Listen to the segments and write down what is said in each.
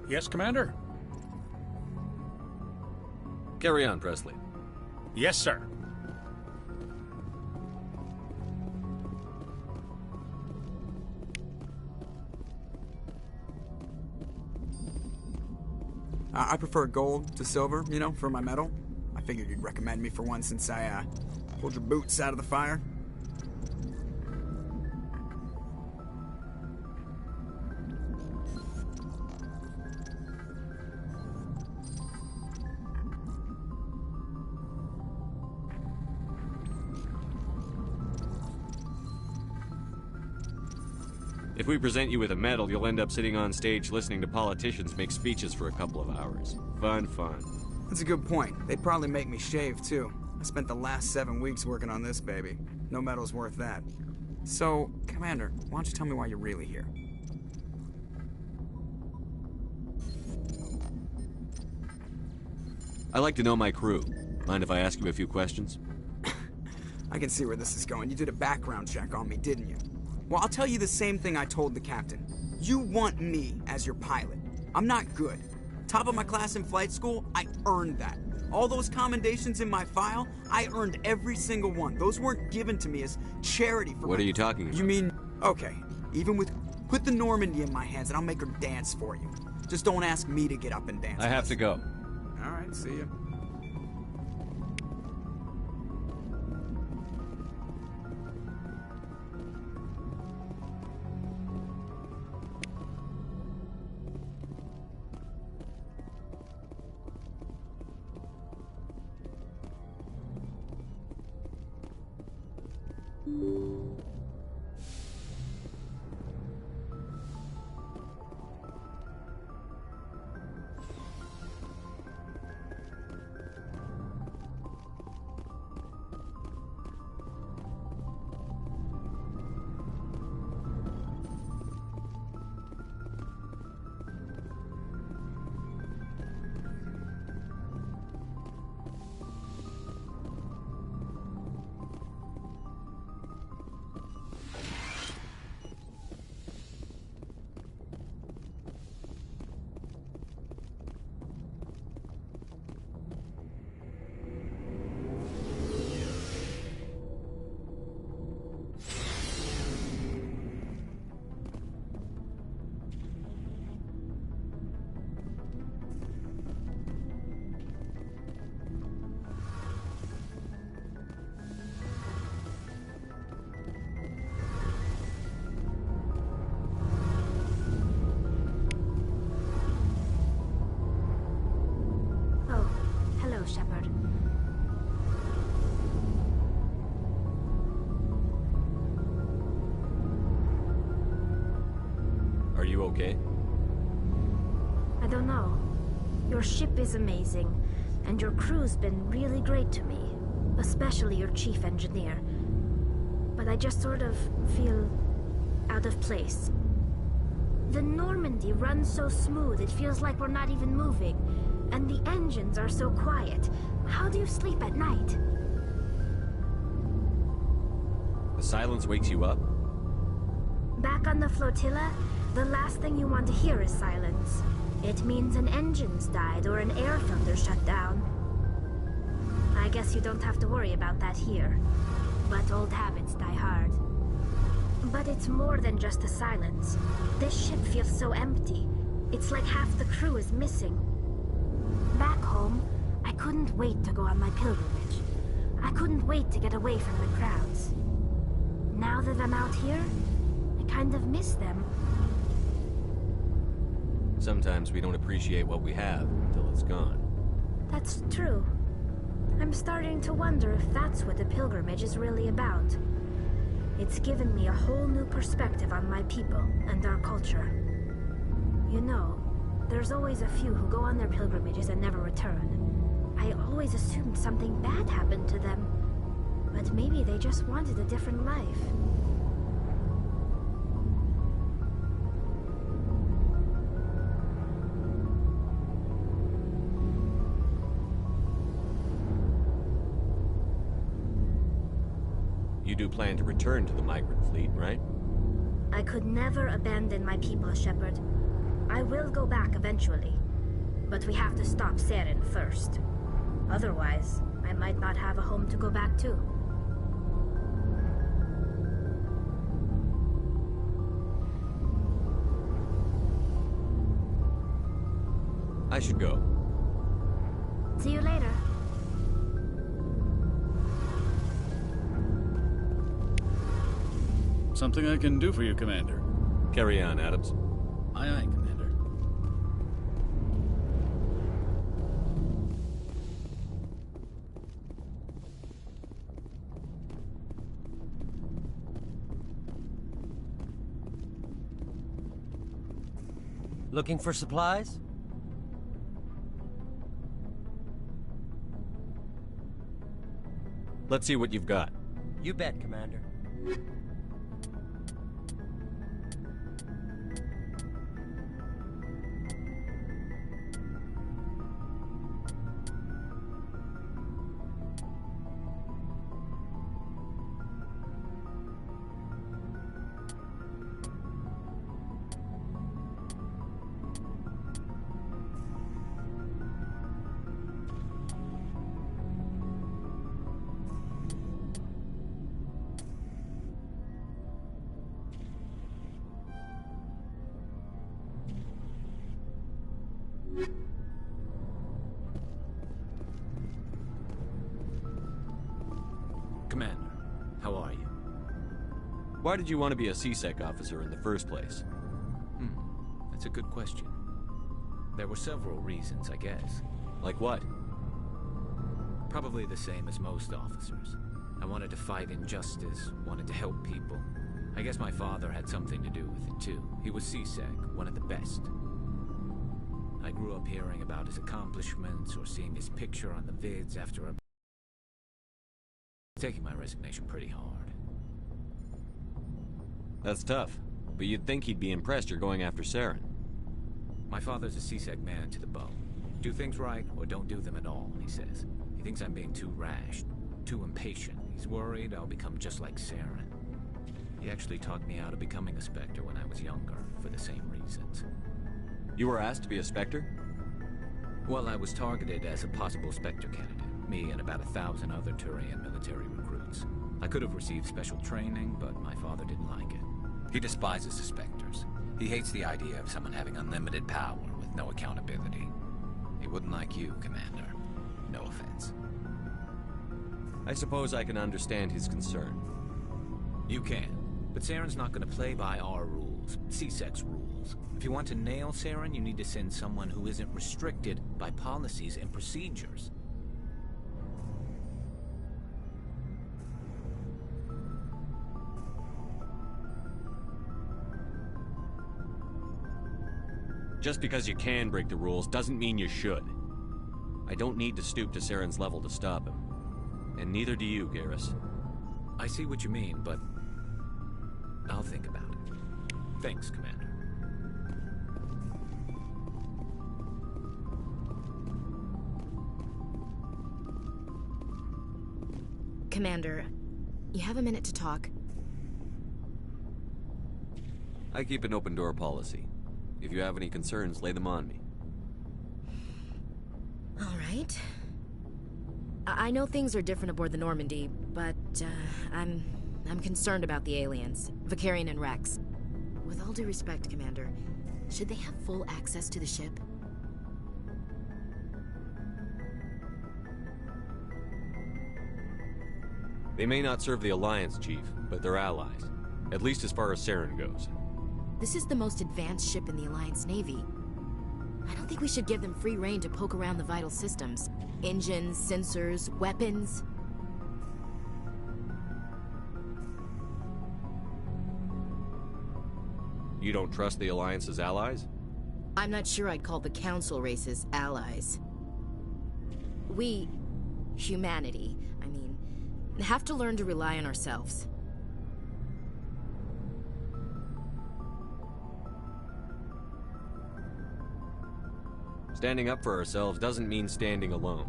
Yes, Commander? Carry on, Presley. Yes, sir. I prefer gold to silver, you know, for my medal. I figured you'd recommend me for one since I, pulled your boots out of the fire. If we present you with a medal, you'll end up sitting on stage listening to politicians make speeches for a couple of hours. Fun, fun. That's a good point. They'd probably make me shave, too. I spent the last 7 weeks working on this baby. No medal's worth that. So, Commander, why don't you tell me why you're really here? I like to know my crew. Mind if I ask you a few questions? I can see where this is going. You did a background check on me, didn't you? Well, I'll tell you the same thing I told the captain. You want me as your pilot. I'm not good. Top of my class in flight school, I earned that. All those commendations in my file, I earned every single one. Those weren't given to me as charity for What are you talking about? You mean, okay, even with, put the Normandy in my hands and I'll make her dance for you. Just don't ask me to get up and dance. I have to go. All right, see ya. Shepard. Are you okay? I don't know. Your ship is amazing, and your crew's been really great to me, especially your chief engineer. But I just sort of feel out of place. The Normandy runs so smooth it feels like we're not even moving, and the engines are so quiet. How do you sleep at night? The silence wakes you up? Back on the flotilla, the last thing you want to hear is silence. It means an engine's died or an air filter shut down. I guess you don't have to worry about that here. But old habits die hard. But it's more than just the silence. This ship feels so empty. It's like half the crew is missing. Back home, I couldn't wait to go on my pilgrimage. I couldn't wait to get away from the crowds. Now that I'm out here, I kind of miss them. Sometimes we don't appreciate what we have until it's gone. That's true. I'm starting to wonder if that's what the pilgrimage is really about. It's given me a whole new perspective on my people and our culture. You know, there's always a few who go on their pilgrimages and never return. I always assumed something bad happened to them. But maybe they just wanted a different life. You do plan to return to the migrant fleet, right? I could never abandon my people, Shepard. I will go back eventually. But we have to stop Saren first. Otherwise, I might not have a home to go back to. I should go. See you later. Something I can do for you, Commander. Carry on, Adams. Aye, aye, Commander. Looking for supplies? Let's see what you've got. You bet, Commander. Commander, how are you? Why did you want to be a CSEC officer in the first place? That's a good question. There were several reasons, I guess. Like what? Probably the same as most officers. I wanted to fight injustice, wanted to help people. I guess my father had something to do with it too. He was CSEC, one of the best. I grew up hearing about his accomplishments or seeing his picture on the vids after a... taking my resignation pretty hard. That's tough, but you'd think he'd be impressed you're going after Saren. My father's a CSEC man to the bone. Do things right or don't do them at all, he says. He thinks I'm being too rash, too impatient. He's worried I'll become just like Saren. He actually talked me out of becoming a Spectre when I was younger, for the same reasons. You were asked to be a Spectre? Well, I was targeted as a possible Spectre candidate. Me and about 1,000 other Turian military recruits. I could have received special training, but my father didn't like it. He despises the Spectres. He hates the idea of someone having unlimited power with no accountability. He wouldn't like you, Commander. No offense. I suppose I can understand his concern. You can, but Saren's not going to play by our rules, CSEC's rules. If you want to nail Saren, you need to send someone who isn't restricted by policies and procedures. Just because you can break the rules doesn't mean you should. I don't need to stoop to Saren's level to stop him. And neither do you, Garrus. I see what you mean, but I'll think about it. Thanks, Commander. Commander, you have a minute to talk. I keep an open door policy. If you have any concerns, lay them on me. All right. I know things are different aboard the Normandy, but I'm concerned about the aliens, Vicarian and Rex. With all due respect, Commander, should they have full access to the ship? They may not serve the Alliance, Chief, but they're allies. At least as far as Saren goes. This is the most advanced ship in the Alliance Navy. I don't think we should give them free rein to poke around the vital systems. Engines, sensors, weapons. You don't trust the Alliance's allies? I'm not sure I'd call the Council races allies. We, humanity, I mean, have to learn to rely on ourselves. Standing up for ourselves doesn't mean standing alone.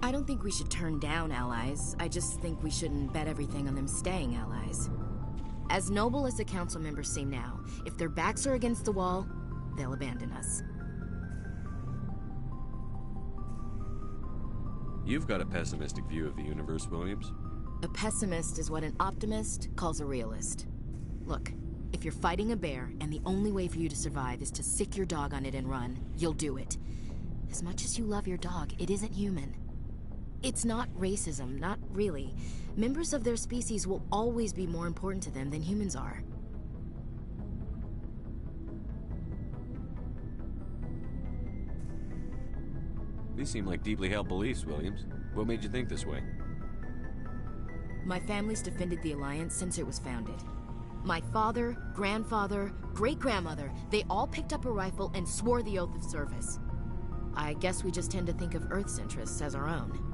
I don't think we should turn down allies. I just think we shouldn't bet everything on them staying allies. As noble as the council members seem now, if their backs are against the wall, they'll abandon us. You've got a pessimistic view of the universe, Williams. A pessimist is what an optimist calls a realist. Look, if you're fighting a bear and the only way for you to survive is to sick your dog on it and run, you'll do it. As much as you love your dog, it isn't human. It's not racism, not really. Members of their species will always be more important to them than humans are. These seem like deeply held beliefs, Williams. What made you think this way? My family's defended the Alliance since it was founded. My father, grandfather, great-grandmother, they all picked up a rifle and swore the oath of service. I guess we just tend to think of Earth's interests as our own.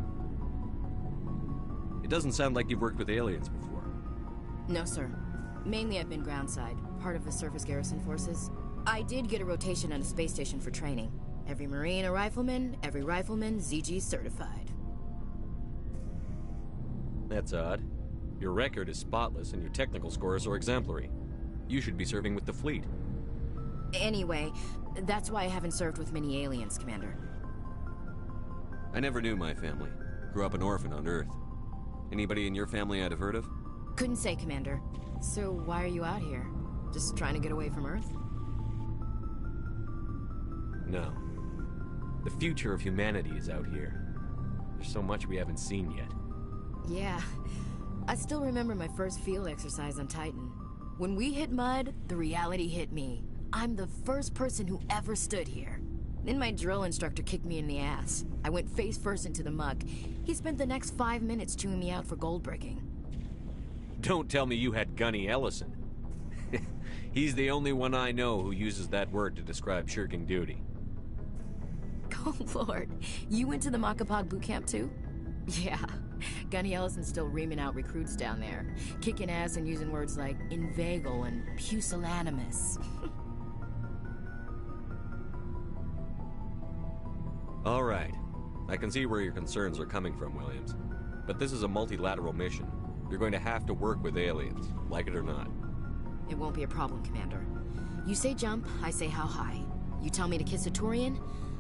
It doesn't sound like you've worked with aliens before. No, sir. Mainly I've been groundside, part of the surface garrison forces. I did get a rotation on a space station for training. Every Marine a rifleman, every rifleman ZG certified. That's odd. Your record is spotless and your technical scores are exemplary. You should be serving with the fleet. Anyway, that's why I haven't served with many aliens, Commander. I never knew my family. Grew up an orphan on Earth. Anybody in your family I'd have heard of? Couldn't say, Commander. So why are you out here? Just trying to get away from Earth? No. The future of humanity is out here. There's so much we haven't seen yet. Yeah. I still remember my first field exercise on Titan. When we hit mud, the reality hit me. I'm the first person who ever stood here. Then my drill instructor kicked me in the ass. I went face first into the muck. He spent the next 5 minutes chewing me out for gold breaking. Don't tell me you had Gunny Ellison. He's the only one I know who uses that word to describe shirking duty. Oh, Lord. You went to the Makapog boot camp, too? Yeah. Gunny Ellison's still reaming out recruits down there. Kicking ass and using words like inveigle and pusillanimous. All right. I can see where your concerns are coming from, Williams. But this is a multilateral mission. You're going to have to work with aliens, like it or not. It won't be a problem, Commander. You say jump, I say how high. You tell me to kiss a Turian,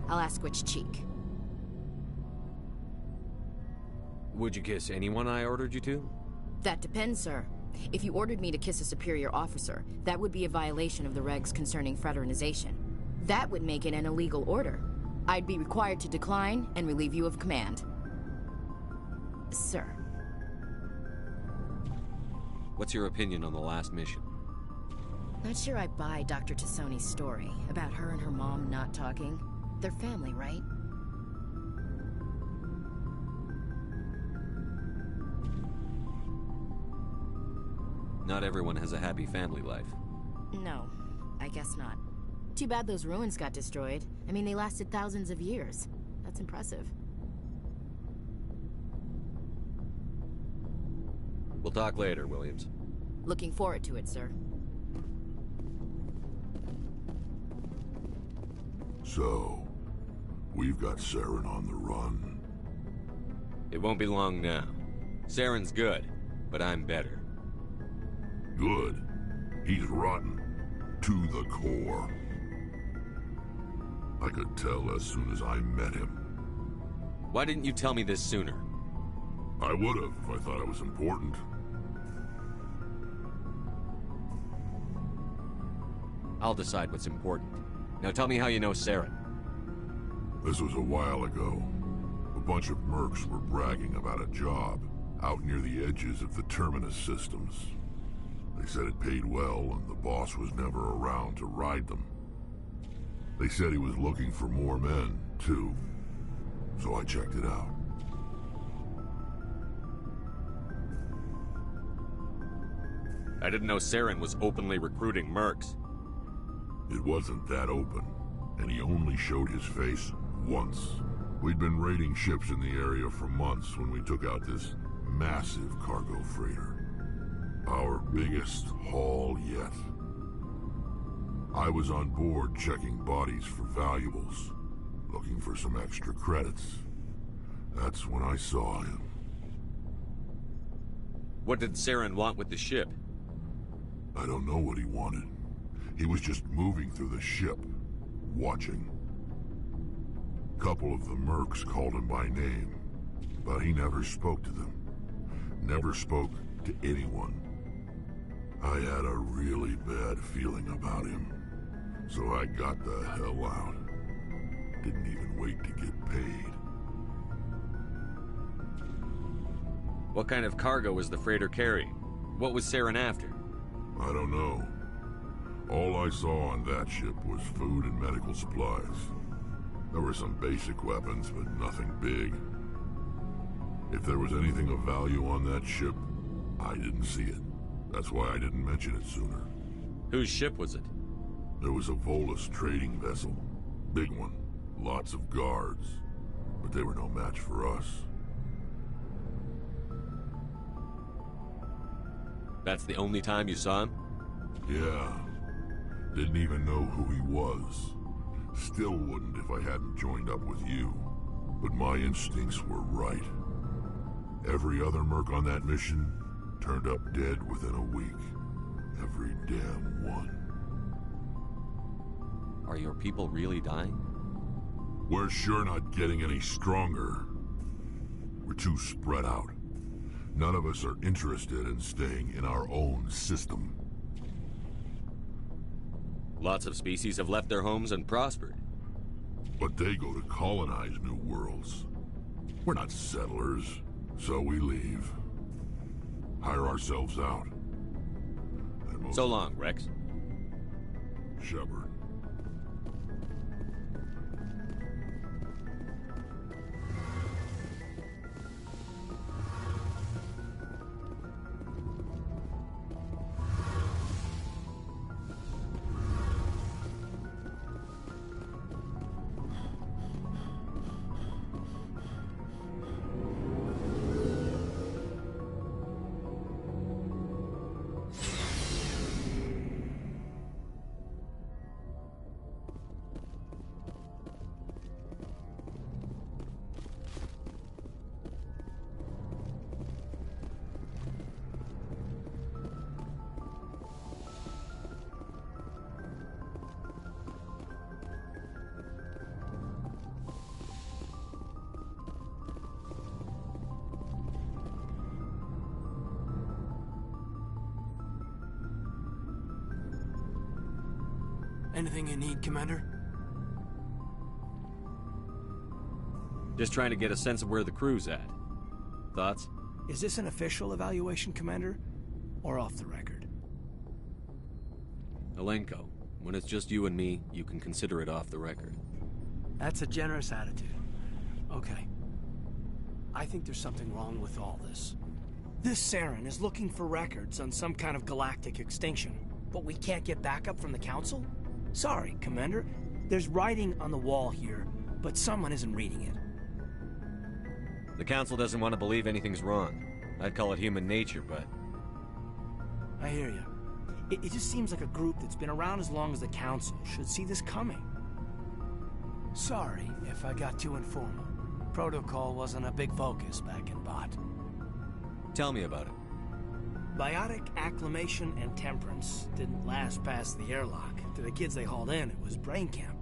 I'll ask which cheek. Would you kiss anyone I ordered you to? That depends, sir. If you ordered me to kiss a superior officer, that would be a violation of the regs concerning fraternization. That would make it an illegal order. I'd be required to decline and relieve you of command. Sir. What's your opinion on the last mission? Not sure I buy Dr. Tassoni's story about her and her mom not talking. They're family, right? Not everyone has a happy family life. No, I guess not. Too bad those ruins got destroyed. I mean, they lasted thousands of years. That's impressive. We'll talk later, Williams. Looking forward to it, sir. So, we've got Saren on the run. It won't be long now. Saren's good, but I'm better. Good. He's rotten. To the core. I could tell as soon as I met him. Why didn't you tell me this sooner? I would've if I thought it was important. I'll decide what's important. Now tell me how you know Saren. This was a while ago. A bunch of mercs were bragging about a job out near the edges of the Terminus systems. They said it paid well and the boss was never around to ride them. They said he was looking for more men, too. So I checked it out. I didn't know Saren was openly recruiting mercs. It wasn't that open, and he only showed his face once. We'd been raiding ships in the area for months when we took out this massive cargo freighter. Our biggest haul yet. I was on board checking bodies for valuables, looking for some extra credits. That's when I saw him. What did Saren want with the ship? I don't know what he wanted. He was just moving through the ship, watching. Couple of the mercs called him by name, but he never spoke to them. Never spoke to anyone. I had a really bad feeling about him, so I got the hell out. Didn't even wait to get paid. What kind of cargo was the freighter carrying? What was Saren after? I don't know. All I saw on that ship was food and medical supplies. There were some basic weapons, but nothing big. If there was anything of value on that ship, I didn't see it. That's why I didn't mention it sooner. Whose ship was it? There was a Volus trading vessel. Big one. Lots of guards. But they were no match for us. That's the only time you saw him? Yeah. Didn't even know who he was. Still wouldn't if I hadn't joined up with you. But my instincts were right. Every other merc on that mission turned up dead within a week. Every damn one. Are your people really dying? We're sure not getting any stronger. We're too spread out. None of us are interested in staying in our own system. Lots of species have left their homes and prospered. But they go to colonize new worlds. We're not settlers, so we leave. Hire ourselves out. So long, Rex. Shepard. Anything you need, Commander? Just trying to get a sense of where the crew's at. Thoughts? Is this an official evaluation, Commander? Or off the record? Alenko, when it's just you and me, you can consider it off the record. That's a generous attitude. Okay. I think there's something wrong with all this. This Saren is looking for records on some kind of galactic extinction, but we can't get backup from the Council? Sorry, Commander. There's writing on the wall here, but someone isn't reading it. The Council doesn't want to believe anything's wrong. I'd call it human nature, but... I hear you. It just seems like a group that's been around as long as the Council should see this coming. Sorry if I got too informal. Protocol wasn't a big focus back in Bot. Tell me about it. Biotic acclimation and temperance didn't last past the airlock. To the kids they hauled in, it was brain camp.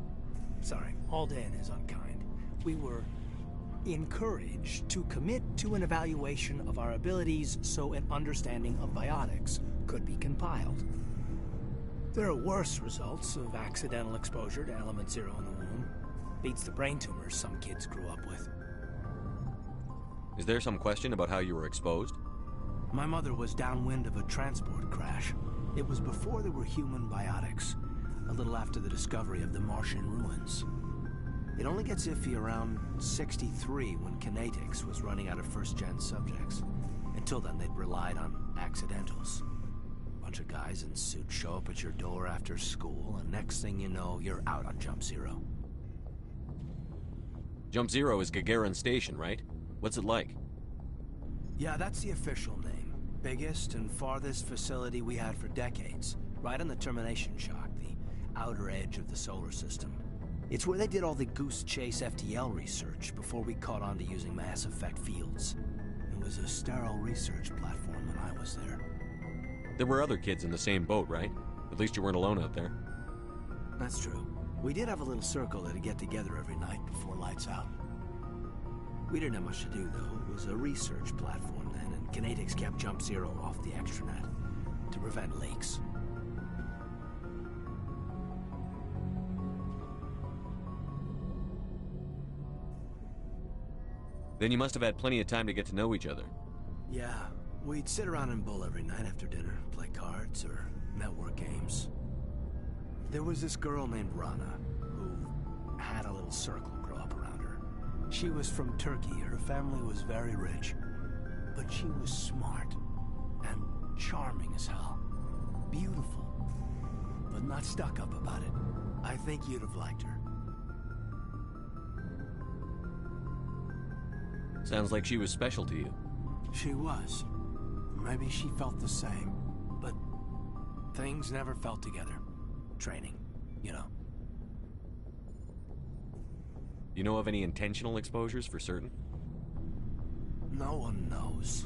Sorry, hauled in is unkind. We were encouraged to commit to an evaluation of our abilities so an understanding of biotics could be compiled. There are worse results of accidental exposure to element 0 in the womb. Beats the brain tumors some kids grew up with. Is there some question about how you were exposed? My mother was downwind of a transport crash. It was before there were human biotics, a little after the discovery of the Martian ruins. It only gets iffy around 63 when Kinetics was running out of first-gen subjects. Until then, they'd relied on accidentals. Bunch of guys in suits show up at your door after school, and next thing you know, you're out on Jump Zero. Jump Zero is Gagarin Station, right? What's it like? Yeah, that's the official name. Biggest and farthest facility we had for decades. Right on the termination shock, the outer edge of the solar system. It's where they did all the Goose Chase FTL research before we caught on to using Mass Effect fields. It was a sterile research platform when I was there. There were other kids in the same boat, right? At least you weren't alone out there. That's true. We did have a little circle that'd get together every night before lights out. We didn't have much to do, though. It was a research platform then, and Kinetics kept Jump Zero off the extranet to prevent leaks. Then you must have had plenty of time to get to know each other. Yeah, we'd sit around and bull every night after dinner, play cards or network games. There was this girl named Rana, who had a little circle grow up around her. She was from Turkey, her family was very rich, but she was smart and charming as hell. Beautiful, but not stuck up about it. I think you'd have liked her. Sounds like she was special to you. She was. Maybe she felt the same, but things never felt together. Training, you know. You know of any intentional exposures for certain? No one knows.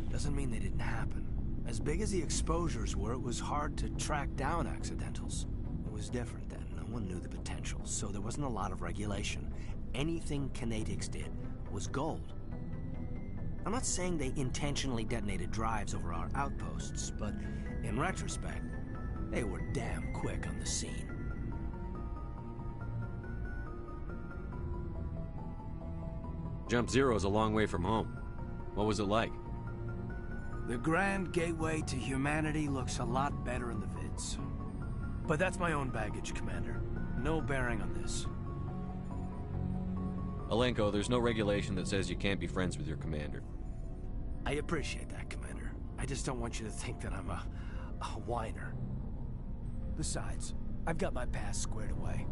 Doesn't mean they didn't happen. As big as the exposures were, it was hard to track down accidentals. It was different then. No one knew the potential, so there wasn't a lot of regulation. Anything Kinetics did was gold. I'm not saying they intentionally detonated drives over our outposts, but in retrospect, they were damn quick on the scene. Jump Zero is a long way from home. What was it like? The grand gateway to humanity looks a lot better in the vids. But that's my own baggage, Commander. No bearing on this. Alenko, there's no regulation that says you can't be friends with your commander. I appreciate that, Commander. I just don't want you to think that I'm a whiner. Besides, I've got my past squared away.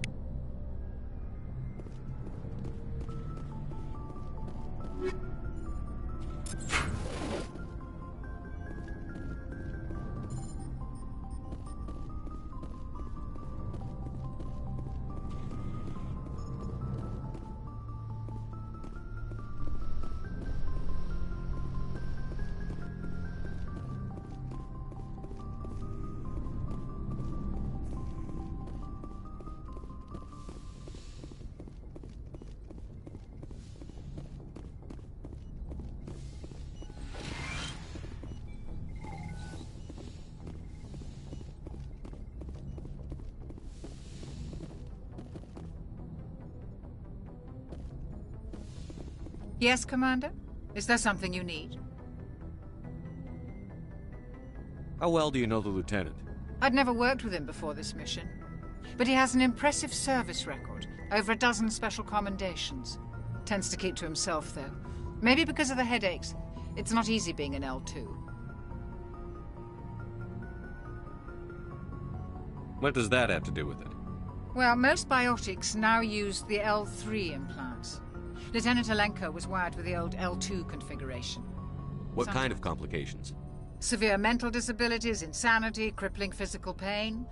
Yes, Commander? Is there something you need? How well do you know the Lieutenant? I'd never worked with him before this mission. But he has an impressive service record. Over a dozen special commendations. Tends to keep to himself, though. Maybe because of the headaches. It's not easy being an L2. What does that have to do with it? Well, most biotics now use the L3 implants. Lieutenant Alenko was wired with the old L2 configuration. What kind of complications? Severe mental disabilities, insanity, crippling physical pain.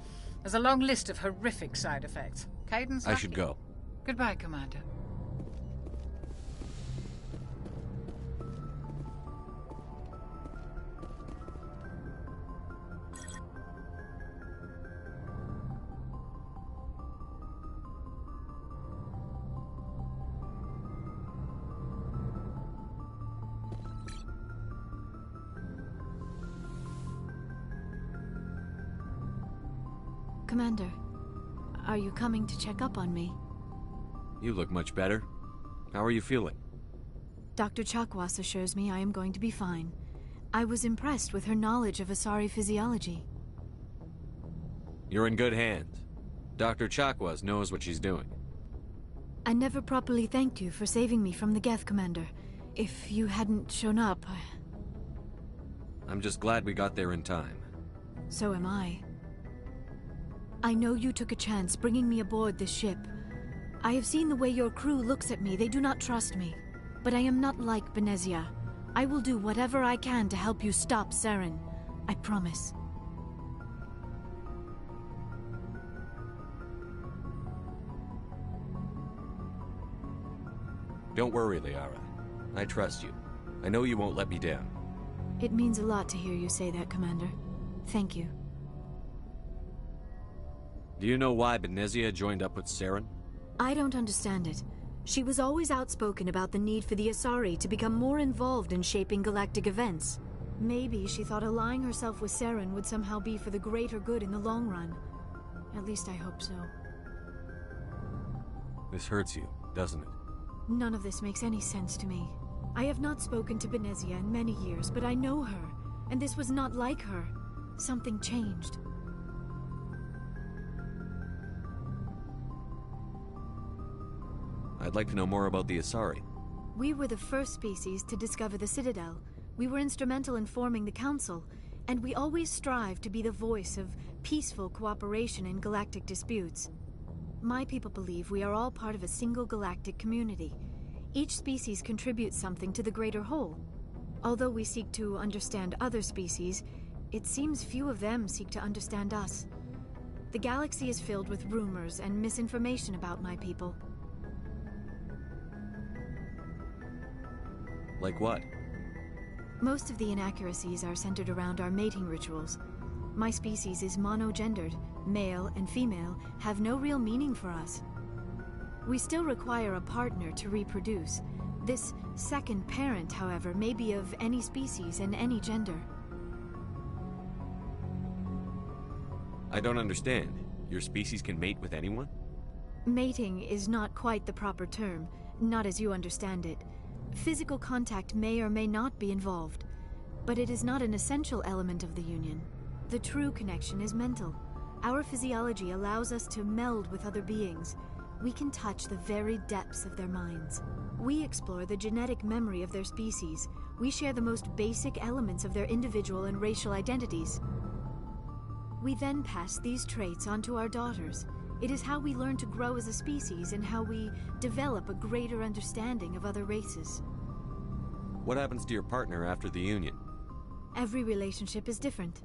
There's a long list of horrific side effects. Caden's I should go. Goodbye, Commander. Commander, are you coming to check up on me? You look much better. How are you feeling? Dr. Chakwas assures me I am going to be fine. I was impressed with her knowledge of Asari physiology. You're in good hands. Dr. Chakwas knows what she's doing. I never properly thanked you for saving me from the Geth, Commander. If you hadn't shown up, I'm just glad we got there in time. So am I. I know you took a chance bringing me aboard this ship. I have seen the way your crew looks at me. They do not trust me. But I am not like Benezia. I will do whatever I can to help you stop Saren. I promise. Don't worry, Liara. I trust you. I know you won't let me down. It means a lot to hear you say that, Commander. Thank you. Do you know why Benezia joined up with Saren? I don't understand it. She was always outspoken about the need for the Asari to become more involved in shaping galactic events. Maybe she thought allying herself with Saren would somehow be for the greater good in the long run. At least I hope so. This hurts you, doesn't it? None of this makes any sense to me. I have not spoken to Benezia in many years, but I know her, and this was not like her. Something changed. I'd like to know more about the Asari. We were the first species to discover the Citadel. We were instrumental in forming the Council, and we always strive to be the voice of peaceful cooperation in galactic disputes. My people believe we are all part of a single galactic community. Each species contributes something to the greater whole. Although we seek to understand other species, it seems few of them seek to understand us. The galaxy is filled with rumors and misinformation about my people. Like what? Most of the inaccuracies are centered around our mating rituals. My species is monogendered. Male and female have no real meaning for us. We still require a partner to reproduce. This second parent, however, may be of any species and any gender. I don't understand. Your species can mate with anyone? Mating is not quite the proper term, not as you understand it. Physical contact may or may not be involved, but it is not an essential element of the union. The true connection is mental. Our physiology allows us to meld with other beings. We can touch the very depths of their minds. We explore the genetic memory of their species. We share the most basic elements of their individual and racial identities. We then pass these traits on to our daughters. It is how we learn to grow as a species and how we develop a greater understanding of other races. What happens to your partner after the union? Every relationship is different.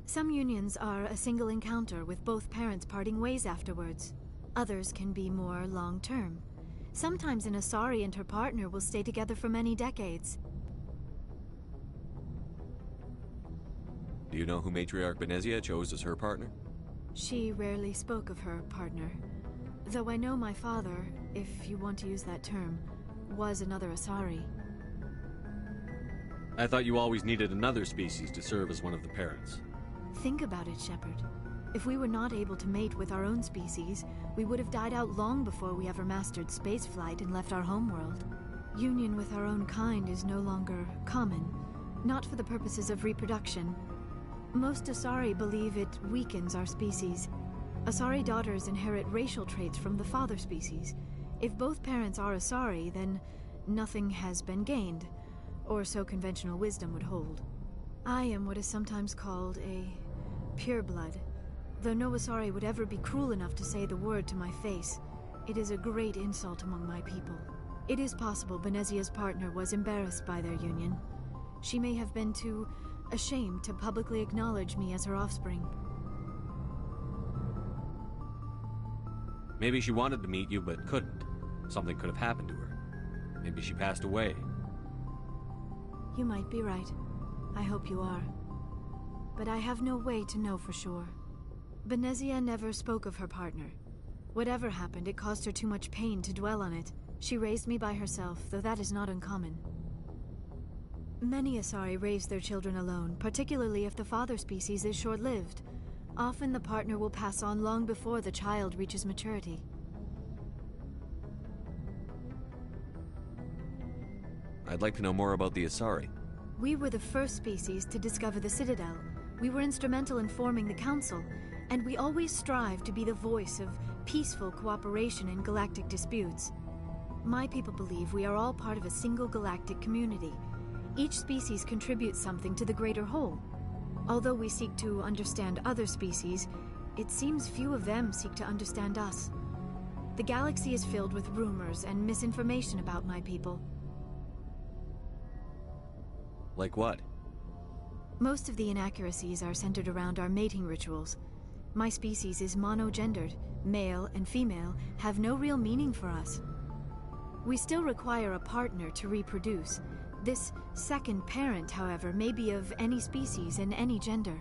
Some unions are a single encounter with both parents parting ways afterwards. Others can be more long-term. Sometimes an Asari and her partner will stay together for many decades. Do you know who Matriarch Benezia chose as her partner? She rarely spoke of her partner. Though I know my father, if you want to use that term, was another Asari. I thought you always needed another species to serve as one of the parents. Think about it, Shepard. If we were not able to mate with our own species, we would have died out long before we ever mastered spaceflight and left our homeworld. Union with our own kind is no longer common, not for the purposes of reproduction. Most Asari believe it weakens our species. Asari daughters inherit racial traits from the father species. If both parents are Asari, then nothing has been gained, or so conventional wisdom would hold. I am what is sometimes called a pureblood. Though no Asari would ever be cruel enough to say the word to my face, it is a great insult among my people. It is possible Benezia's partner was embarrassed by their union. She may have been too ashamed to publicly acknowledge me as her offspring. Maybe she wanted to meet you but couldn't. Something could have happened to her. Maybe she passed away. You might be right. I hope you are. But I have no way to know for sure. Benezia never spoke of her partner. Whatever happened, it caused her too much pain to dwell on it. She raised me by herself, though that is not uncommon. Many Asari raise their children alone, particularly if the father species is short-lived. Often the partner will pass on long before the child reaches maturity. I'd like to know more about the Asari. We were the first species to discover the Citadel. We were instrumental in forming the Council, and we always strive to be the voice of peaceful cooperation in galactic disputes. My people believe we are all part of a single galactic community. Each species contributes something to the greater whole. Although we seek to understand other species, it seems few of them seek to understand us. The galaxy is filled with rumors and misinformation about my people. Like what? Most of the inaccuracies are centered around our mating rituals. My species is monogendered. Male and female have no real meaning for us. We still require a partner to reproduce. This second parent, however, may be of any species and any gender.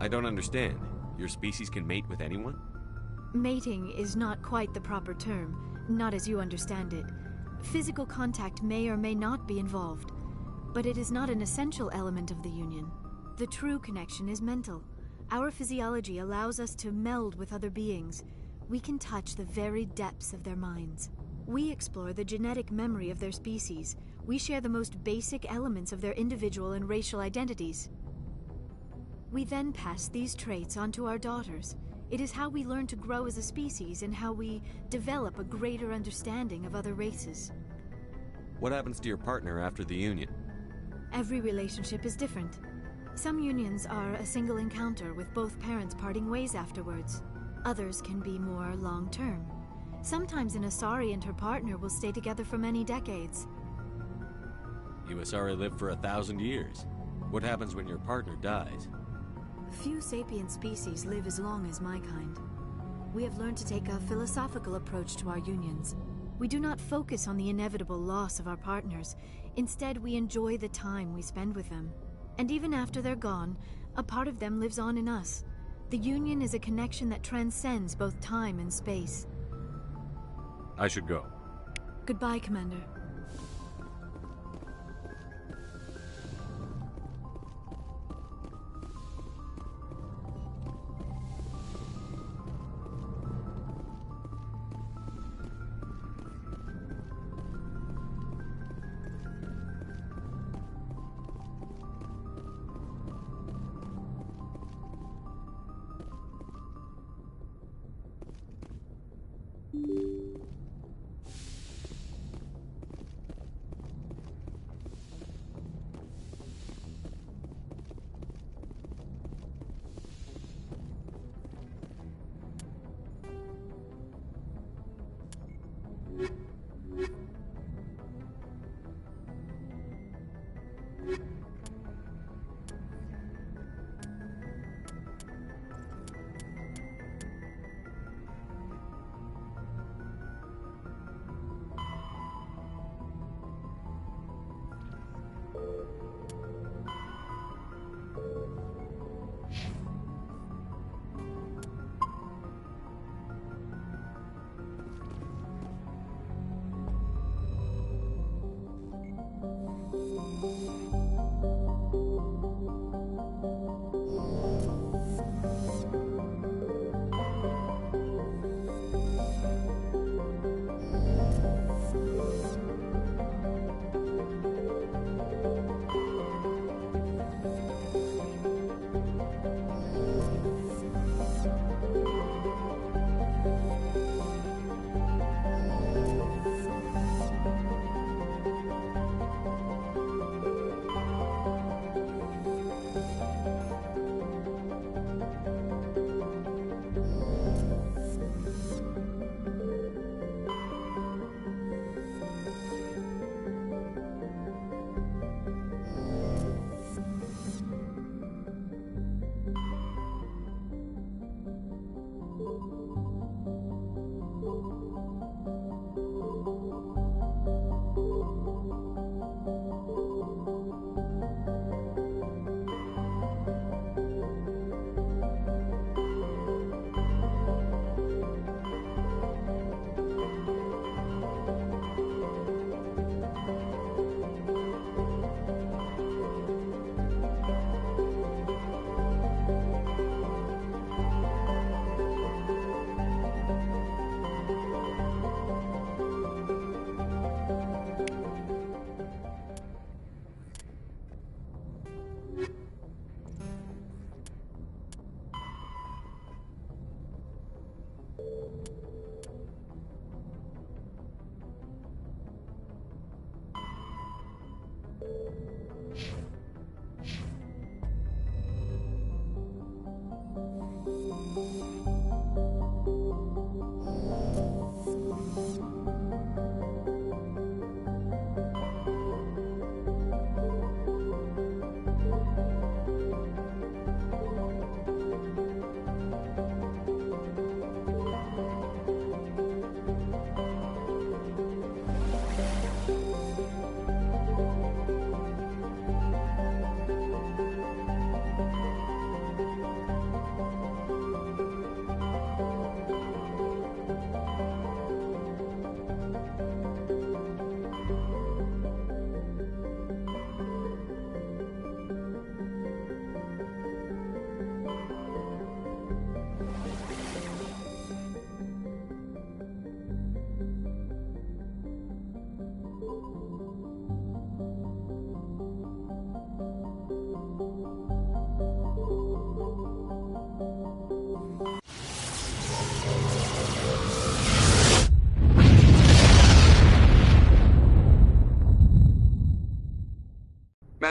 I don't understand. Your species can mate with anyone? Mating is not quite the proper term, not as you understand it. Physical contact may or may not be involved, but it is not an essential element of the union. The true connection is mental. Our physiology allows us to meld with other beings. We can touch the very depths of their minds. We explore the genetic memory of their species. We share the most basic elements of their individual and racial identities. We then pass these traits on to our daughters. It is how we learn to grow as a species and how we develop a greater understanding of other races. What happens to your partner after the union? Every relationship is different. Some unions are a single encounter with both parents parting ways afterwards. Others can be more long-term. Sometimes an Asari and her partner will stay together for many decades. You Asari live for 1,000 years. What happens when your partner dies? Few sapient species live as long as my kind. We have learned to take a philosophical approach to our unions. We do not focus on the inevitable loss of our partners. Instead, we enjoy the time we spend with them. And even after they're gone, a part of them lives on in us. The union is a connection that transcends both time and space. I should go. Goodbye, Commander.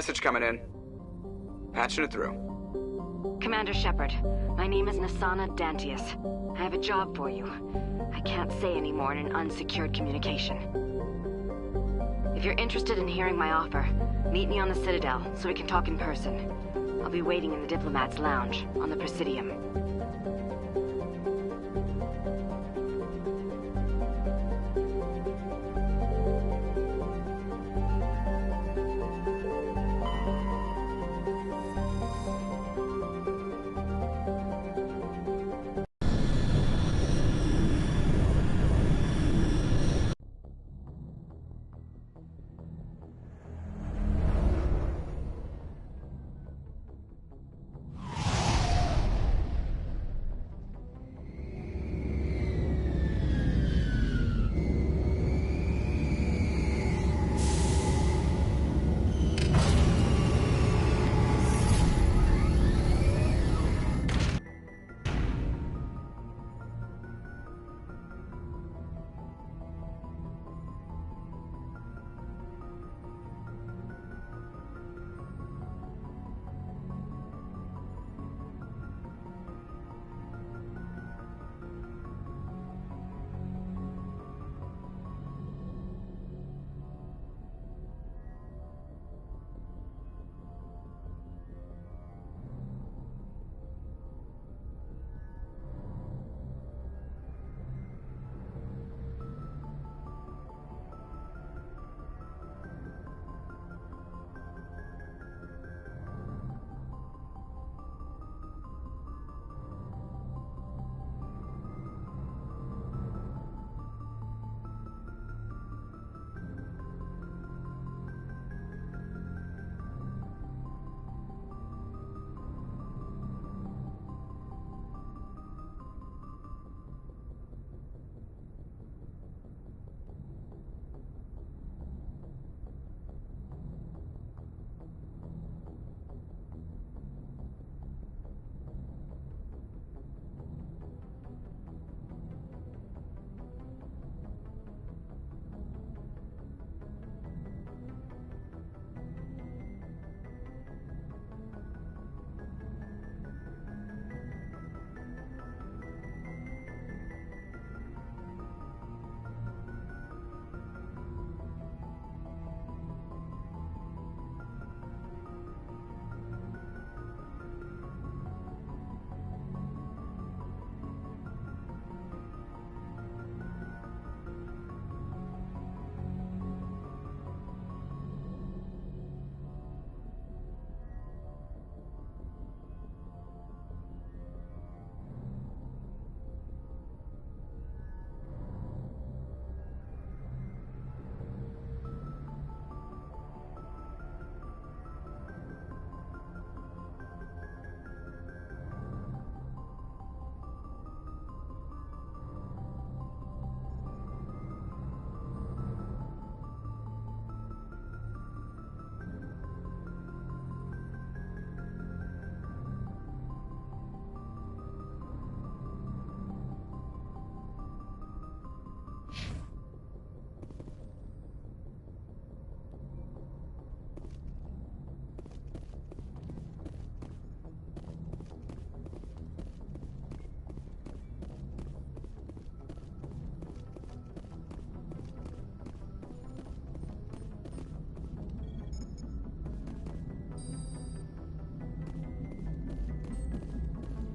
Message coming in. Patching it through. Commander Shepard, my name is Nasana Dantius. I have a job for you. I can't say any more in an unsecured communication. If you're interested in hearing my offer, meet me on the Citadel so we can talk in person. I'll be waiting in the Diplomat's Lounge on the Presidium.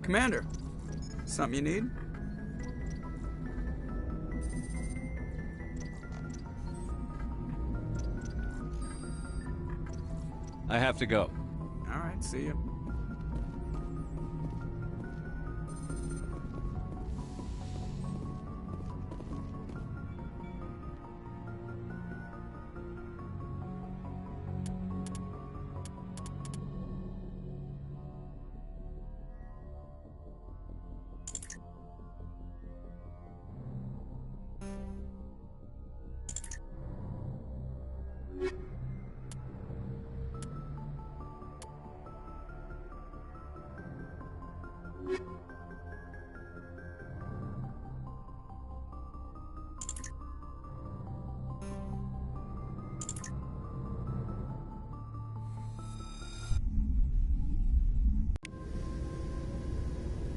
Commander, something you need? I have to go. All right, see you.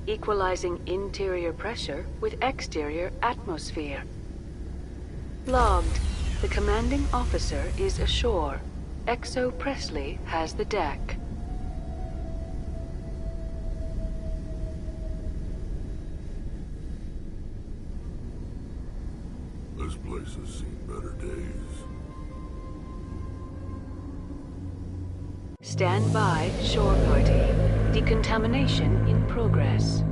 Equalizing interior pressure with exterior atmosphere. Logged. The commanding officer is ashore. XO Presley has the deck. This place has seen better days. Stand by, shore party. Decontamination in progress.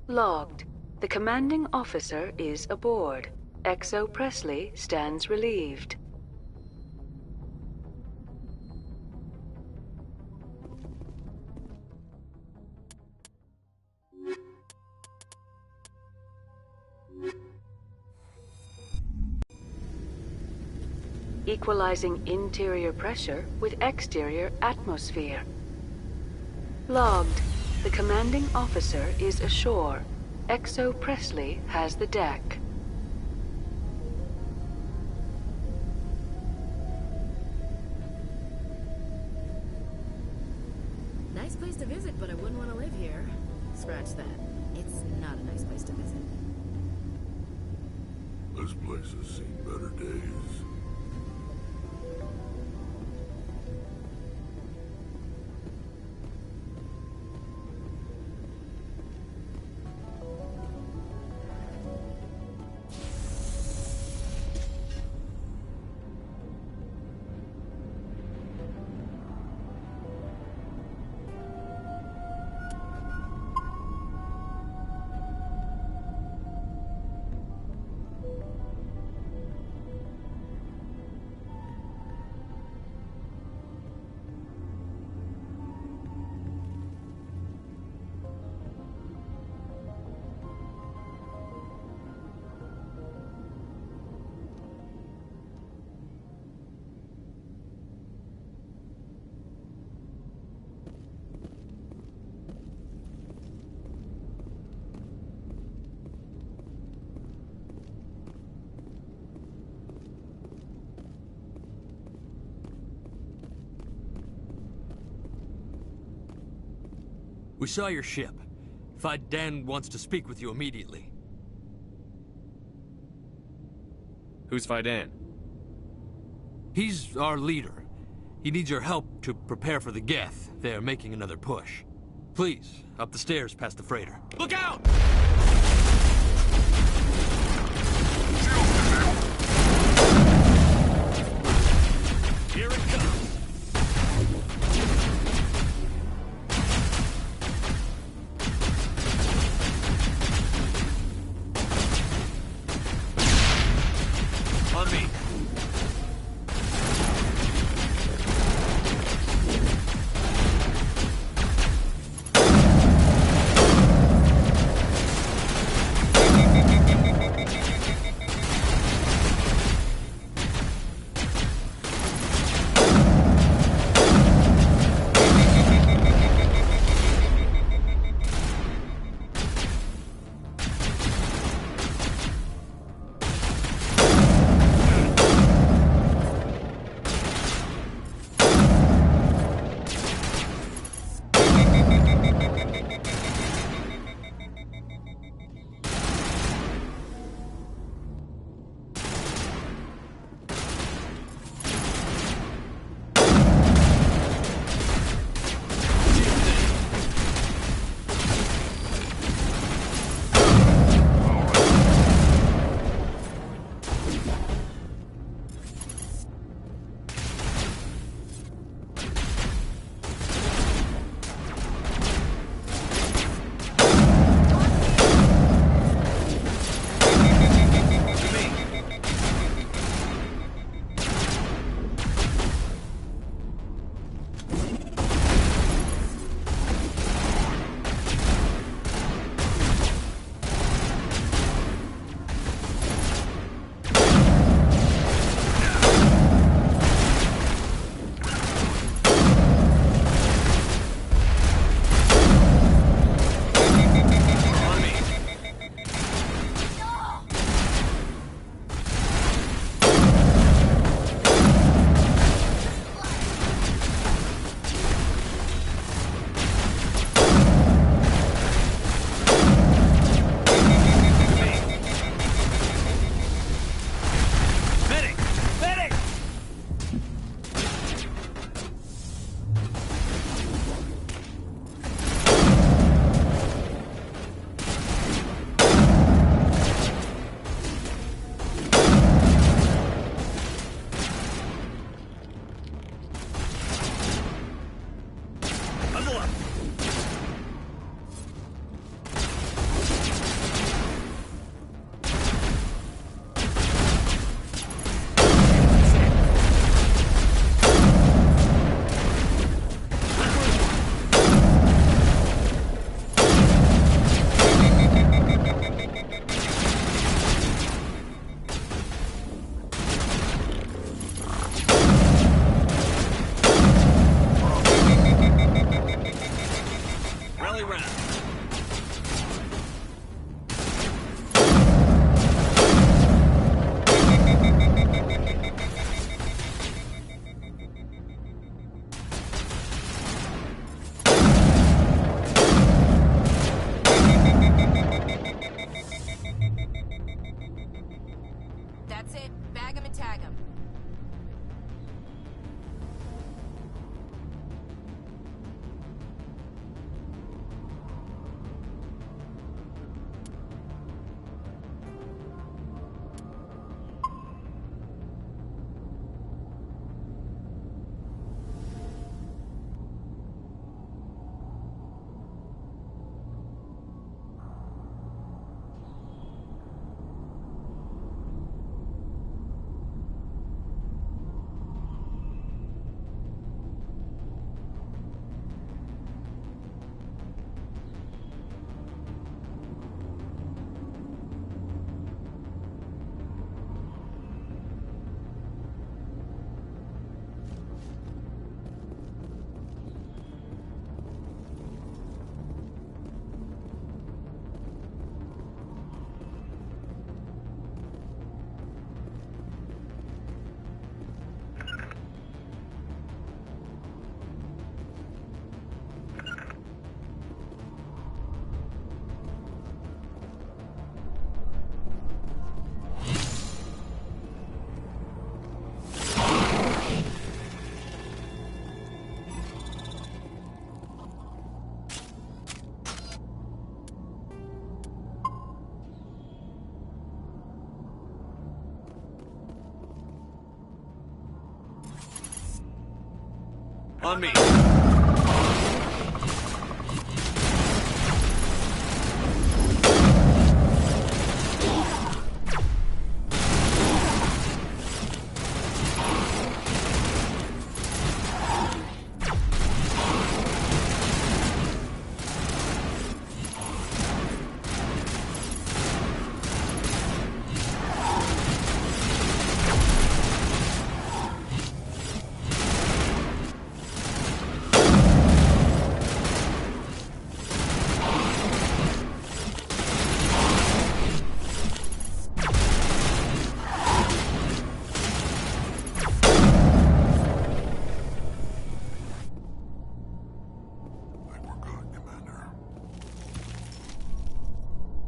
Logged. The commanding officer is aboard. XO Presley stands relieved. Equalizing interior pressure with exterior atmosphere. Logged. The commanding officer is ashore. XO Presley has the deck. Nice place to visit, but I wouldn't want to live here. Scratch that. It's not a nice place to visit. This place has seen better days. We saw your ship. FFVII wants to speak with you immediately. Who's FFVII? He's our leader. He needs your help to prepare for the Geth. They're making another push. Please, up the stairs past the freighter. Look out! Here it comes. On me. On me.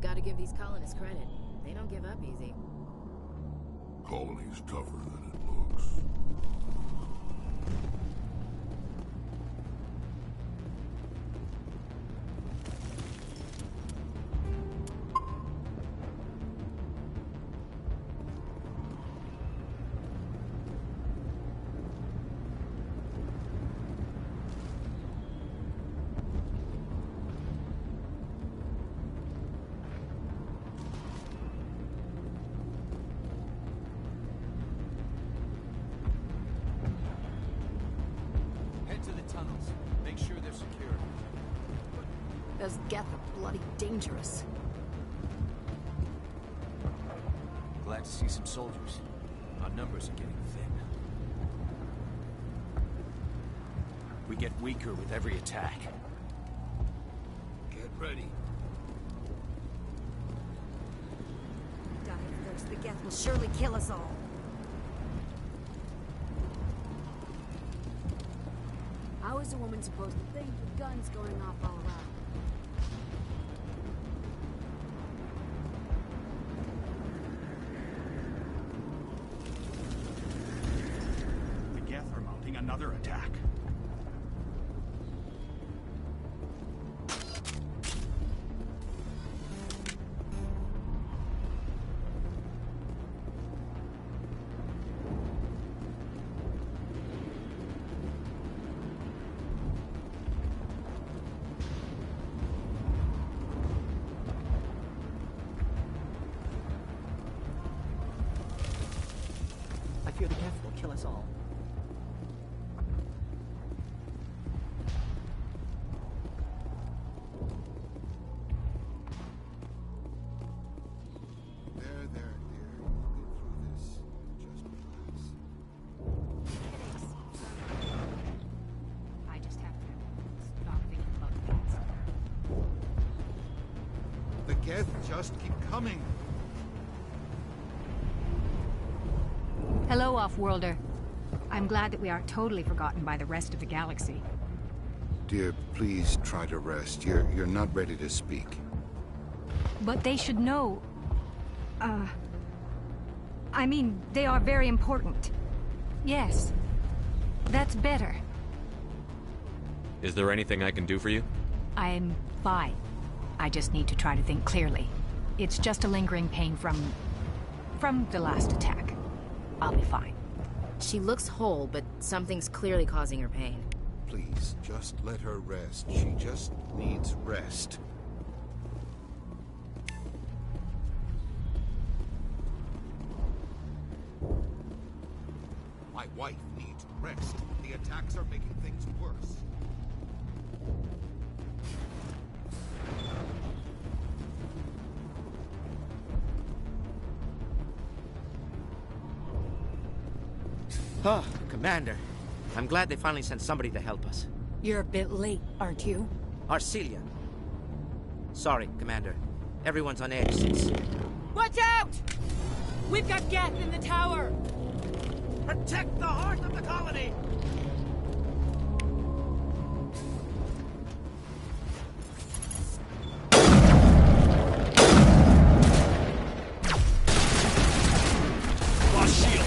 Gotta give these colonists credit. They don't give up easy. Colony's tougher than it looks. Those Geth are bloody dangerous. Glad to see some soldiers. Our numbers are getting thin. We get weaker with every attack. Get ready. Die of thirst. The Geth will surely kill us all. How is a woman supposed to think with guns going off all around? The Geth are mounting another attack. I fear the Geth will kill us all. There, dear. We'll get through this. Just relax. I just have to stop thinking about things. The Geth just keep coming. Hello, Off-Worlder. I'm glad that we aren't totally forgotten by the rest of the galaxy. Dear, please try to rest. You're not ready to speak. But they should know... I mean, they are very important. Yes. That's better. Is there anything I can do for you? I'm fine. I just need to try to think clearly. It's just a lingering pain from the last attack. I'll be fine. She looks whole, but something's clearly causing her pain. Please, just let her rest. She just needs rest. My wife needs rest. The attacks are making things worse. Oh, Commander. I'm glad they finally sent somebody to help us. You're a bit late, aren't you? Arcelia. Sorry, Commander. Everyone's on edge since... Watch out! We've got Geth in the tower! Protect the heart of the colony! Lost shield!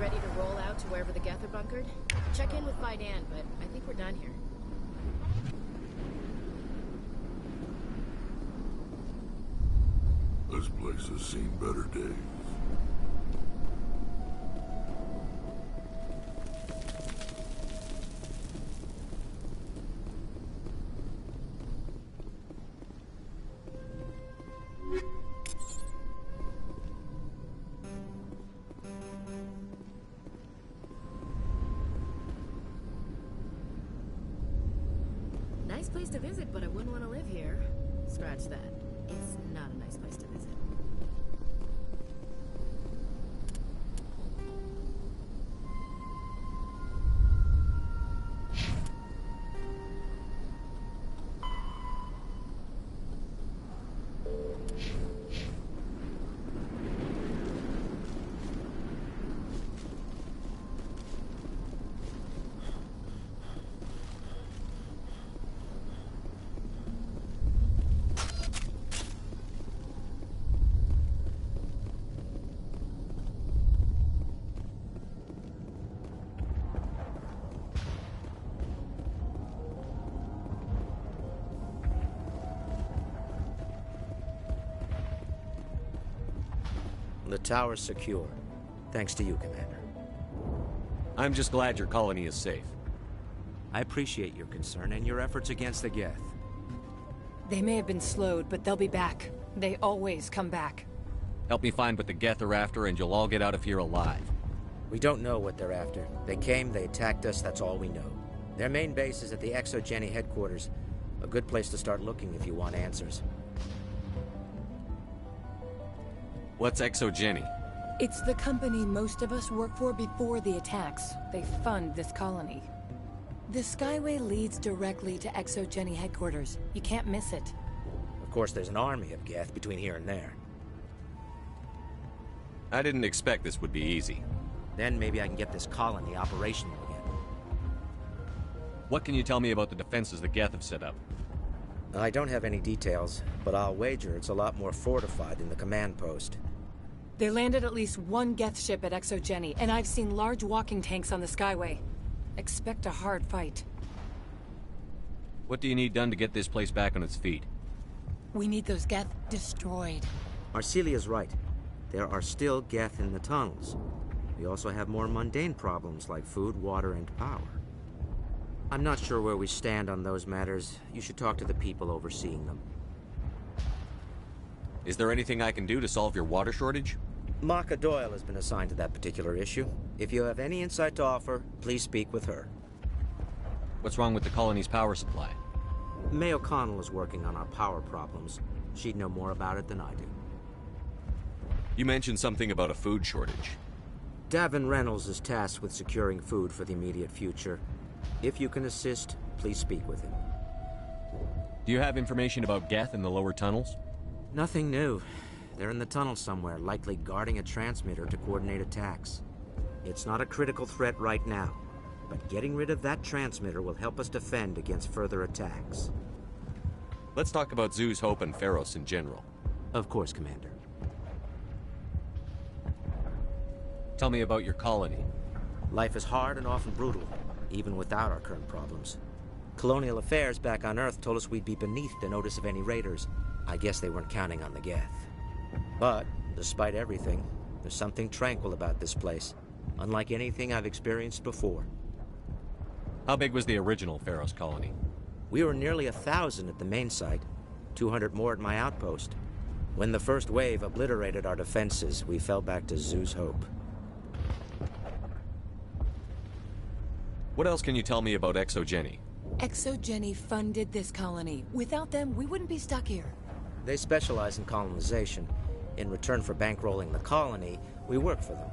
ready to roll out to wherever the Geth are bunkered? Check in with Fidan, but I think we're done here. This place has seen better days. Nice place to visit, but I wouldn't want to live here. Scratch that. It's not a nice place to visit. The tower's secure. Thanks to you, Commander. I'm just glad your colony is safe. I appreciate your concern and your efforts against the Geth. They may have been slowed, but they'll be back. They always come back. Help me find what the Geth are after, and you'll all get out of here alive. We don't know what they're after. They came, they attacked us, that's all we know. Their main base is at the Exogeny headquarters. A good place to start looking if you want answers. What's Exogeny? It's the company most of us work for before the attacks. They fund this colony. The Skyway leads directly to Exogeny headquarters. You can't miss it. Of course, there's an army of Geth between here and there. I didn't expect this would be easy. Then maybe I can get this colony operational again. What can you tell me about the defenses the Geth have set up? I don't have any details, but I'll wager it's a lot more fortified than the command post. They landed at least one Geth ship at Exogeny, and I've seen large walking tanks on the Skyway. Expect a hard fight. What do you need done to get this place back on its feet? We need those Geth destroyed. Arcelia's right. There are still Geth in the tunnels. We also have more mundane problems like food, water, and power. I'm not sure where we stand on those matters. You should talk to the people overseeing them. Is there anything I can do to solve your water shortage? Maka Doyle has been assigned to that particular issue. If you have any insight to offer, please speak with her. What's wrong with the colony's power supply? May O'Connell is working on our power problems. She'd know more about it than I do. You mentioned something about a food shortage. Davin Reynolds is tasked with securing food for the immediate future. If you can assist, please speak with him. Do you have information about Geth in the lower tunnels? Nothing new. They're in the tunnel somewhere, likely guarding a transmitter to coordinate attacks. It's not a critical threat right now, but getting rid of that transmitter will help us defend against further attacks. Let's talk about Zoo's Hope and Pharos in general. Of course, Commander. Tell me about your colony. Life is hard and often brutal, even without our current problems. Colonial affairs back on Earth told us we'd be beneath the notice of any raiders. I guess they weren't counting on the Geth. But, despite everything, there's something tranquil about this place, unlike anything I've experienced before. How big was the original Pharos colony? We were nearly 1,000 at the main site, 200 more at my outpost. When the first wave obliterated our defenses, we fell back to Zoo's Hope. What else can you tell me about Exogeny? Exogeny funded this colony. Without them, we wouldn't be stuck here. They specialize in colonization. In return for bankrolling the colony, we work for them.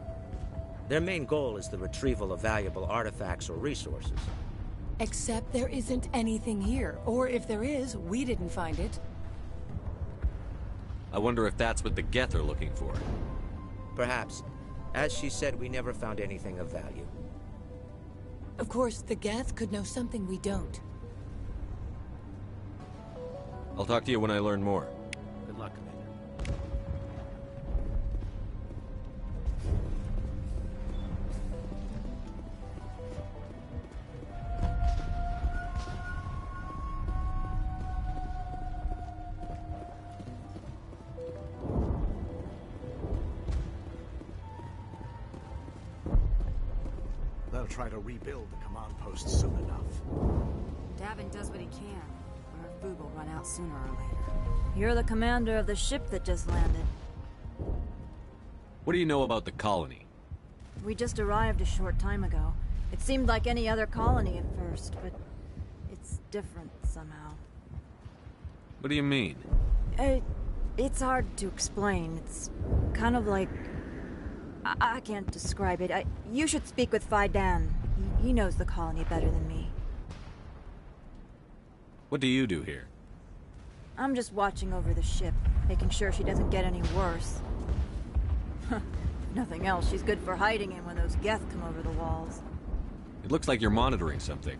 Their main goal is the retrieval of valuable artifacts or resources. Except there isn't anything here. Or if there is, we didn't find it. I wonder if that's what the Geth are looking for. Perhaps. As she said, we never found anything of value. Of course, the Geth could know something we don't. I'll talk to you when I learn more. Good luck, Commander. they'll try to rebuild the command post soon enough. Davin does what he can, or our food will run out sooner or later. You're the commander of the ship that just landed. What do you know about the colony? We just arrived a short time ago. It seemed like any other colony at first, but it's different somehow. What do you mean? It's hard to explain. It's kind of like... I can't describe it. You should speak with Faidan. He knows the colony better than me. What do you do here? I'm just watching over the ship, making sure she doesn't get any worse. If nothing else, she's good for hiding in when those Geth come over the walls. It looks like you're monitoring something.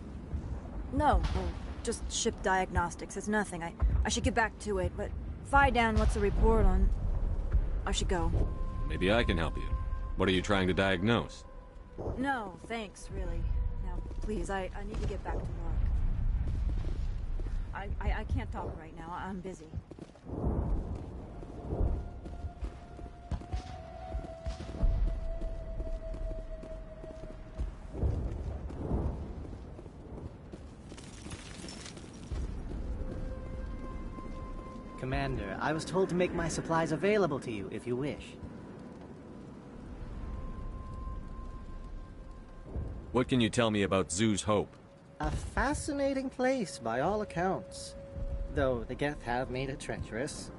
No, well, just ship diagnostics. It's nothing. I should get back to it, but Faidan wants a report on... I should go. Maybe I can help you. What are you trying to diagnose? No, thanks, really. Now, please, I need to get back to work. I can't talk right now. I'm busy. Commander, I was told to make my supplies available to you if you wish. What can you tell me about Zoo's Hope? A fascinating place by all accounts, though the Geth have made it treacherous.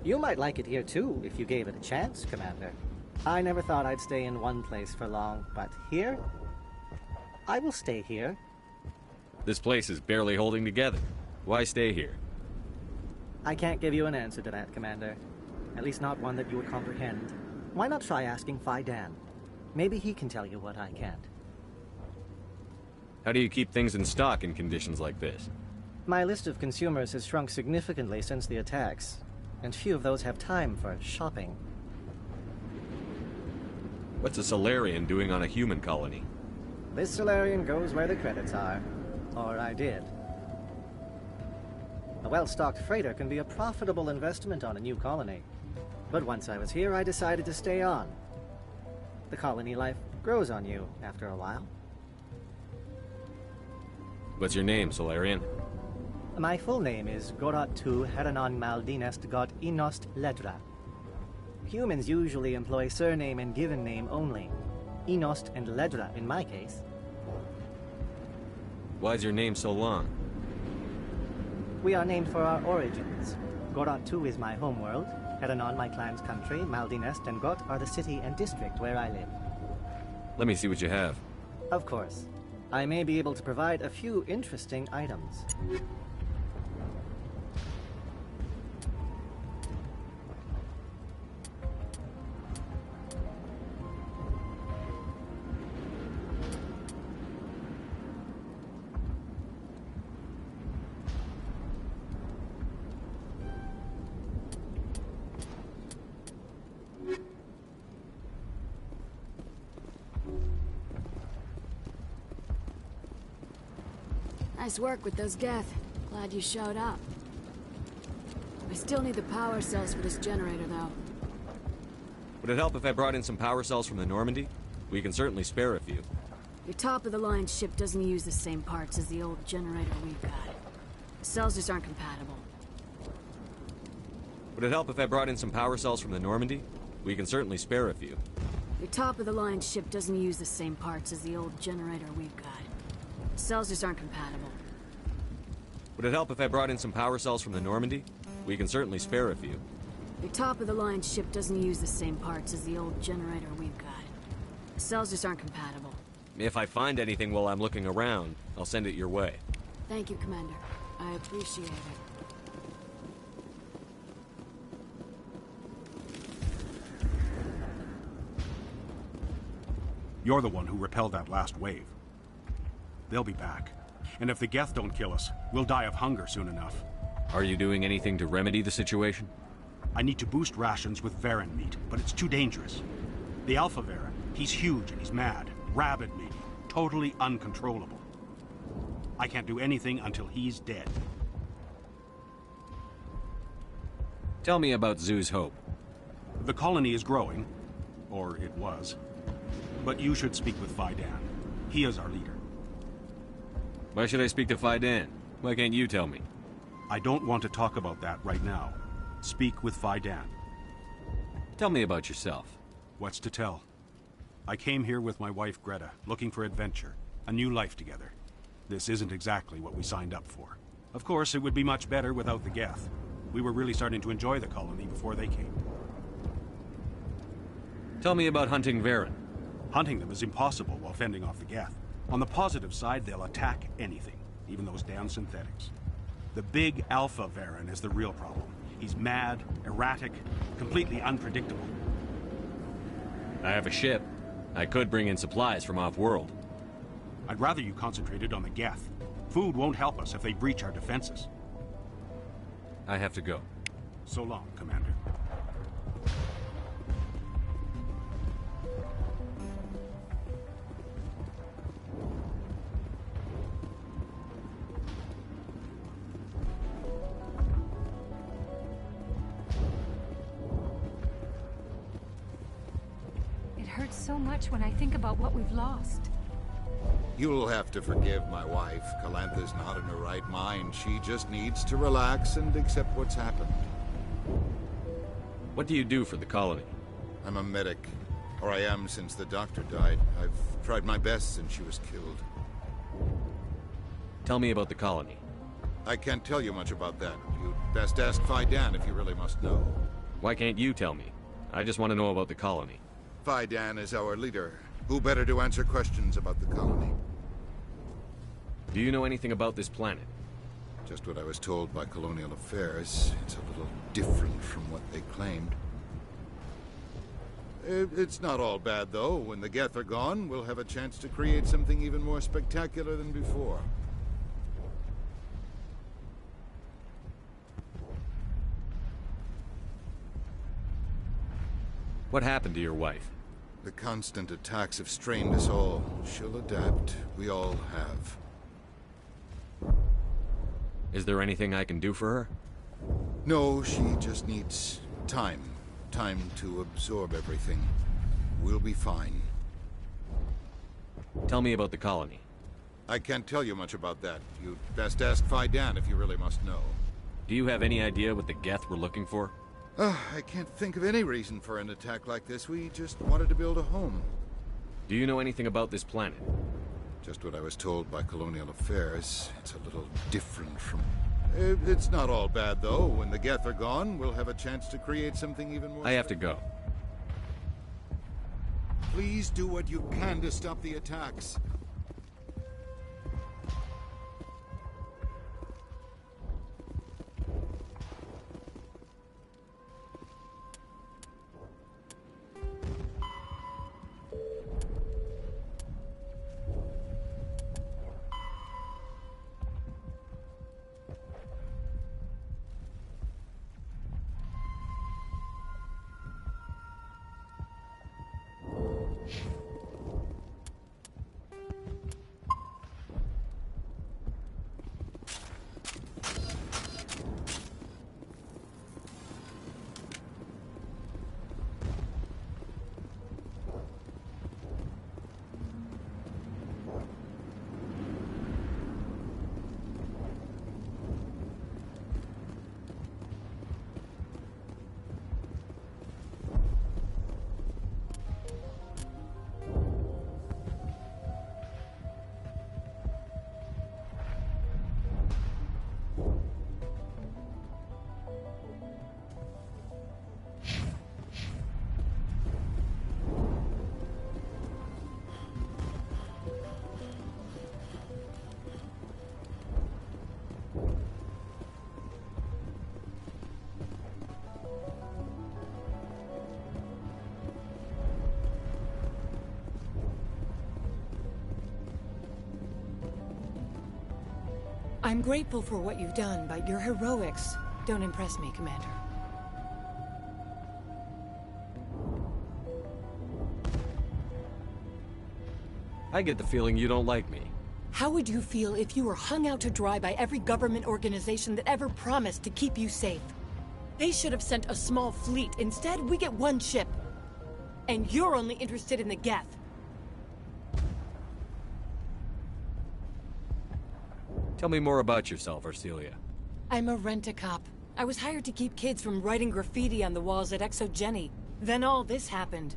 You might like it here too if you gave it a chance, Commander. I never thought I'd stay in one place for long, but here? I will stay here. This place is barely holding together. Why stay here? I can't give you an answer to that, Commander. At least not one that you would comprehend. Why not try asking Faidan? Maybe he can tell you what I can't. How do you keep things in stock in conditions like this? My list of consumers has shrunk significantly since the attacks, and few of those have time for shopping. What's a Solarian doing on a human colony? This Solarian goes where the credits are. Or I did. A well-stocked freighter can be a profitable investment on a new colony. But once I was here, I decided to stay on. The colony life grows on you after a while. What's your name, Solarian? My full name is Goratu Heranon Maldinest God Inost Ledra. Humans usually employ surname and given name only. Inost and Ledra in my case. Why's your name so long? We are named for our origins. Goratu is my homeworld, Heranon my clan's country, Maldinest and Got are the city and district where I live. Let me see what you have. Of course. I may be able to provide a few interesting items. Nice work with those Geth. Glad you showed up. I still need the power cells for this generator, though. Would it help if I brought in some power cells from the Normandy? We can certainly spare a few. Your top-of-the-line ship doesn't use the same parts as the old generator we've got. The cells just aren't compatible. Would it help if I brought in some power cells from the Normandy? We can certainly spare a few. Your top-of-the-line ship doesn't use the same parts as the old generator we've got. The cells just aren't compatible. Would it help if I brought in some power cells from the Normandy? We can certainly spare a few. Your top-of-the-line ship doesn't use the same parts as the old generator we've got. The cells just aren't compatible. If I find anything while I'm looking around, I'll send it your way. Thank you, Commander. I appreciate it. You're the one who repelled that last wave. They'll be back. And if the Geth don't kill us, we'll die of hunger soon enough. Are you doing anything to remedy the situation? I need to boost rations with Varen meat, but it's too dangerous. The Alpha Varen, he's huge and he's mad. Rabid maybe. Totally uncontrollable. I can't do anything until he's dead. Tell me about Zoo's Hope. The colony is growing. Or it was. But you should speak with Faidan. He is our leader. Why should I speak to FFVII? Why can't you tell me? I don't want to talk about that right now. Speak with FFVII. Tell me about yourself. What's to tell? I came here with my wife Greta, looking for adventure, a new life together. This isn't exactly what we signed up for. Of course, it would be much better without the Geth. We were really starting to enjoy the colony before they came. Tell me about hunting Varen. Hunting them is impossible while fending off the Geth. On the positive side, they'll attack anything, even those damn synthetics. The big Alpha Varen is the real problem. He's mad, erratic, completely unpredictable. I have a ship. I could bring in supplies from off-world. I'd rather you concentrated on the Geth. Food won't help us if they breach our defenses. I have to go. So long, Commander. It hurts so much when I think about what we've lost. You'll have to forgive my wife. Calantha's not in her right mind. She just needs to relax and accept what's happened. What do you do for the colony? I'm a medic. Or I am since the doctor died. I've tried my best since she was killed. Tell me about the colony. I can't tell you much about that. You'd best ask FFVII if you really must know. Why can't you tell me? I just want to know about the colony. FFVII is our leader. Who better to answer questions about the colony? Do you know anything about this planet? Just what I was told by Colonial Affairs. It's a little different from what they claimed. It's not all bad, though. When the Geth are gone, we'll have a chance to create something even more spectacular than before. What happened to your wife? The constant attacks have strained us all. She'll adapt. We all have. Is there anything I can do for her? No, she just needs time. Time to absorb everything. We'll be fine. Tell me about the colony. I can't tell you much about that. You'd best ask FFVII if you really must know. Do you have any idea what the Geth were looking for? I can't think of any reason for an attack like this. We just wanted to build a home. Do you know anything about this planet? Just what I was told by Colonial Affairs. It's a little different from... It's not all bad, though. When the Geth are gone, we'll have a chance to create something even more... I have to go. Please do what you can to stop the attacks. I'm grateful for what you've done, but your heroics don't impress me, Commander. I get the feeling you don't like me. How would you feel if you were hung out to dry by every government organization that ever promised to keep you safe? They should have sent a small fleet. Instead, we get one ship. And you're only interested in the Geth. Tell me more about yourself, Arcelia. I'm a rent-a-cop. I was hired to keep kids from writing graffiti on the walls at Exogeny. Then all this happened.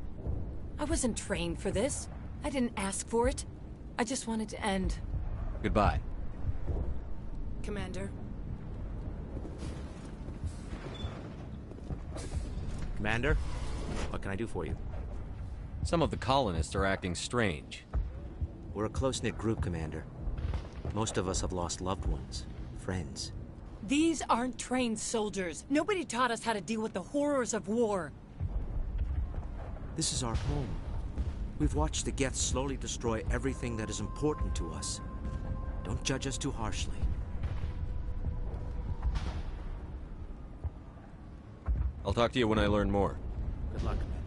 I wasn't trained for this. I didn't ask for it. I just wanted to end. Goodbye. Commander. Commander, what can I do for you? Some of the colonists are acting strange. We're a close-knit group, Commander. Most of us have lost loved ones, friends. These aren't trained soldiers. Nobody taught us how to deal with the horrors of war. This is our home. We've watched the Geth slowly destroy everything that is important to us. Don't judge us too harshly. I'll talk to you when I learn more. Good luck, Commander.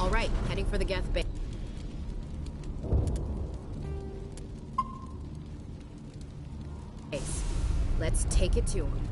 All right, heading for the Geth base. Let's take it to him.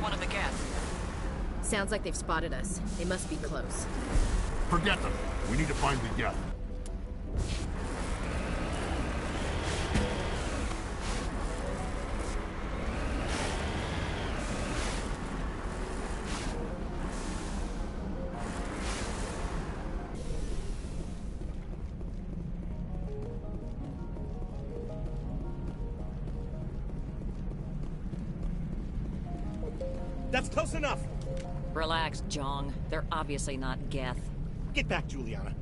one of the Geth. Sounds like they've spotted us. They must be close. Forget them. We need to find the Geth. That's close enough! Relax, Jong. They're obviously not Geth. Get back, Juliana.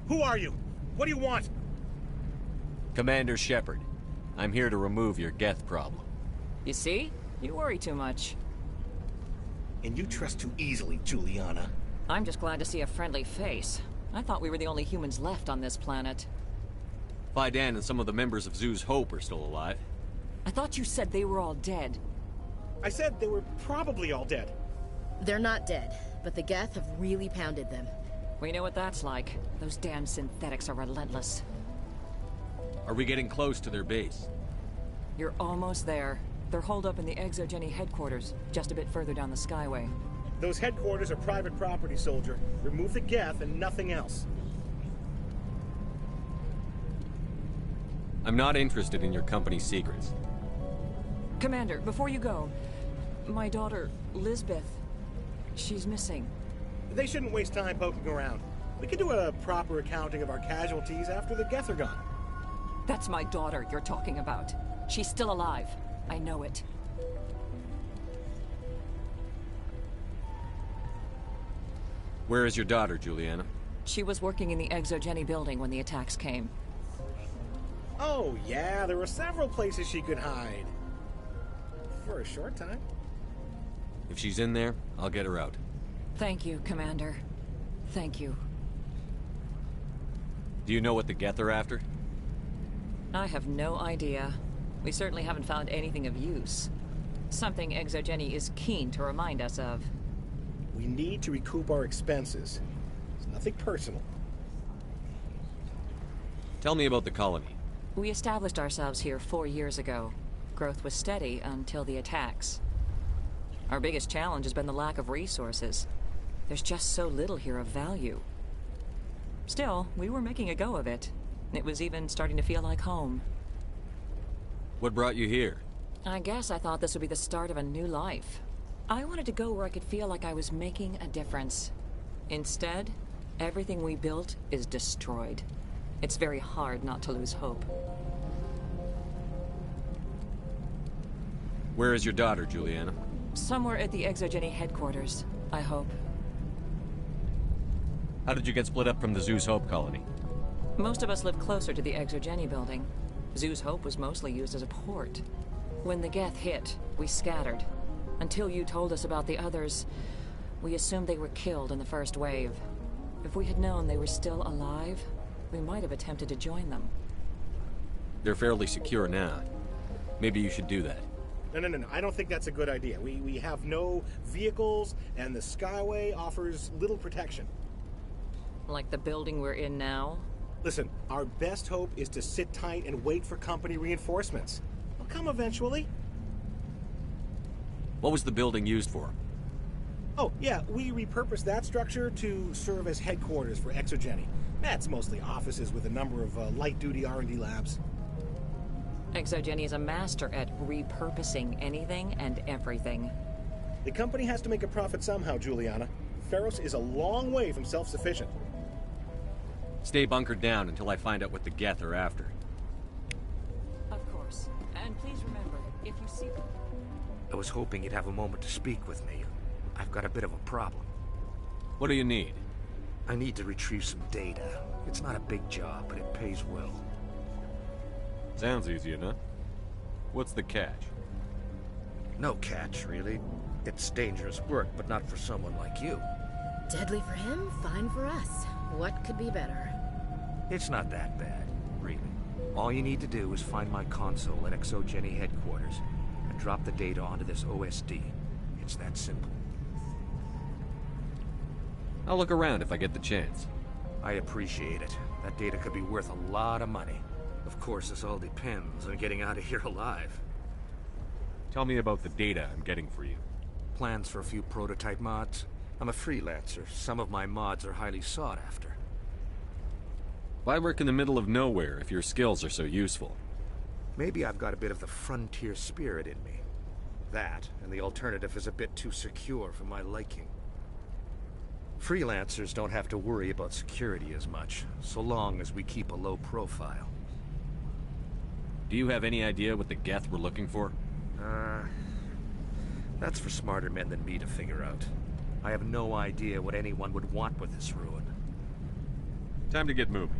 Who are you? What do you want? Commander Shepard. I'm here to remove your Geth problem. You see? You worry too much. And you trust too easily, Juliana. I'm just glad to see a friendly face. I thought we were the only humans left on this planet. Fidan and some of the members of Zoo's Hope are still alive. I thought you said they were all dead. I said they were probably all dead. They're not dead, but the Geth have really pounded them. We know what that's like. Those damn synthetics are relentless. Are we getting close to their base? You're almost there. They're holed up in the Exogeny headquarters, just a bit further down the Skyway. Those headquarters are private property, soldier. Remove the Geth and nothing else. I'm not interested in your company's secrets. Commander, before you go, my daughter, Lisbeth, she's missing. They shouldn't waste time poking around. We can do a proper accounting of our casualties after the Geth are gone. That's my daughter you're talking about. She's still alive. I know it. Where is your daughter, Juliana? She was working in the Exogeny building when the attacks came. Oh, yeah, there were several places she could hide. For a short time. If she's in there, I'll get her out. Thank you, Commander. Thank you. Do you know what the Geth are after? I have no idea. We certainly haven't found anything of use. Something Exogeny is keen to remind us of. We need to recoup our expenses. It's nothing personal. Tell me about the colony. We established ourselves here 4 years ago. Growth was steady until the attacks. Our biggest challenge has been the lack of resources. There's just so little here of value. Still, we were making a go of it. It was even starting to feel like home. What brought you here? I guess I thought this would be the start of a new life. I wanted to go where I could feel like I was making a difference. Instead, everything we built is destroyed. It's very hard not to lose hope. Where is your daughter, Juliana? Somewhere at the Exogeny headquarters, I hope. How did you get split up from the Zeus Hope colony? Most of us live closer to the Exogeny building. Zeus Hope was mostly used as a port. When the Geth hit, we scattered. Until you told us about the others, we assumed they were killed in the first wave. If we had known they were still alive, we might have attempted to join them. They're fairly secure now. Maybe you should do that. No. I don't think that's a good idea. We have no vehicles, and the Skyway offers little protection. Like the building we're in now? Listen, our best hope is to sit tight and wait for company reinforcements. They'll come eventually. What was the building used for? Oh, yeah, we repurposed that structure to serve as headquarters for Exogeny. That's mostly offices with a number of light-duty R&D labs. Exogeny is a master at repurposing anything and everything. The company has to make a profit somehow, Juliana. Feros is a long way from self-sufficient. Stay bunkered down until I find out what the Geth are after. Of course. And please remember, if you see... I was hoping you'd have a moment to speak with me. I've got a bit of a problem. What do you need? I need to retrieve some data. It's not a big job, but it pays well. Sounds easy enough. What's the catch? No catch, really. It's dangerous work, but not for someone like you. Deadly for him, fine for us. What could be better? It's not that bad, really. All you need to do is find my console at Exogeny headquarters and drop the data onto this OSD. It's that simple. I'll look around if I get the chance. I appreciate it. That data could be worth a lot of money. Of course, this all depends on getting out of here alive. Tell me about the data I'm getting for you. Plans for a few prototype mods. I'm a freelancer. Some of my mods are highly sought after. Why work in the middle of nowhere if your skills are so useful? Maybe I've got a bit of the frontier spirit in me. That, and the alternative is a bit too secure for my liking. Freelancers don't have to worry about security as much, so long as we keep a low profile. Do you have any idea what the Geth were looking for? That's for smarter men than me to figure out. I have no idea what anyone would want with this ruin. Time to get moving.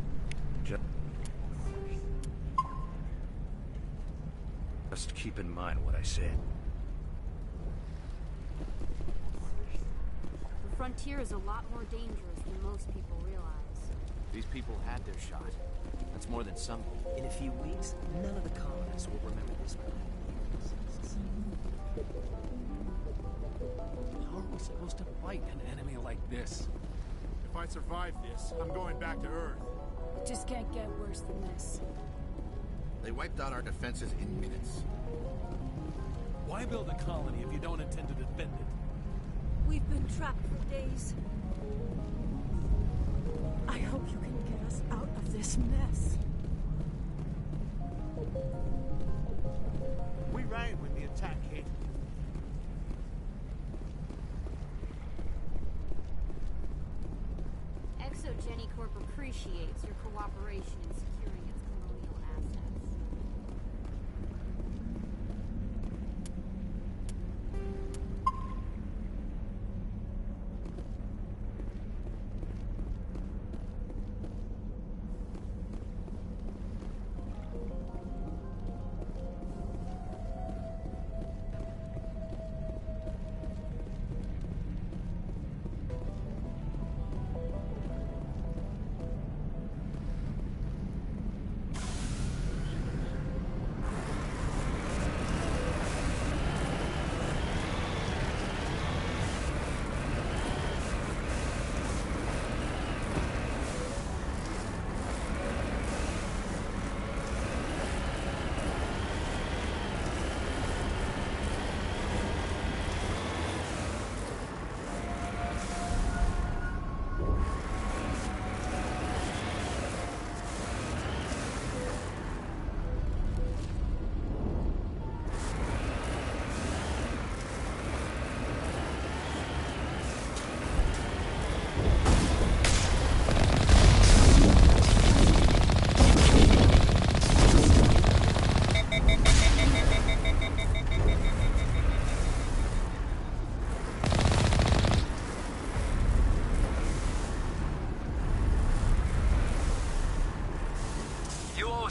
Just keep in mind what I said. The frontier is a lot more dangerous than most people realize. These people had their shot. That's more than some. In a few weeks, none of the colonists will remember this night. How are we supposed to fight an enemy like this? If I survive this, I'm going back to Earth. It just can't get worse than this. They wiped out our defenses in minutes. Why build a colony if you don't intend to defend it? We've been trapped for days. I hope you can get us out of this mess. We ran when the attack hit. ExoGeni Corp appreciates your cooperation in securing its colonial assets.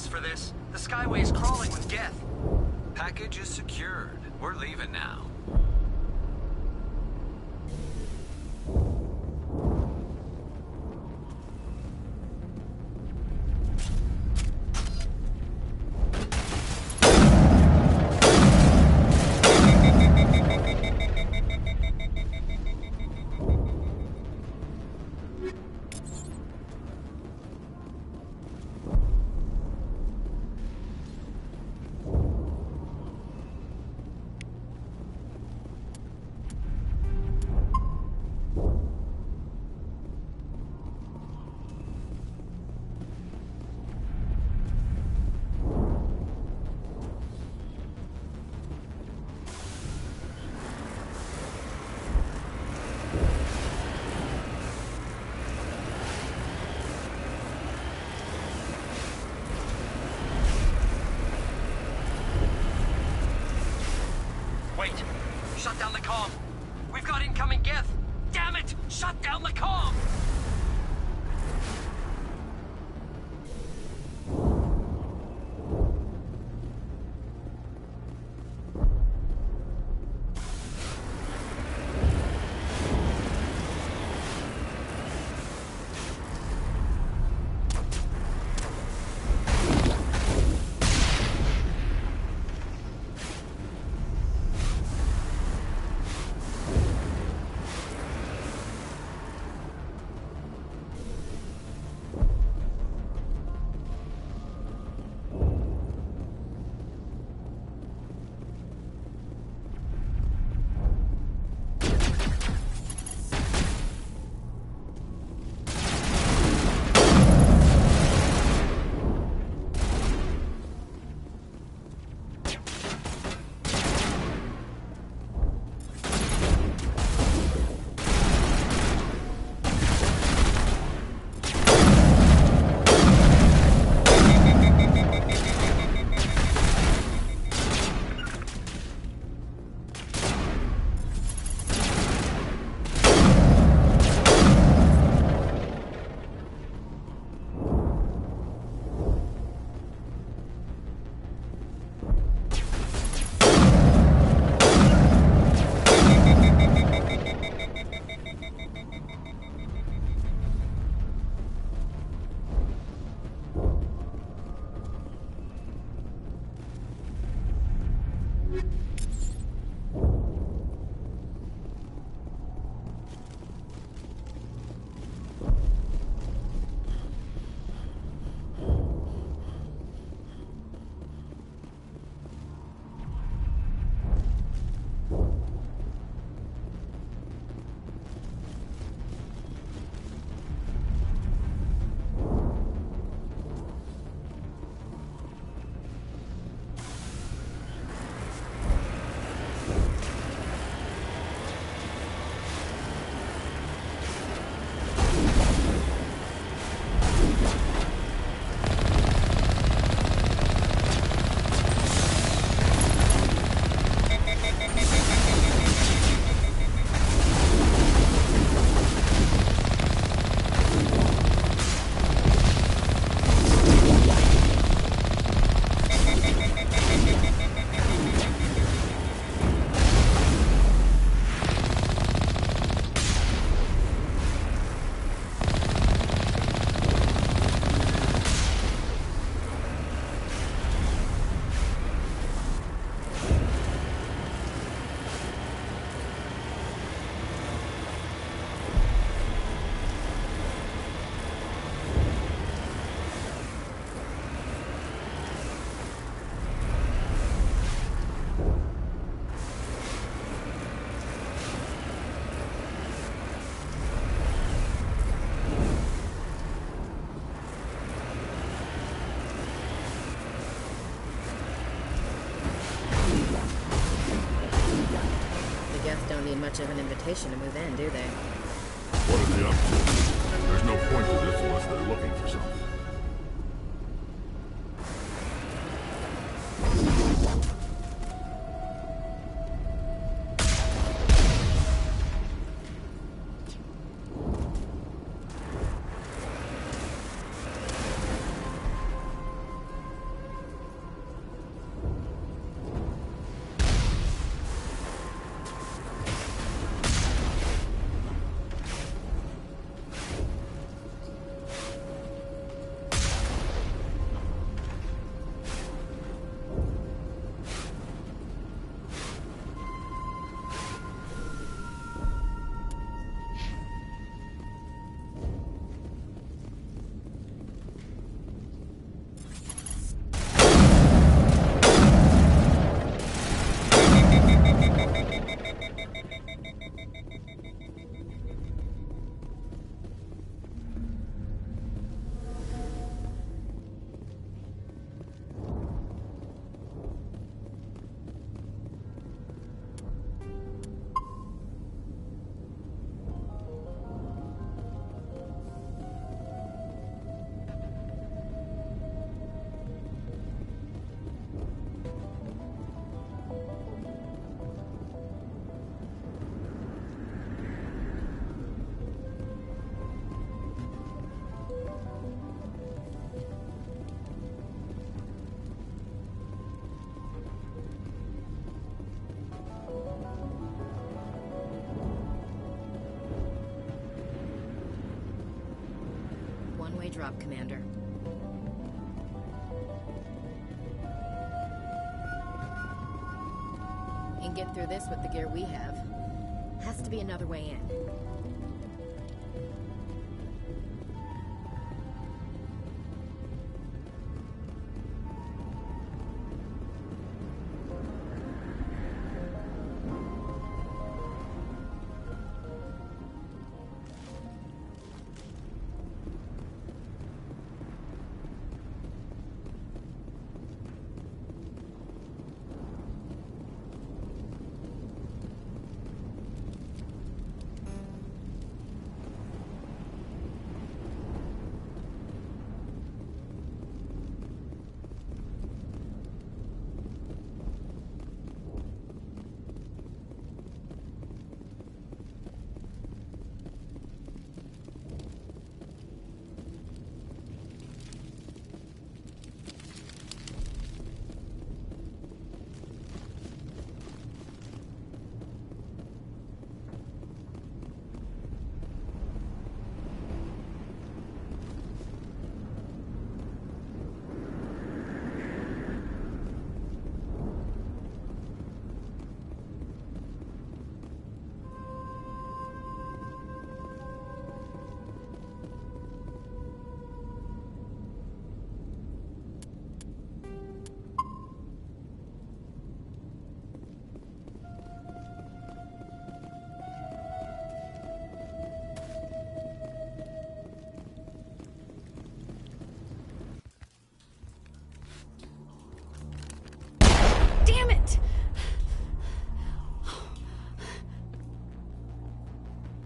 For this. The Skyway's crawling with Geth. Package is secured. We're leaving now. Shut down the comm! We've got incoming Geth! Damn it! Shut down the comm! Don't need much of an invitation to move in, do they? What are they up to? There's no point to this unless they're looking for something. One-way drop, Commander. And get through this with the gear we have. Has to be another way in.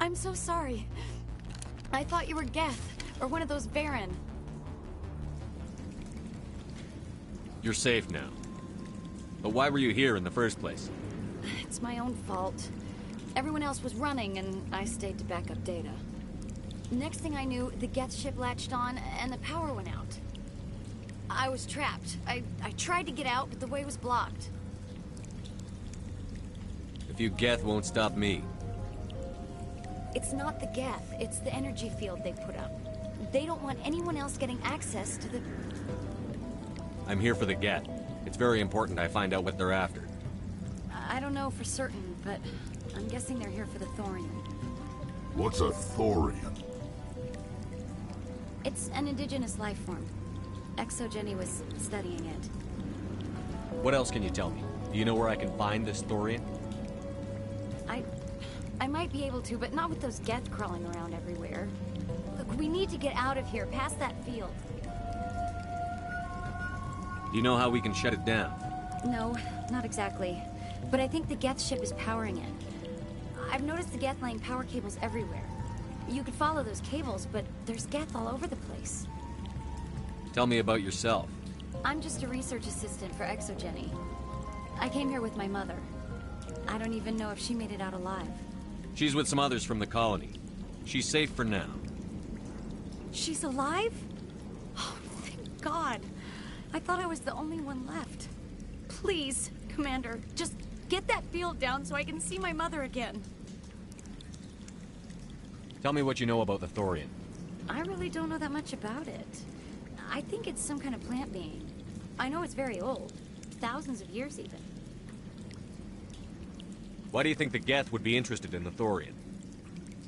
I'm so sorry. I thought you were Geth, or one of those Varen. You're safe now. But why were you here in the first place? It's my own fault. Everyone else was running, and I stayed to back up data. Next thing I knew, the Geth ship latched on, and the power went out. I was trapped. I tried to get out, but the way was blocked. If you Geth won't stop me. It's not the Geth, it's the energy field they put up. They don't want anyone else getting access to the... I'm here for the Geth. It's very important I find out what they're after. I don't know for certain, but I'm guessing they're here for the Thorian. What's a Thorian? It's an indigenous life form. ExoJenny was studying it. What else can you tell me? Do you know where I can find this Thorian? I might be able to, but not with those Geth crawling around everywhere. Look, we need to get out of here, past that field. Do you know how we can shut it down? No, not exactly. But I think the Geth ship is powering it. I've noticed the Geth laying power cables everywhere. You could follow those cables, but there's Geth all over the place. Tell me about yourself. I'm just a research assistant for ExoJenny. I came here with my mother. I don't even know if she made it out alive. She's with some others from the colony. She's safe for now. She's alive? Oh, thank God. I thought I was the only one left. Please, Commander, just get that field down so I can see my mother again. Tell me what you know about the Thorian. I really don't know that much about it. I think it's some kind of plant being. I know it's very old. Thousands of years, even. Why do you think the Geth would be interested in the Thorian?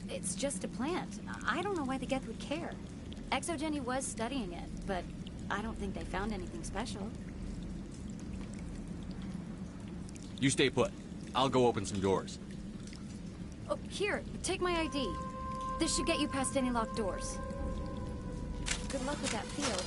It's just a plant. I don't know why the Geth would care. ExoJenny was studying it, but I don't think they found anything special. You stay put. I'll go open some doors. Oh, here, take my ID. This should get you past any locked doors. Good luck with that field.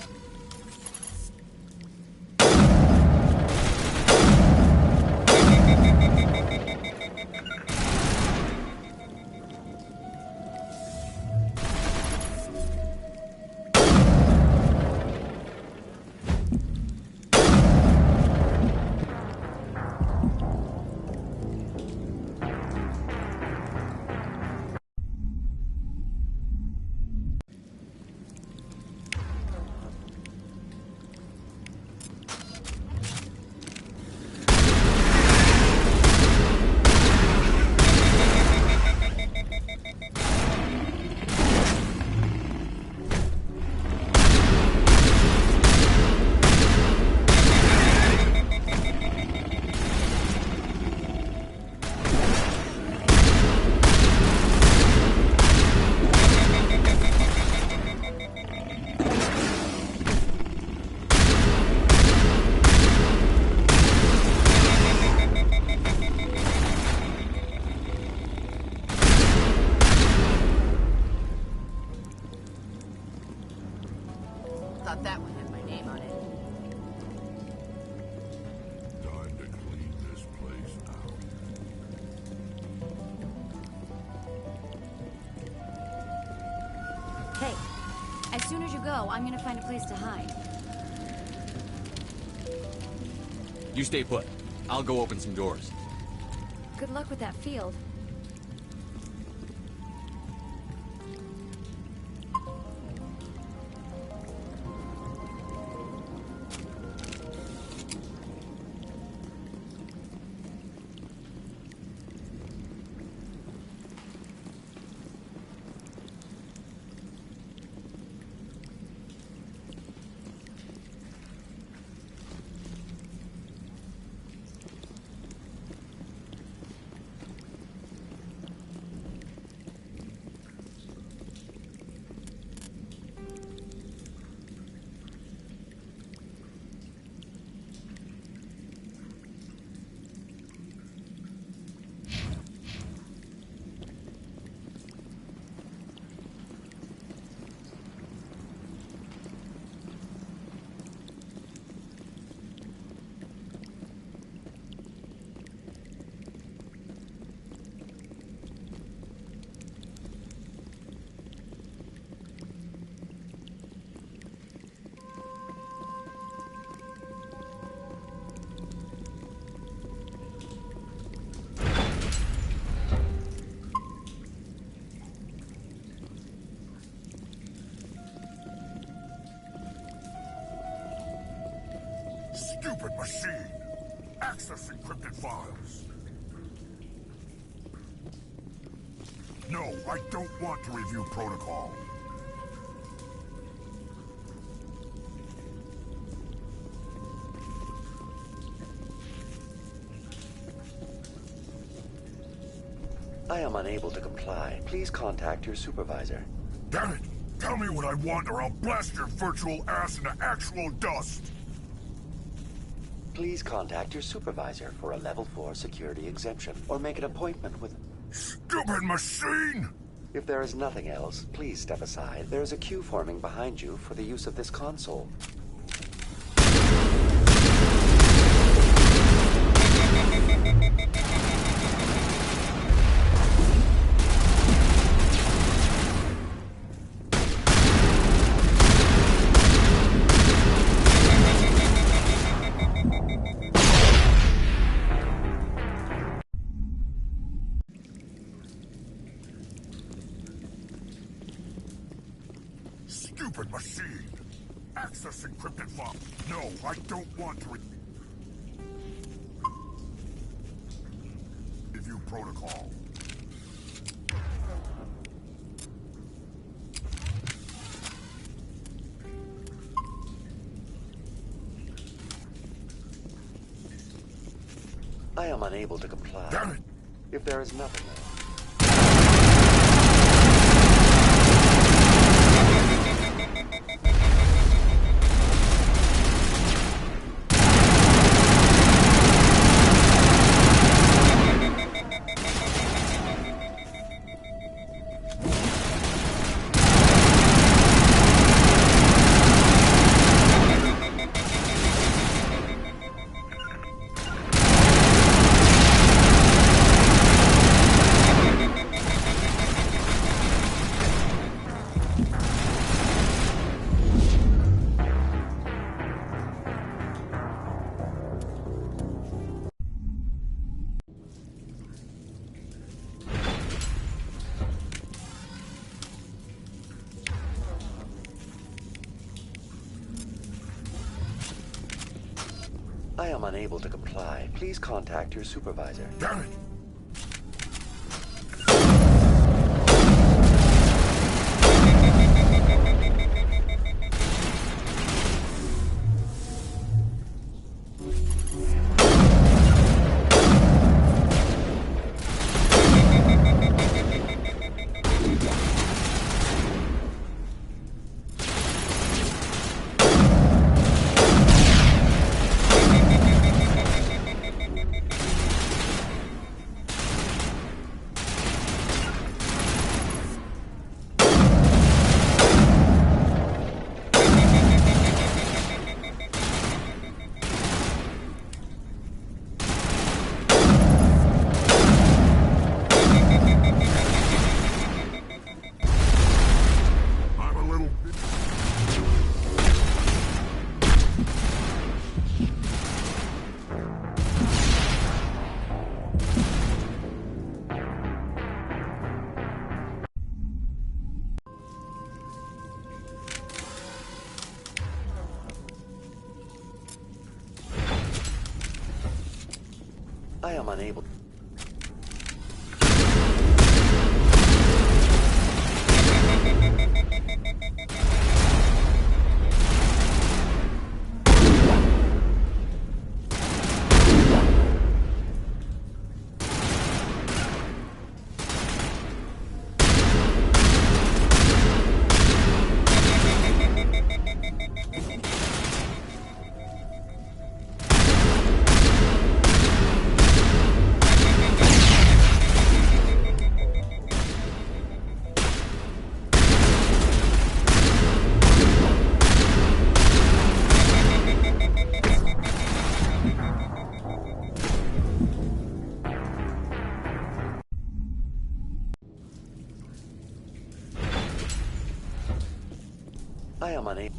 Thought that one had my name on it. Time to clean this place out. Hey, as soon as you go, I'm gonna find a place to hide. You stay put. I'll go open some doors. Good luck with that field. Stupid machine! Access encrypted files. No, I don't want to review protocol. I am unable to comply. Please contact your supervisor. Damn it! Tell me what I want or I'll blast your virtual ass into actual dust! Please contact your supervisor for a level 4 security exemption, or make an appointment with... Stupid machine! If there is nothing else, please step aside. There is a queue forming behind you for the use of this console. Stupid machine! Access encrypted file. No, I don't want to review protocol. I am unable to comply. Damn it! If there is nothing else... I am unable to comply. Please contact your supervisor. Damn it! I am unable... I am unable...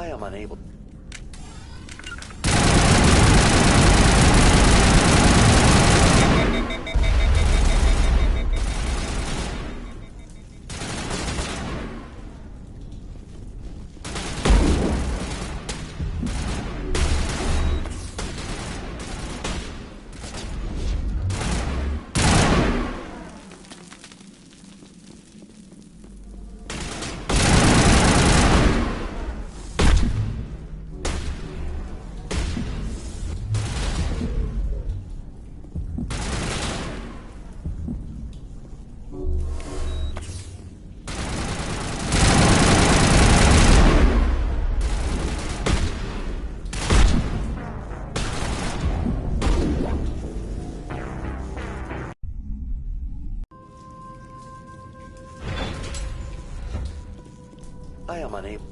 I am unable... I am unable...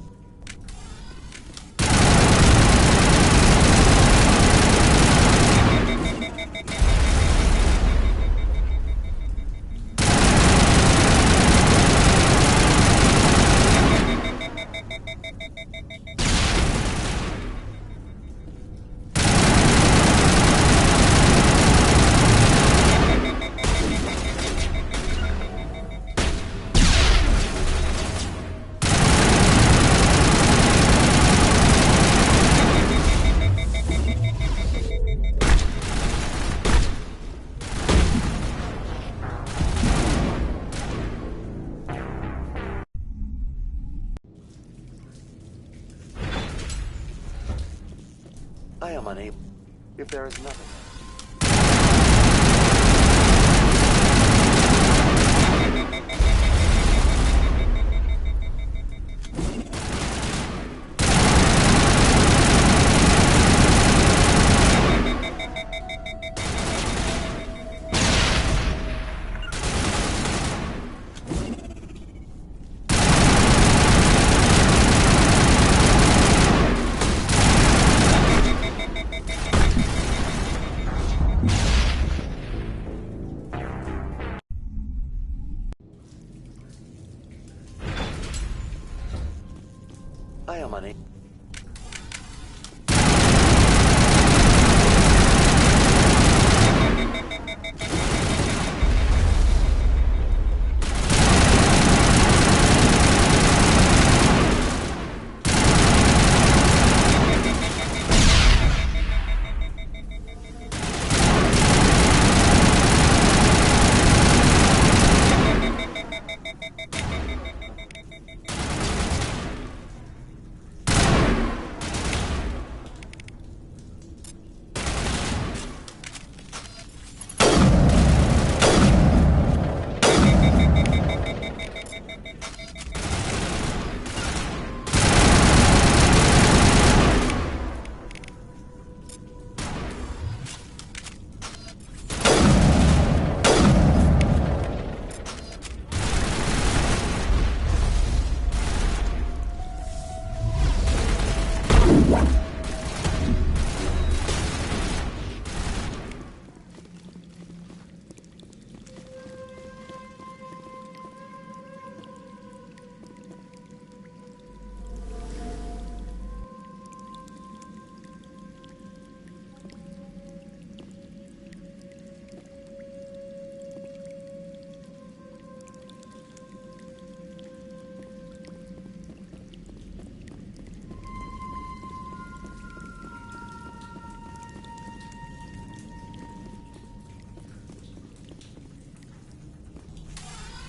I am unable... If there is nothing... I am unable...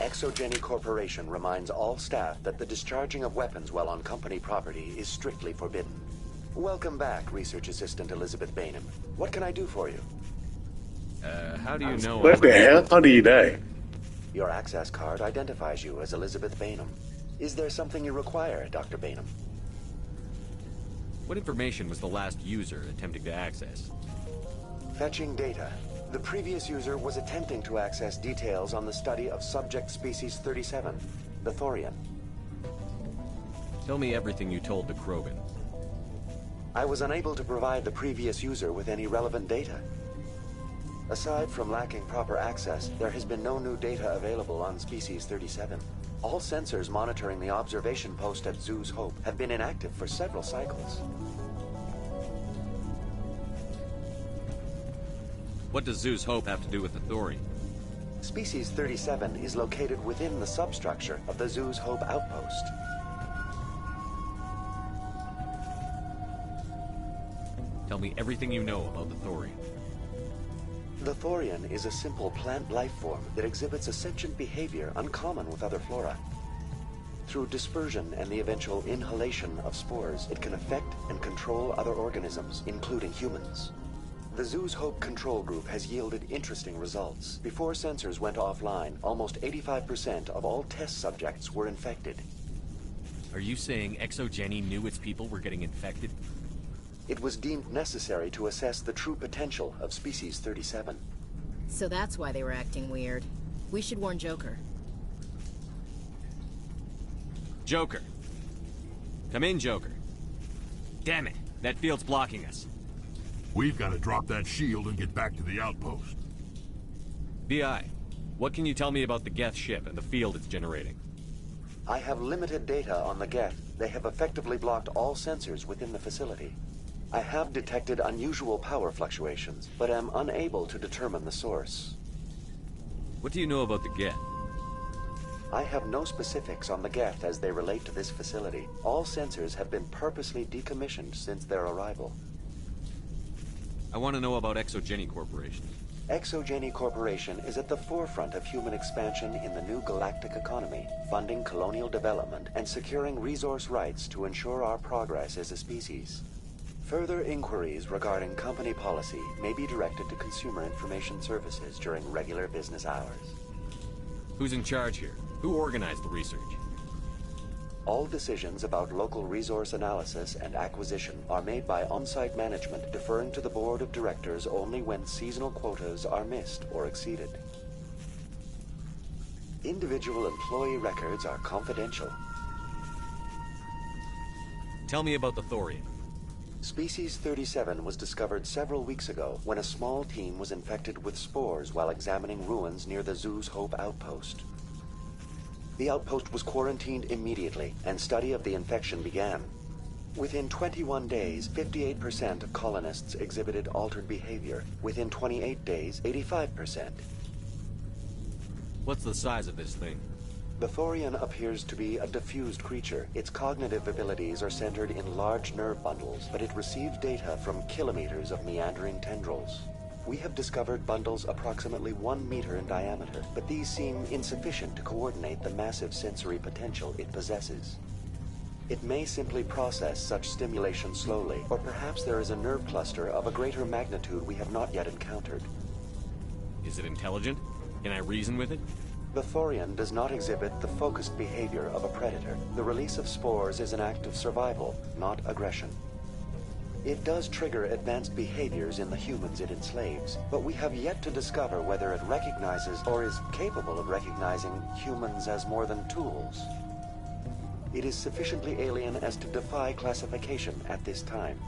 Exogeny Corporation reminds all staff that the discharging of weapons while on company property is strictly forbidden. Welcome back, Research Assistant Elizabeth Bainham. What can I do for you? How do you know... ไม่แต่เขาดีได้ Your access card identifies you as Elizabeth Bainham. Is there something you require, Dr. Bainham? What information was the last user attempting to access? Fetching data. The previous user was attempting to access details on the study of subject species 37, the Thorian. Tell me everything you told the Krogan. I was unable to provide the previous user with any relevant data. Aside from lacking proper access, there has been no new data available on species 37. All sensors monitoring the observation post at Zoo's Hope have been inactive for several cycles. What does Zoo's Hope have to do with the Thori? Species 37 is located within the substructure of the Zoo's Hope outpost. Tell me everything you know about the Thori. The Thorian is a simple plant life form that exhibits a sentient behavior uncommon with other flora. Through dispersion and the eventual inhalation of spores, it can affect and control other organisms, including humans. The Zoo's Hope control group has yielded interesting results. Before sensors went offline, almost 85% of all test subjects were infected. Are you saying ExoGeni knew its people were getting infected? It was deemed necessary to assess the true potential of Species 37. So that's why they were acting weird. We should warn Joker. Joker. Come in, Joker. Damn it, that field's blocking us. We've got to drop that shield and get back to the outpost. BI, what can you tell me about the Geth ship and the field it's generating? I have limited data on the Geth. They have effectively blocked all sensors within the facility. I have detected unusual power fluctuations, but am unable to determine the source. What do you know about the Geth? I have no specifics on the Geth as they relate to this facility. All sensors have been purposely decommissioned since their arrival. I want to know about ExoGeni Corporation. ExoGeni Corporation is at the forefront of human expansion in the new galactic economy, funding colonial development and securing resource rights to ensure our progress as a species. Further inquiries regarding company policy may be directed to Consumer Information Services during regular business hours. Who's in charge here? Who organized the research? All decisions about local resource analysis and acquisition are made by on-site management, deferring to the board of directors only when seasonal quotas are missed or exceeded. Individual employee records are confidential. Tell me about the Thorian. Species 37 was discovered several weeks ago when a small team was infected with spores while examining ruins near the Zoo's Hope outpost. The outpost was quarantined immediately, and study of the infection began. Within 21 days, 58% of colonists exhibited altered behavior. Within 28 days, 85%. What's the size of this thing? The Thorian appears to be a diffused creature. Its cognitive abilities are centered in large nerve bundles, but it receives data from kilometers of meandering tendrils. We have discovered bundles approximately 1 meter in diameter, but these seem insufficient to coordinate the massive sensory potential it possesses. It may simply process such stimulation slowly, or perhaps there is a nerve cluster of a greater magnitude we have not yet encountered. Is it intelligent? Can I reason with it? The Thorian does not exhibit the focused behavior of a predator. The release of spores is an act of survival, not aggression. It does trigger advanced behaviors in the humans it enslaves, but we have yet to discover whether it recognizes or is capable of recognizing humans as more than tools. It is sufficiently alien as to defy classification at this time.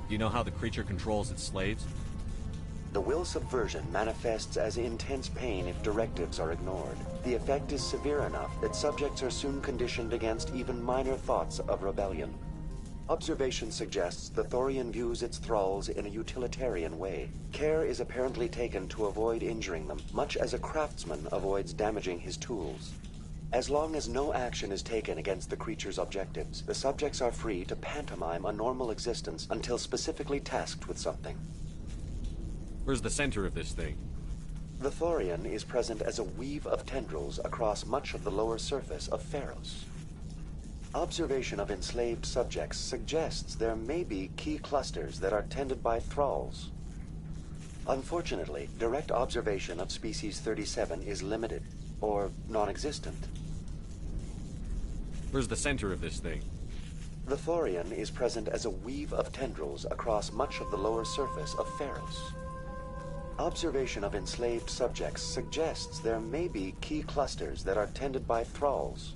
Do you know how the creature controls its slaves? The will subversion manifests as intense pain if directives are ignored. The effect is severe enough that subjects are soon conditioned against even minor thoughts of rebellion. Observation suggests the Thorian views its thralls in a utilitarian way. Care is apparently taken to avoid injuring them, much as a craftsman avoids damaging his tools. As long as no action is taken against the creature's objectives, the subjects are free to pantomime a normal existence until specifically tasked with something. Where's the center of this thing? The Thorian is present as a weave of tendrils across much of the lower surface of Pharos. Observation of enslaved subjects suggests there may be key clusters that are tended by thralls. Unfortunately, direct observation of Species 37 is limited, or non-existent. Where's the center of this thing? The Thorian is present as a weave of tendrils across much of the lower surface of Pharos. Observation of enslaved subjects suggests there may be key clusters that are tended by thralls.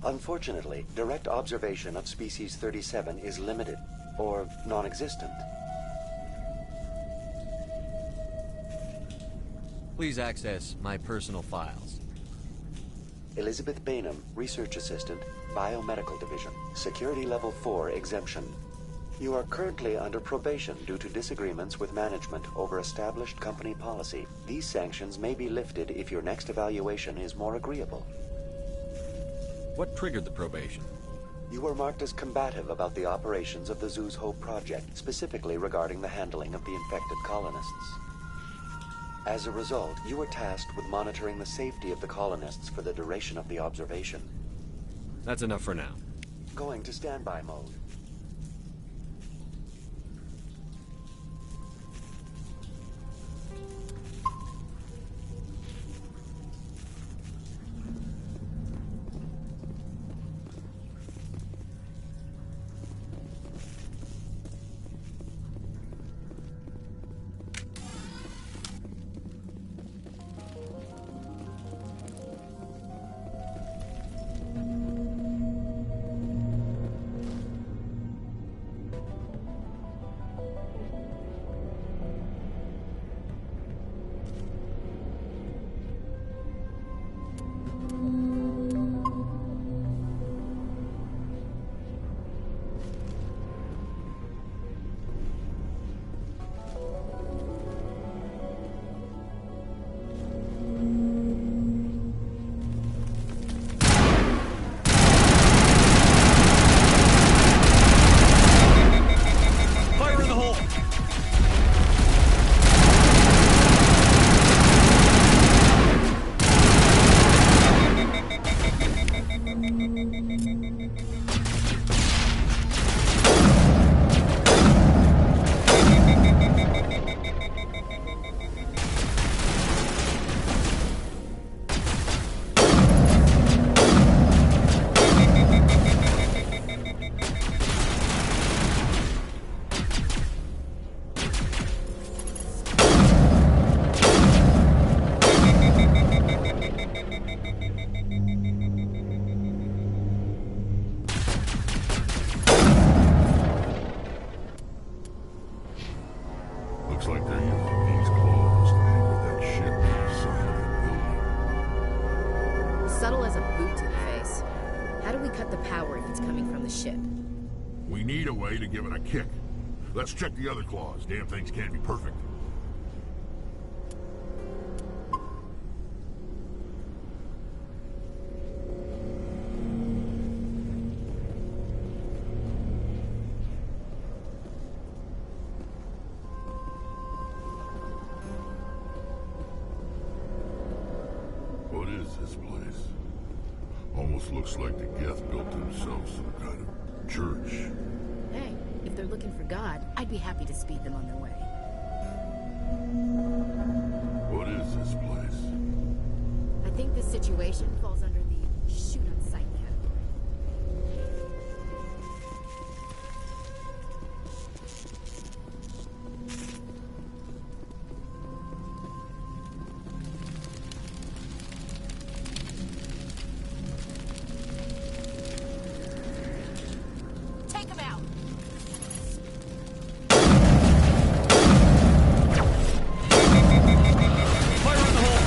Unfortunately, direct observation of Species 37 is limited, or non-existent. Please access my personal files. Elizabeth Bainham, Research Assistant, Biomedical Division. Security Level 4 exemption. You are currently under probation due to disagreements with management over established company policy. These sanctions may be lifted if your next evaluation is more agreeable. What triggered the probation? You were marked as combative about the operations of the Zoo's Hope project, specifically regarding the handling of the infected colonists. As a result, you were tasked with monitoring the safety of the colonists for the duration of the observation. That's enough for now. Going to standby mode. Looks like they're using these claws to anchor that ship to the side of the building. Subtle as a boot to the face. How do we cut the power if it's coming from the ship? We need a way to give it a kick. Let's check the other claws. Damn things can't be perfect. What is this place? Almost looks like the Geth built themselves some kind of church. Hey, if they're looking for God, I'd be happy to speed them on their way. What is this place? I think this situation falls under the shoot on sight category. Take him out! Fire in the hole!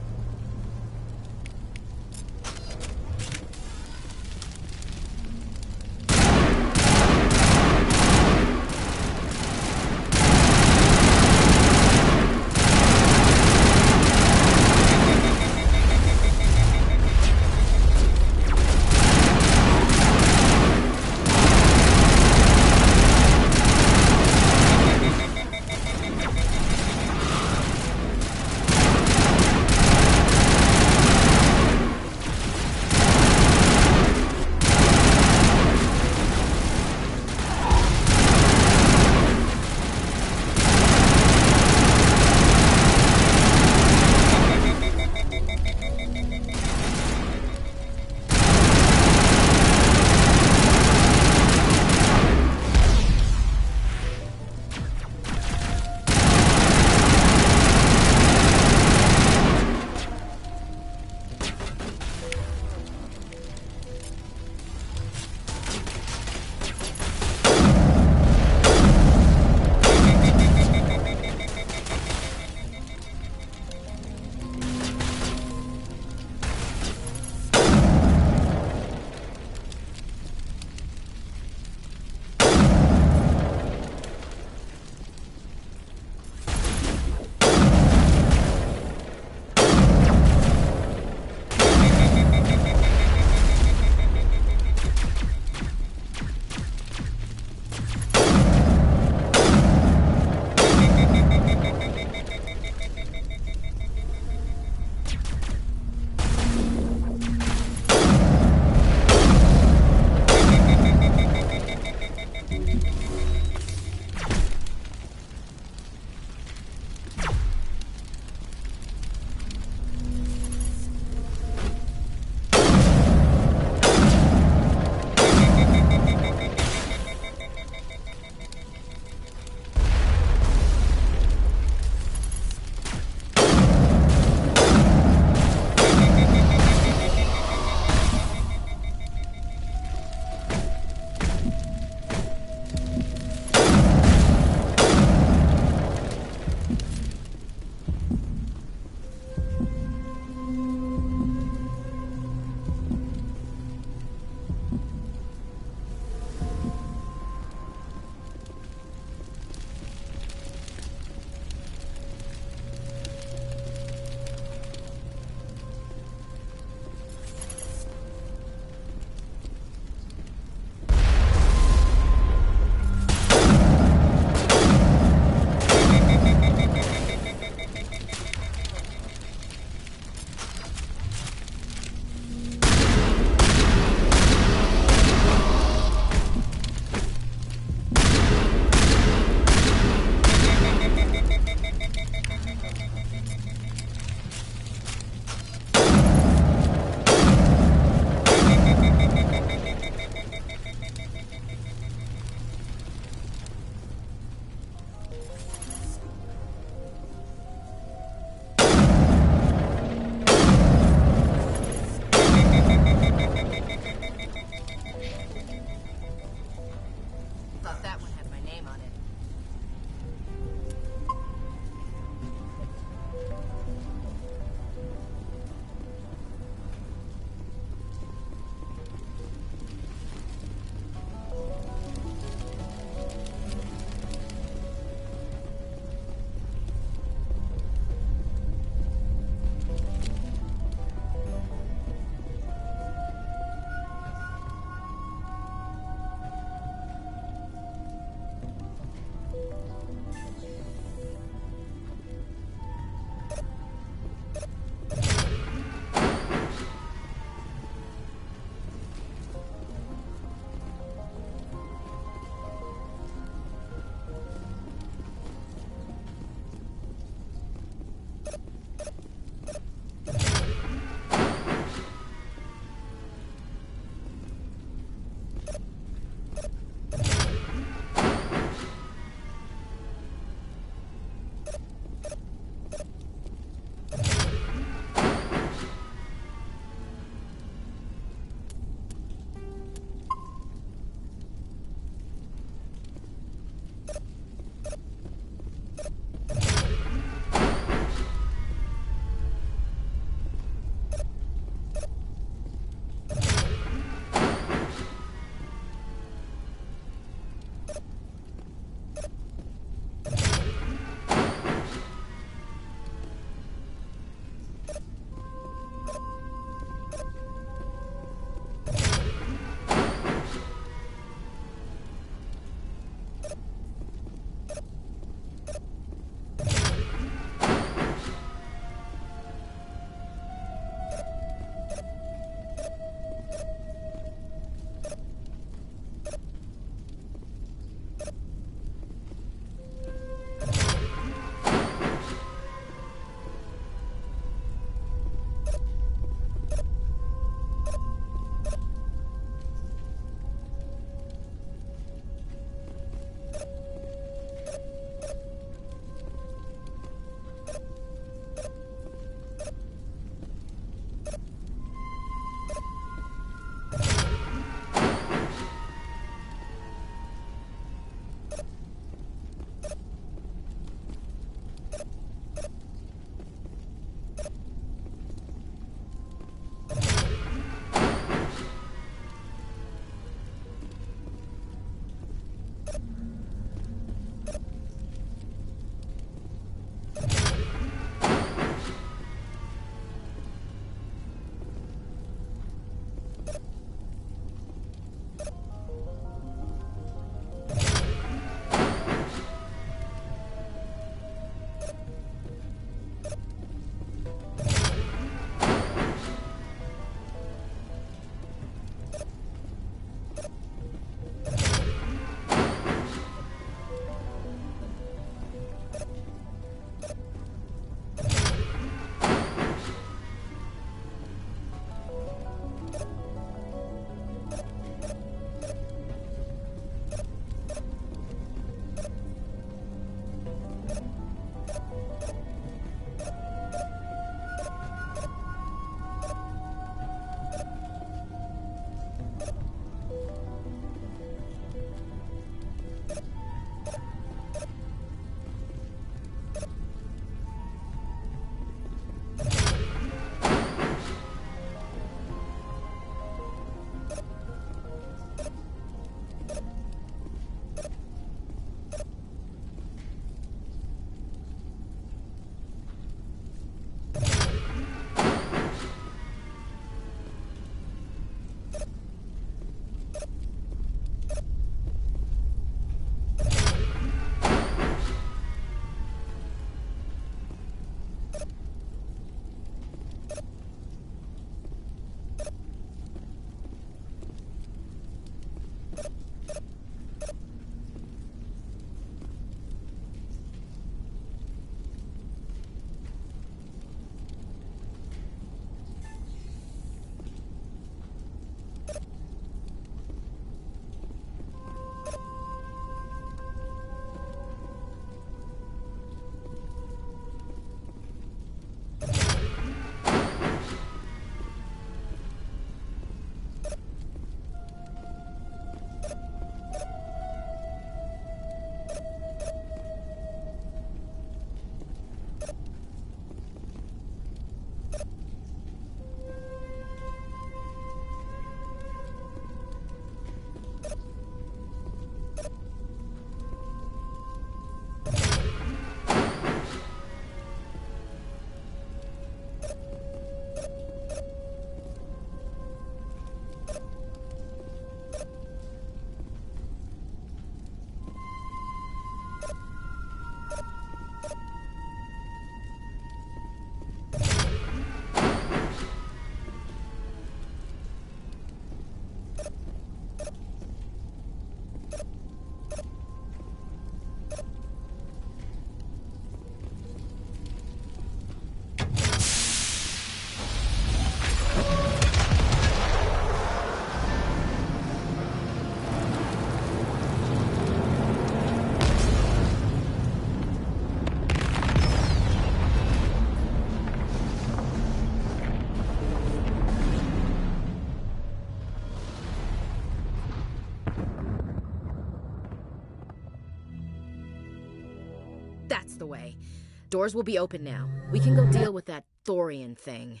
Doors will be open now. We can go deal with that Thorian thing.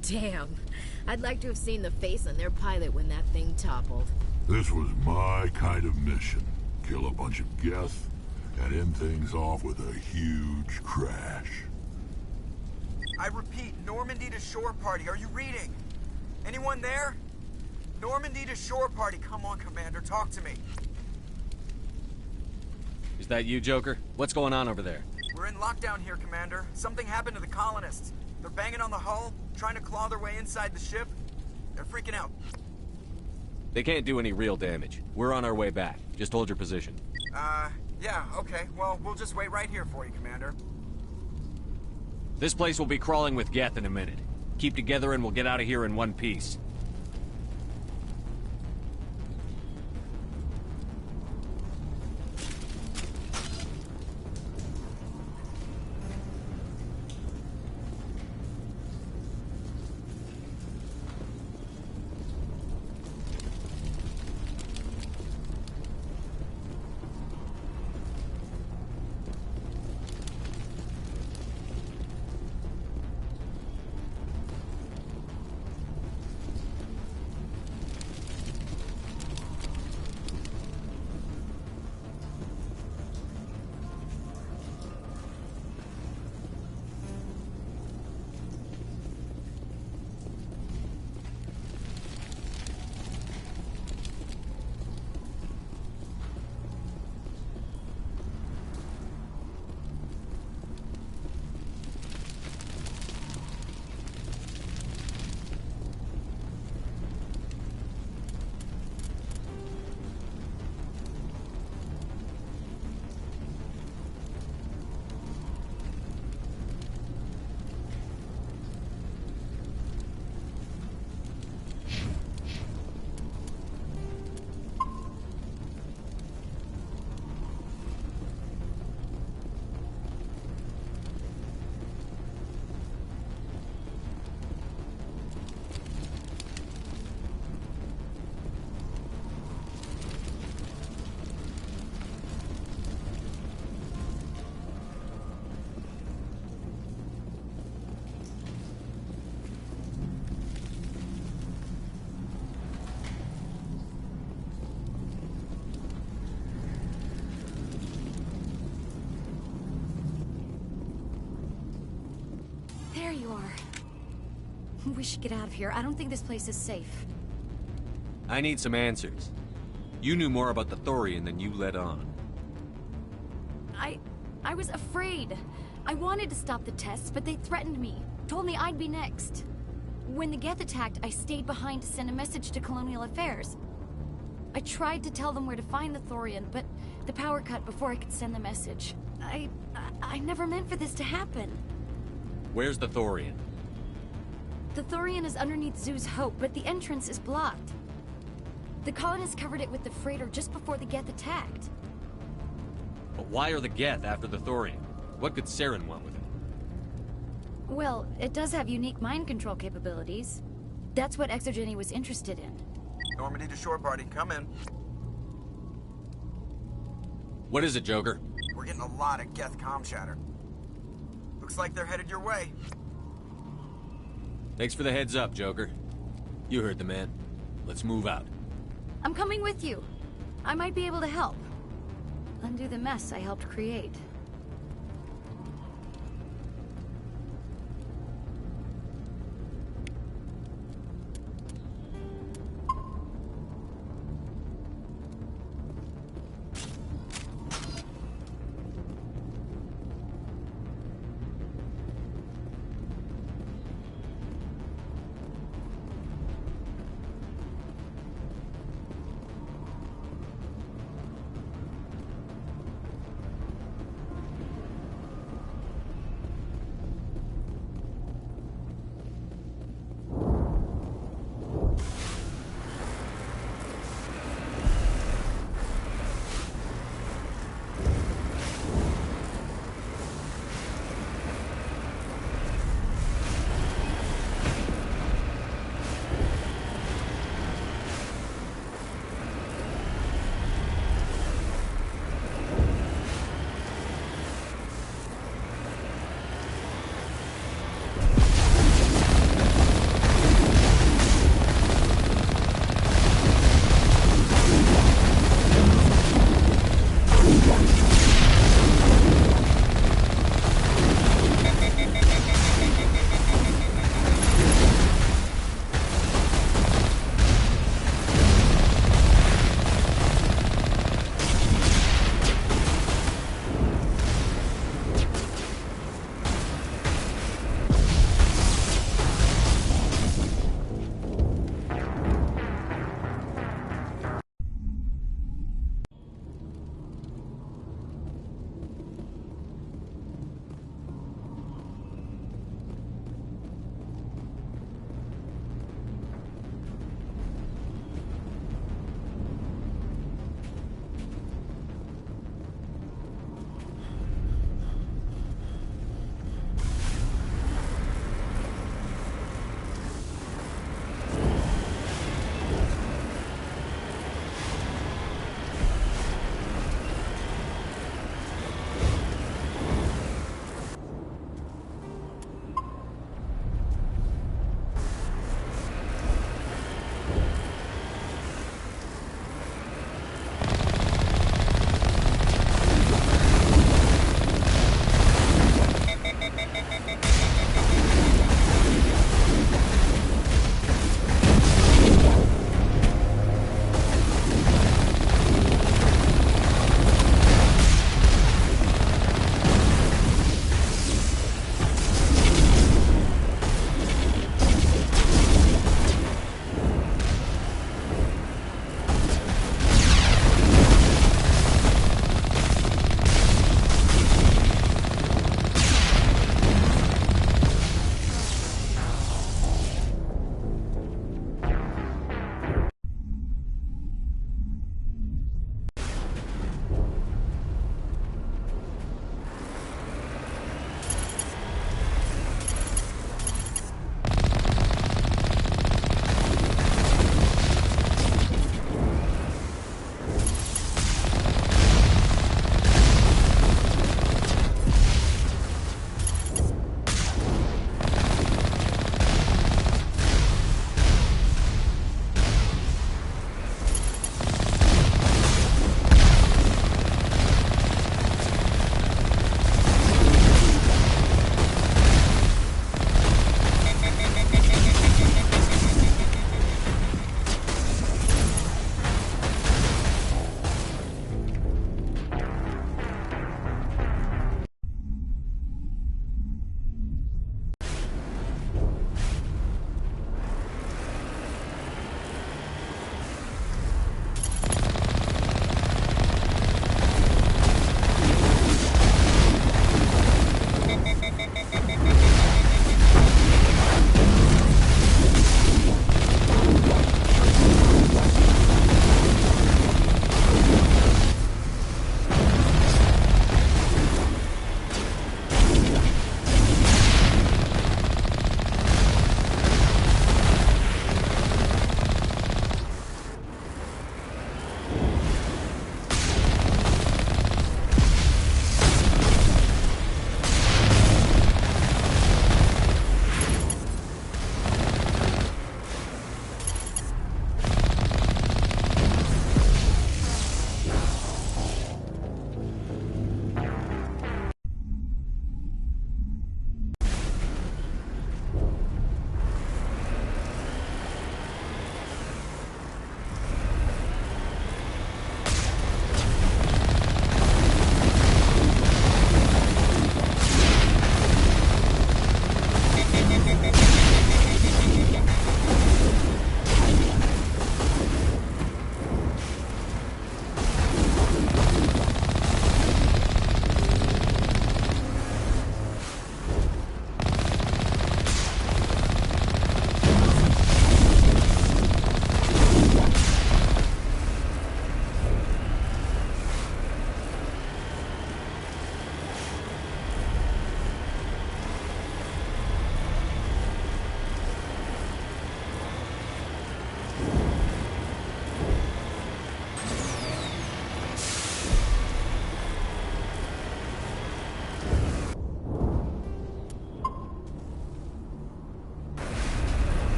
Damn. I'd like to have seen the face on their pilot when that thing toppled. This was my kind of mission. Kill a bunch of Geth and end things off with a huge crash. I repeat, Normandy to shore party. Are you reading? Anyone there? Normandy to shore party. Come on, Commander, talk to me. Is that you, Joker? What's going on over there? We're in lockdown here, Commander. Something happened to the colonists. They're banging on the hull, trying to claw their way inside the ship. They're freaking out. They can't do any real damage. We're on our way back. Just hold your position. Yeah, okay. Well, we'll just wait right here for you, Commander. This place will be crawling with Geth in a minute. Keep together and we'll get out of here in one piece. There you are. We should get out of here. I don't think this place is safe. I need some answers. You knew more about the Thorian than you let on. I was afraid. I wanted to stop the tests, but they threatened me. Told me I'd be next. When the Geth attacked, I stayed behind to send a message to Colonial Affairs. I tried to tell them where to find the Thorian, but the power cut before I could send the message. I never meant for this to happen. Where's the Thorian? The Thorian is underneath Zoo's Hope, but the entrance is blocked. The colonists covered it with the freighter just before the Geth attacked. But why are the Geth after the Thorian? What could Saren want with it? Well, it does have unique mind control capabilities. That's what Exogeny was interested in. Normandy to shore party, come in. What is it, Joker? We're getting a lot of Geth comm chatter. Looks like they're headed your way. Thanks for the heads up, Joker. You heard the man. Let's move out. I'm coming with you. I might be able to help. Undo the mess I helped create.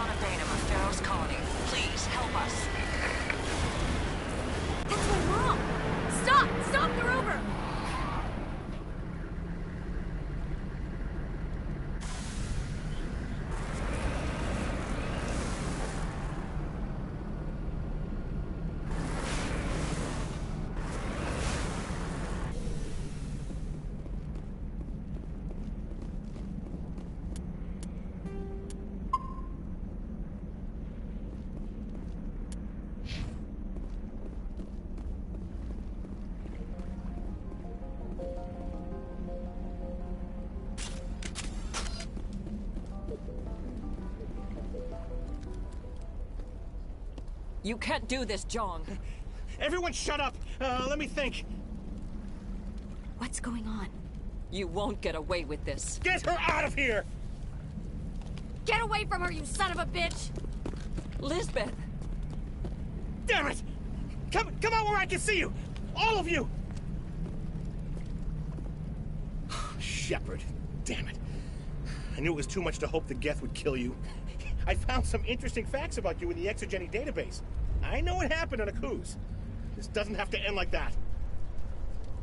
on a beta of Pharaoh's colony. Please, help us. That's my mom! Stop! Stop the rover! You can't do this, Jong. Everyone shut up! Let me think. What's going on? You won't get away with this. Get her out of here! Get away from her, you son of a bitch! Lisbeth! Damn it! Come out where I can see you! All of you! Shepard, damn it. I knew it was too much to hope the Geth would kill you. I found some interesting facts about you in the Exogeny database. I know what happened on Akuz. This doesn't have to end like that.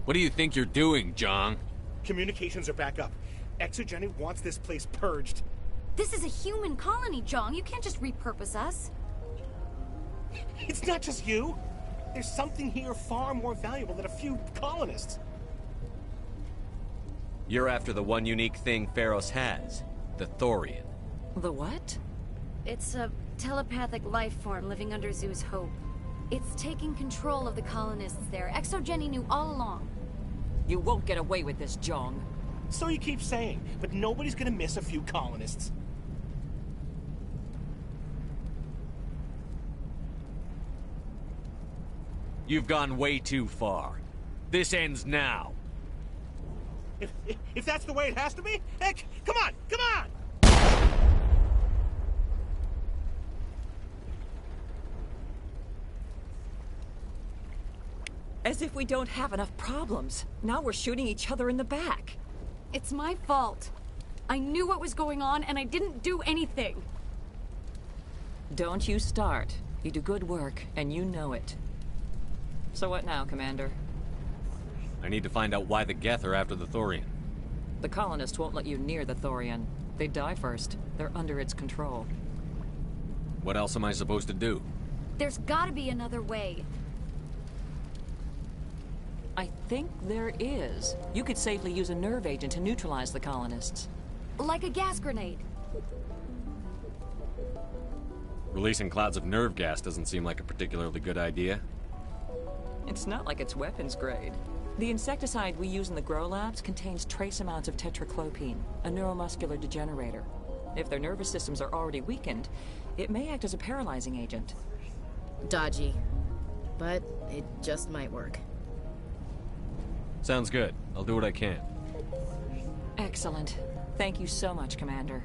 What do you think you're doing, Jong? Communications are back up. Exogeny wants this place purged. This is a human colony, Jong. You can't just repurpose us. It's not just you. There's something here far more valuable than a few colonists. You're after the one unique thing Pharos has, the Thorian. The what? It's a telepathic life form living under Zoo's hope. It's taking control of the colonists there. Exogeny knew all along. You won't get away with this, Jong. So you keep saying, but nobody's gonna miss a few colonists. You've gone way too far. This ends now. If that's the way it has to be, heck, come on, come on! As if we don't have enough problems. Now we're shooting each other in the back. It's my fault. I knew what was going on, and I didn't do anything. Don't you start. You do good work, and you know it. So what now, Commander? I need to find out why the Geth are after the Thorian. The colonists won't let you near the Thorian. They die first. They're under its control. What else am I supposed to do? There's gotta be another way. I think there is. You could safely use a nerve agent to neutralize the colonists. Like a gas grenade. Releasing clouds of nerve gas doesn't seem like a particularly good idea. It's not like it's weapons grade. The insecticide we use in the grow labs contains trace amounts of tetraclopine, a neuromuscular degenerator. If their nervous systems are already weakened, it may act as a paralyzing agent. Dodgy. But it just might work. Sounds good. I'll do what I can. Excellent. Thank you so much, Commander.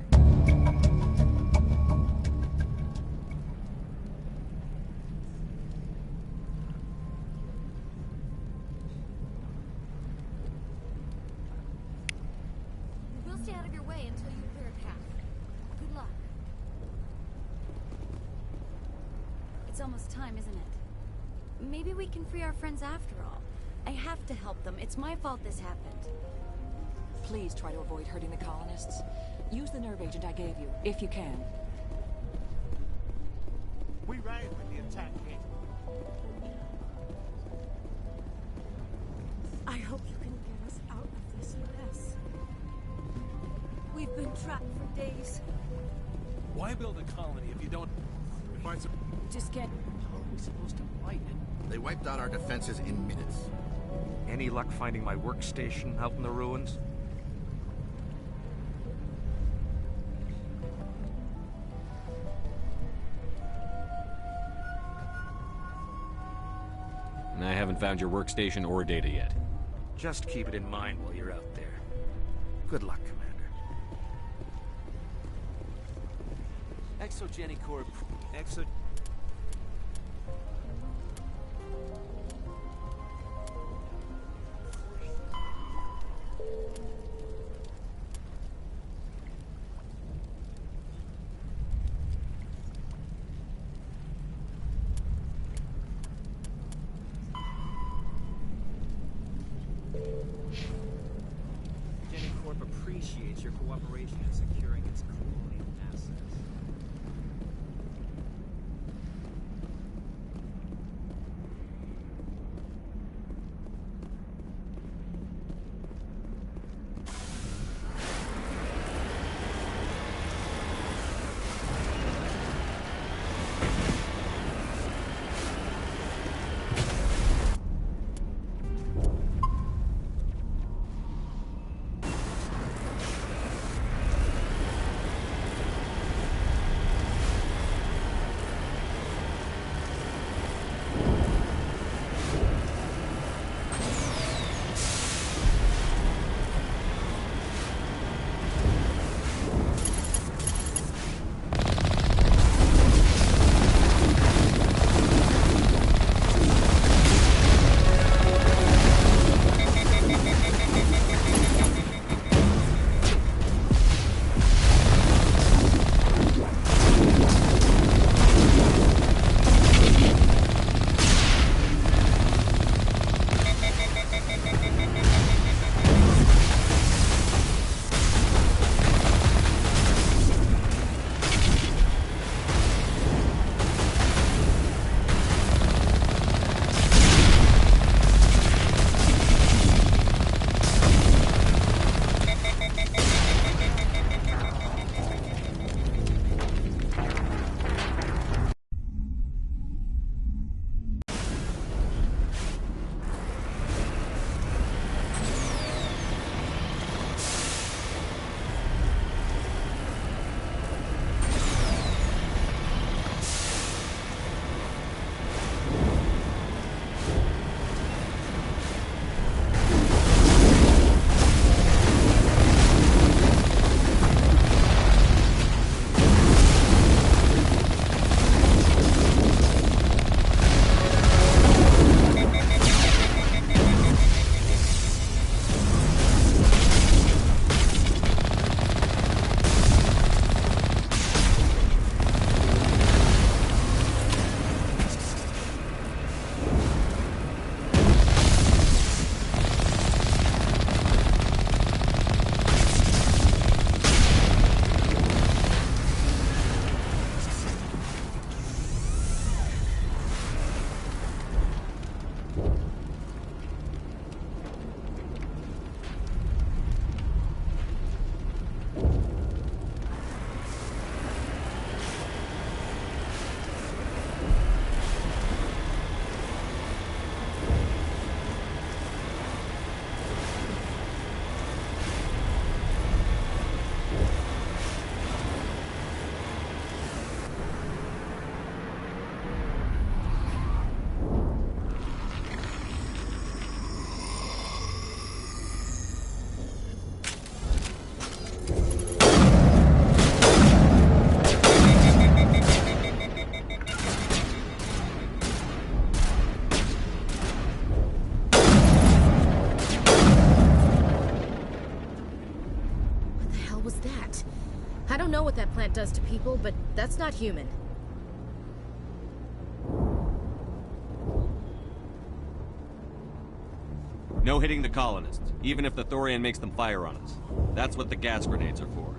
We'll stay out of your way until you clear a path. Good luck. It's almost time, isn't it? Maybe we can free our friends after all. I have to help them. It's my fault this happened. Please try to avoid hurting the colonists. Use the nerve agent I gave you, if you can. We ran when the attack came. I hope you can get us out of this mess. We've been trapped for days. Why build a colony if you don't... Just get... How are we supposed to fight it? They wiped out our defenses in minutes. Any luck finding my workstation out in the ruins? And I haven't found your workstation or data yet. Just keep it in mind while you're out there. Good luck, Commander. Exogeny Corp. appreciates your cooperation in securing its colonial assets. I don't know what that plant does to people, but that's not human. No hitting the colonists, even if the Thorian makes them fire on us. That's what the gas grenades are for.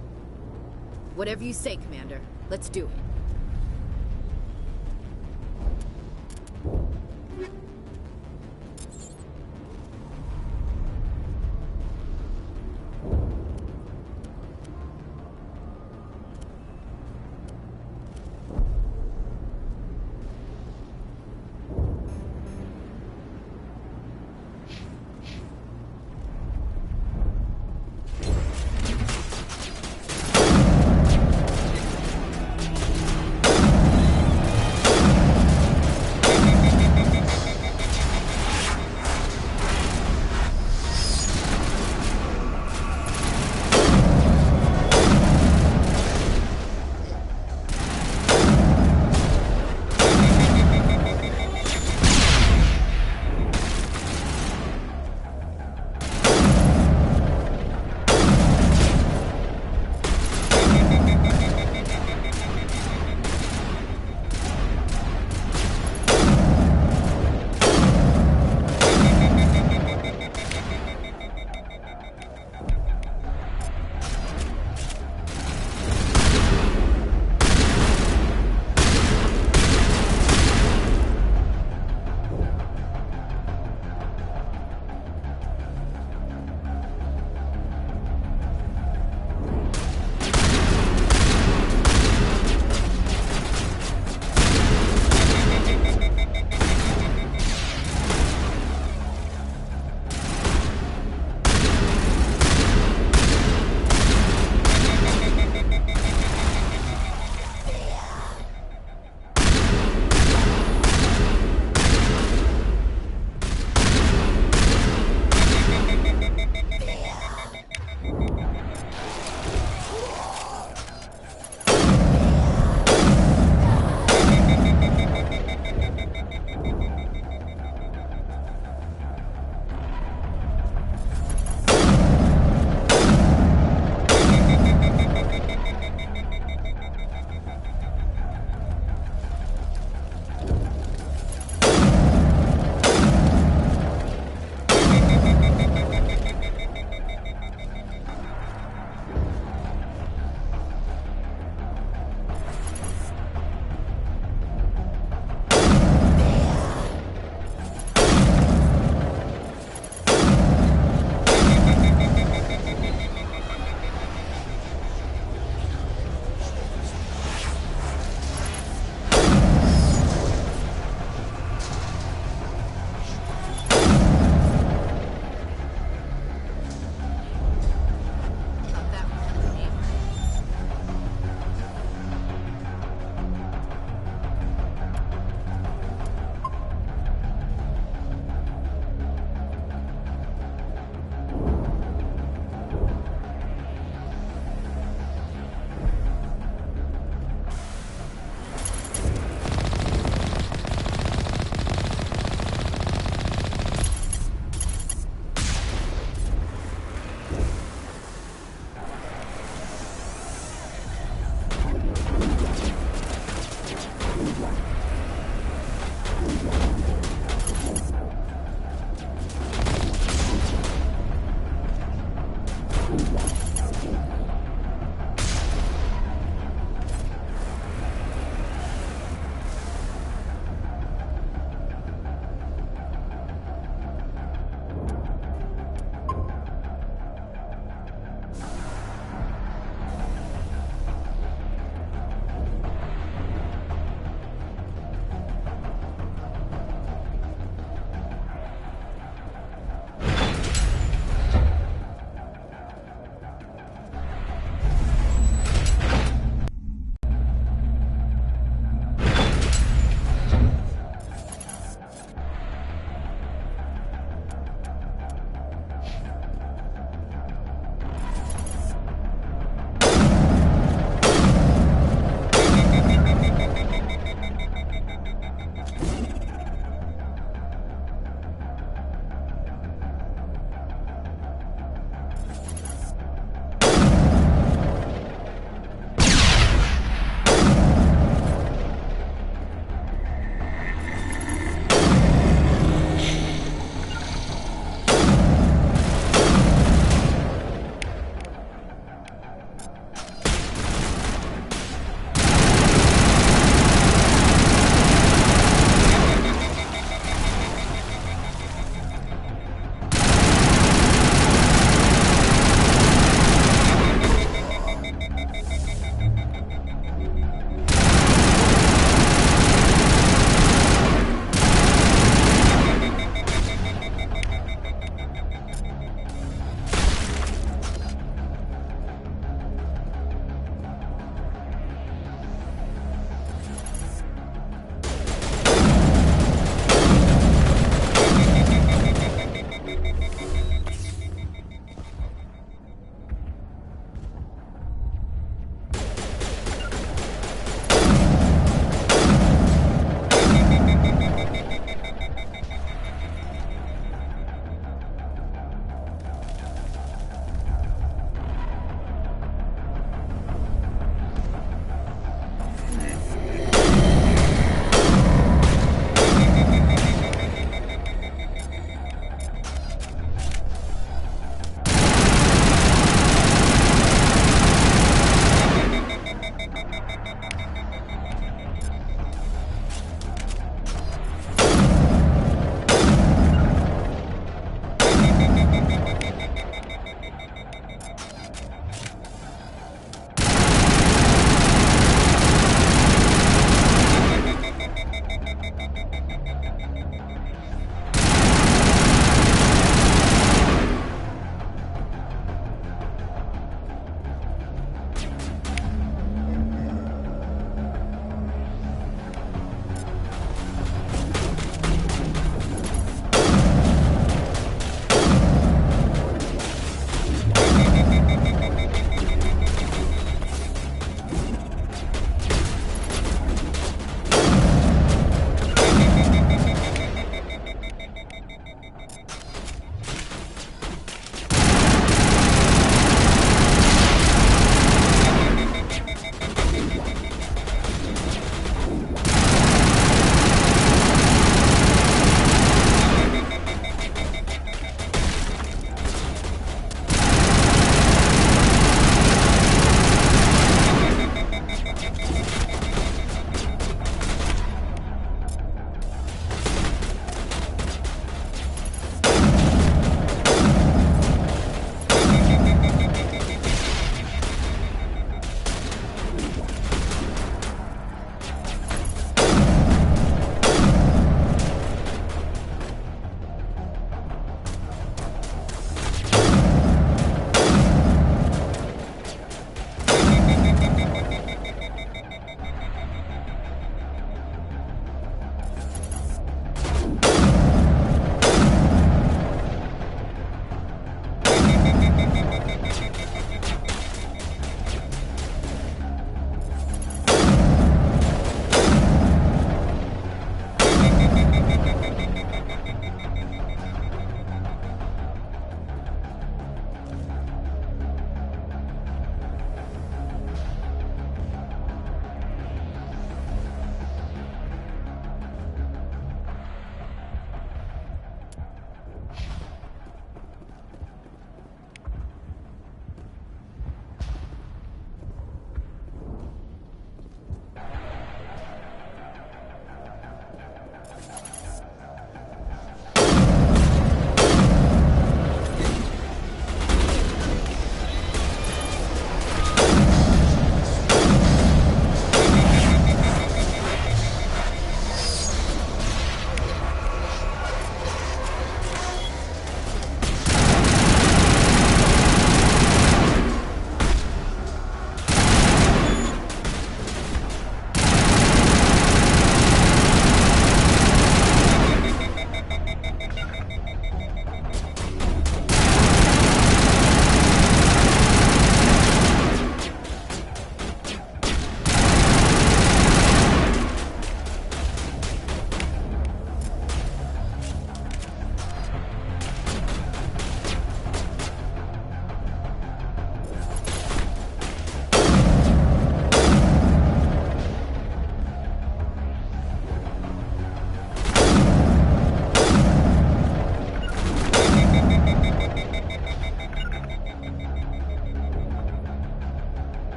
Whatever you say, Commander. Let's do it.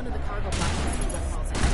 one of the cargo boxes and see what falls out.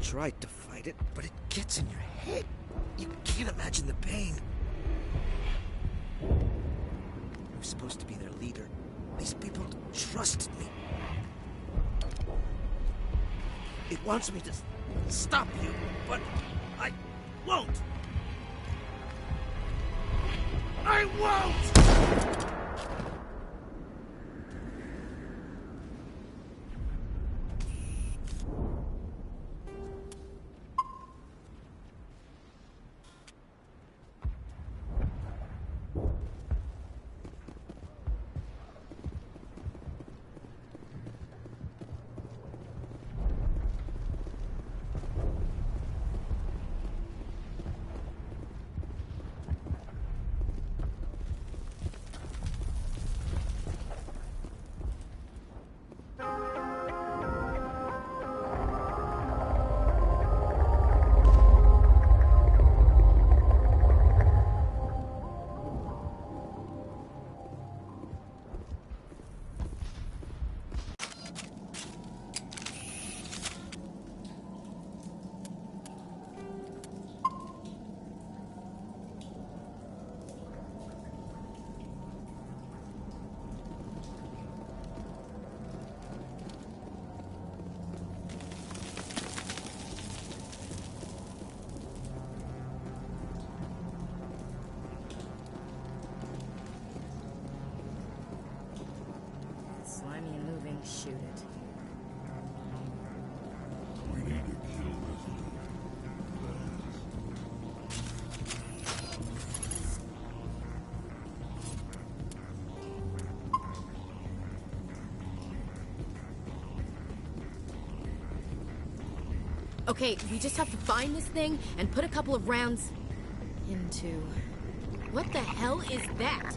tried to fight it, but it gets in your head. You can't imagine the pain. I was supposed to be their leader. These people trusted me. It wants me to stop you, but I won't. I won't! Slimy and moving, shoot it. We need to kill this dude. Okay, we just have to find this thing and put a couple of rounds into... What the hell is that?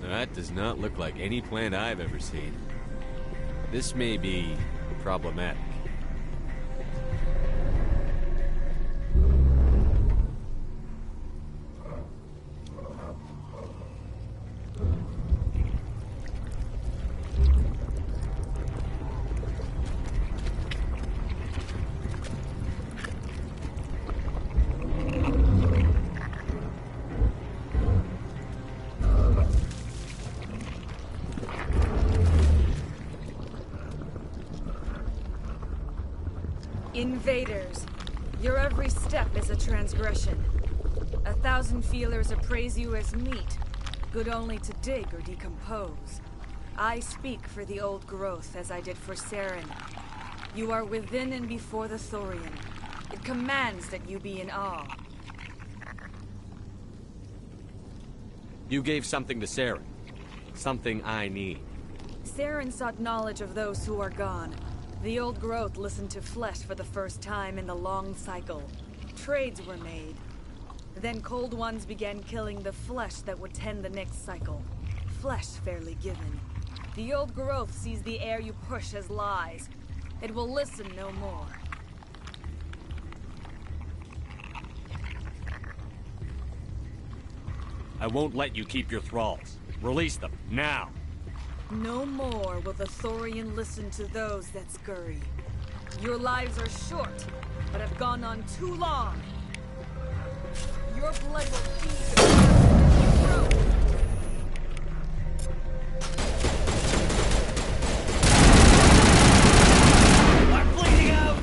That does not look like any plant I've ever seen. This may be problematic. Invaders, your every step is a transgression. 1,000 feelers appraise you as meat, good only to dig or decompose. I speak for the old growth as I did for Saren. You are within and before the Thorian. It commands that you be in awe. You gave something to Saren. Something I need. Saren sought knowledge of those who are gone. The old growth listened to flesh for the first time in the long cycle. Trades were made. Then cold ones began killing the flesh that would tend the next cycle. Flesh fairly given. The old growth sees the air you push as lies. It will listen no more. I won't let you keep your thralls. Release them, now! No more will the Thorian listen to those that scurry. Your lives are short, but have gone on too long. Your blood will feed the ground. I'm bleeding out!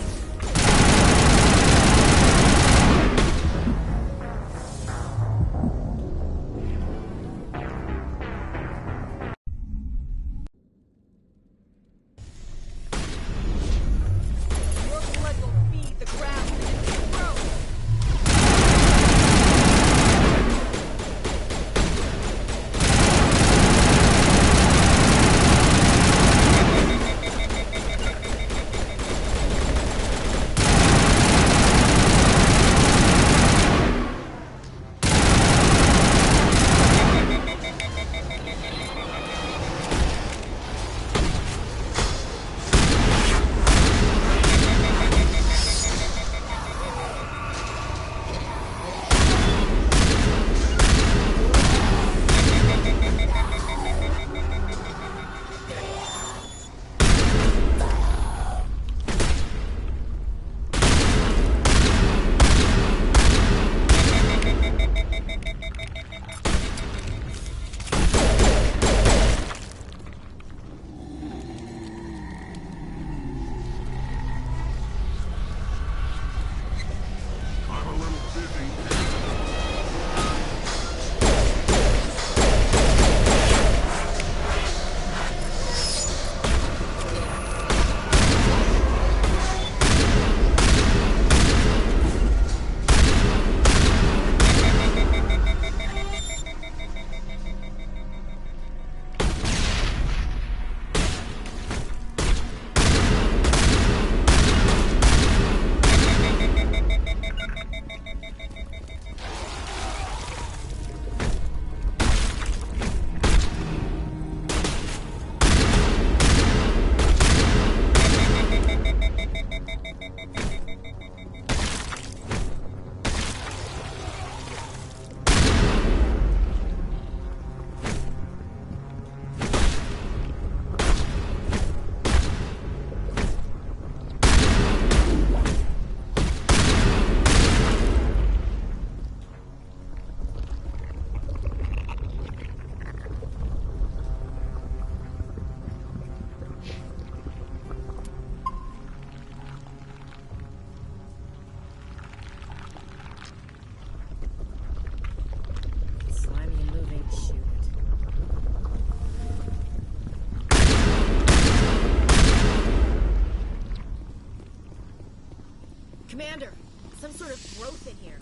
Commander, some sort of growth in here.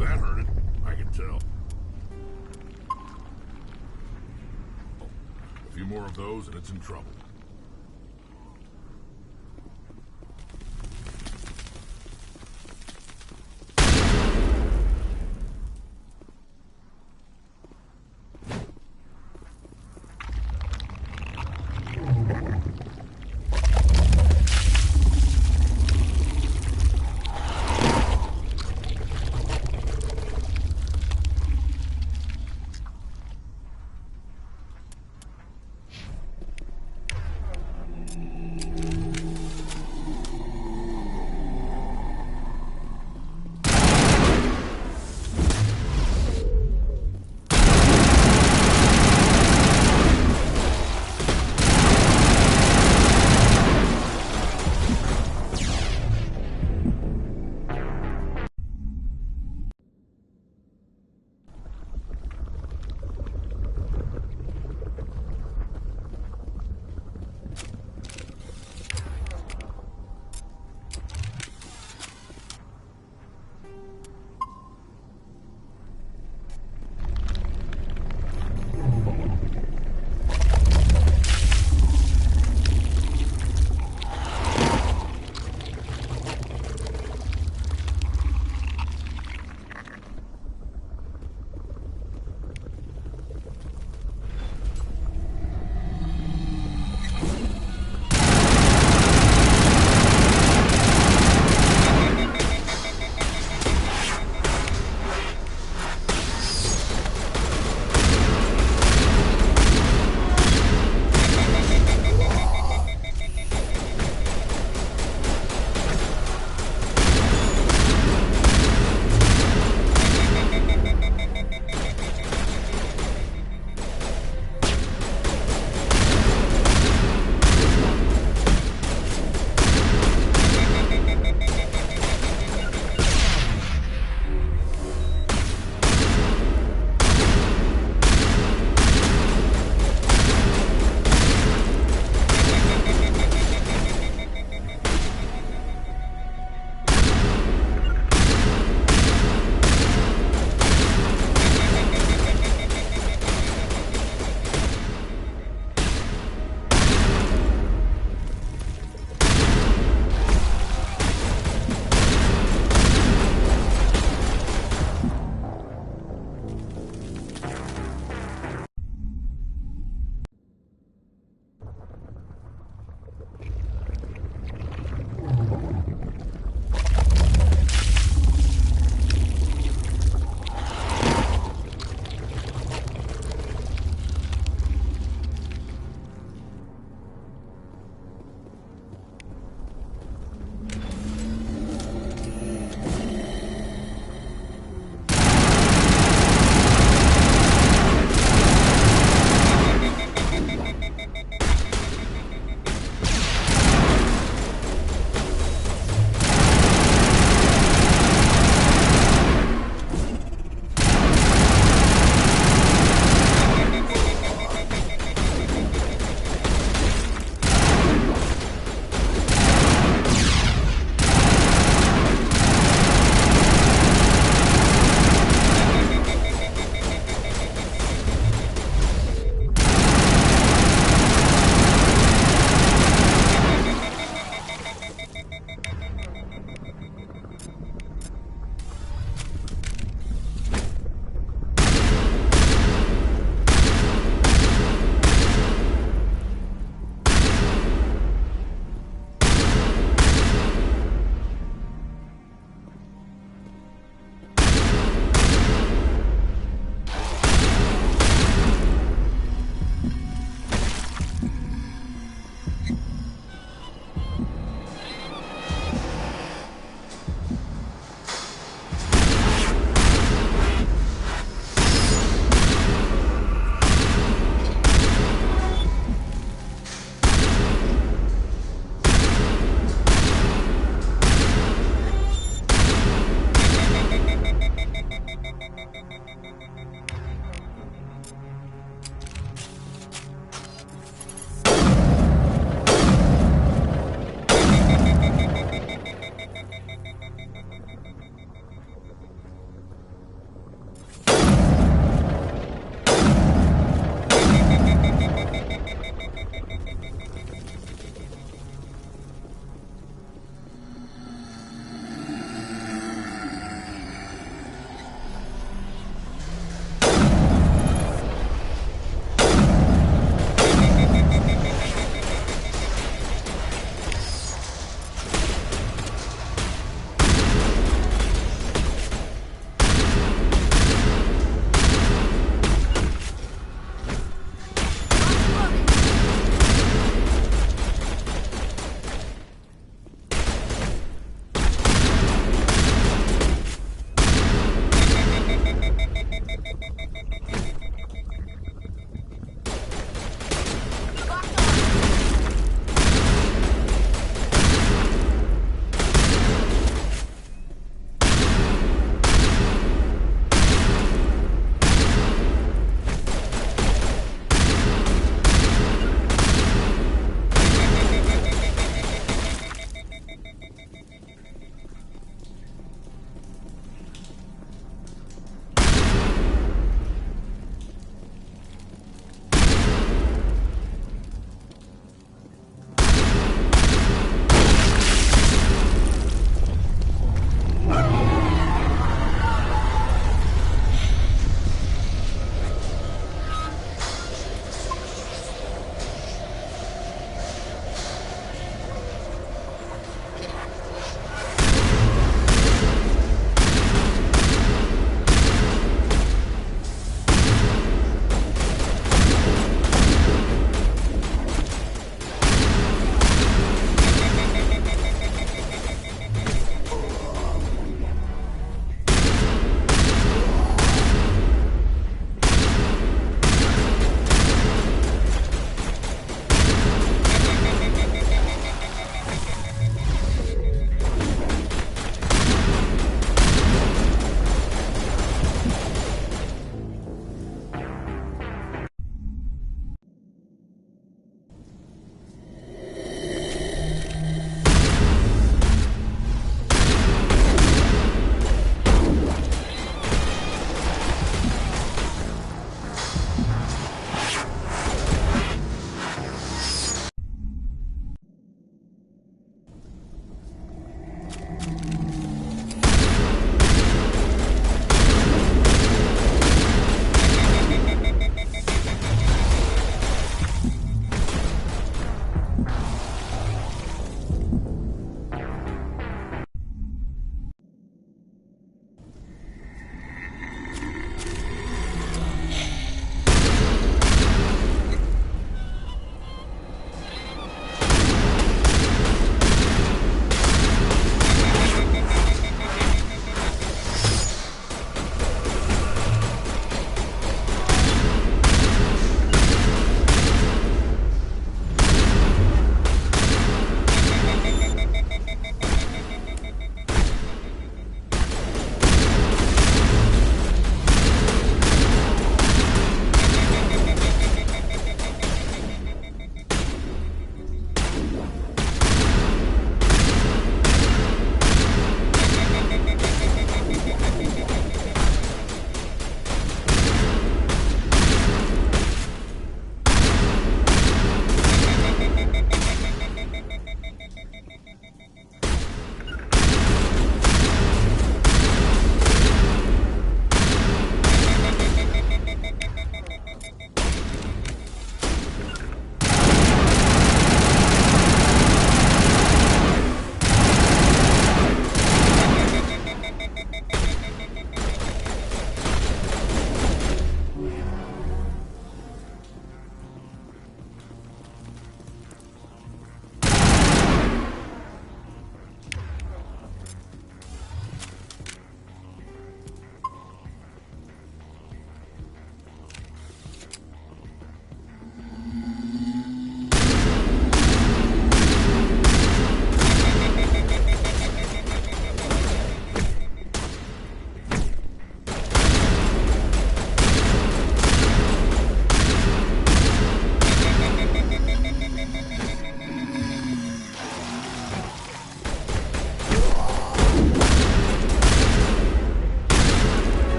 That hurt it. I can tell. A few more of those and it's in trouble.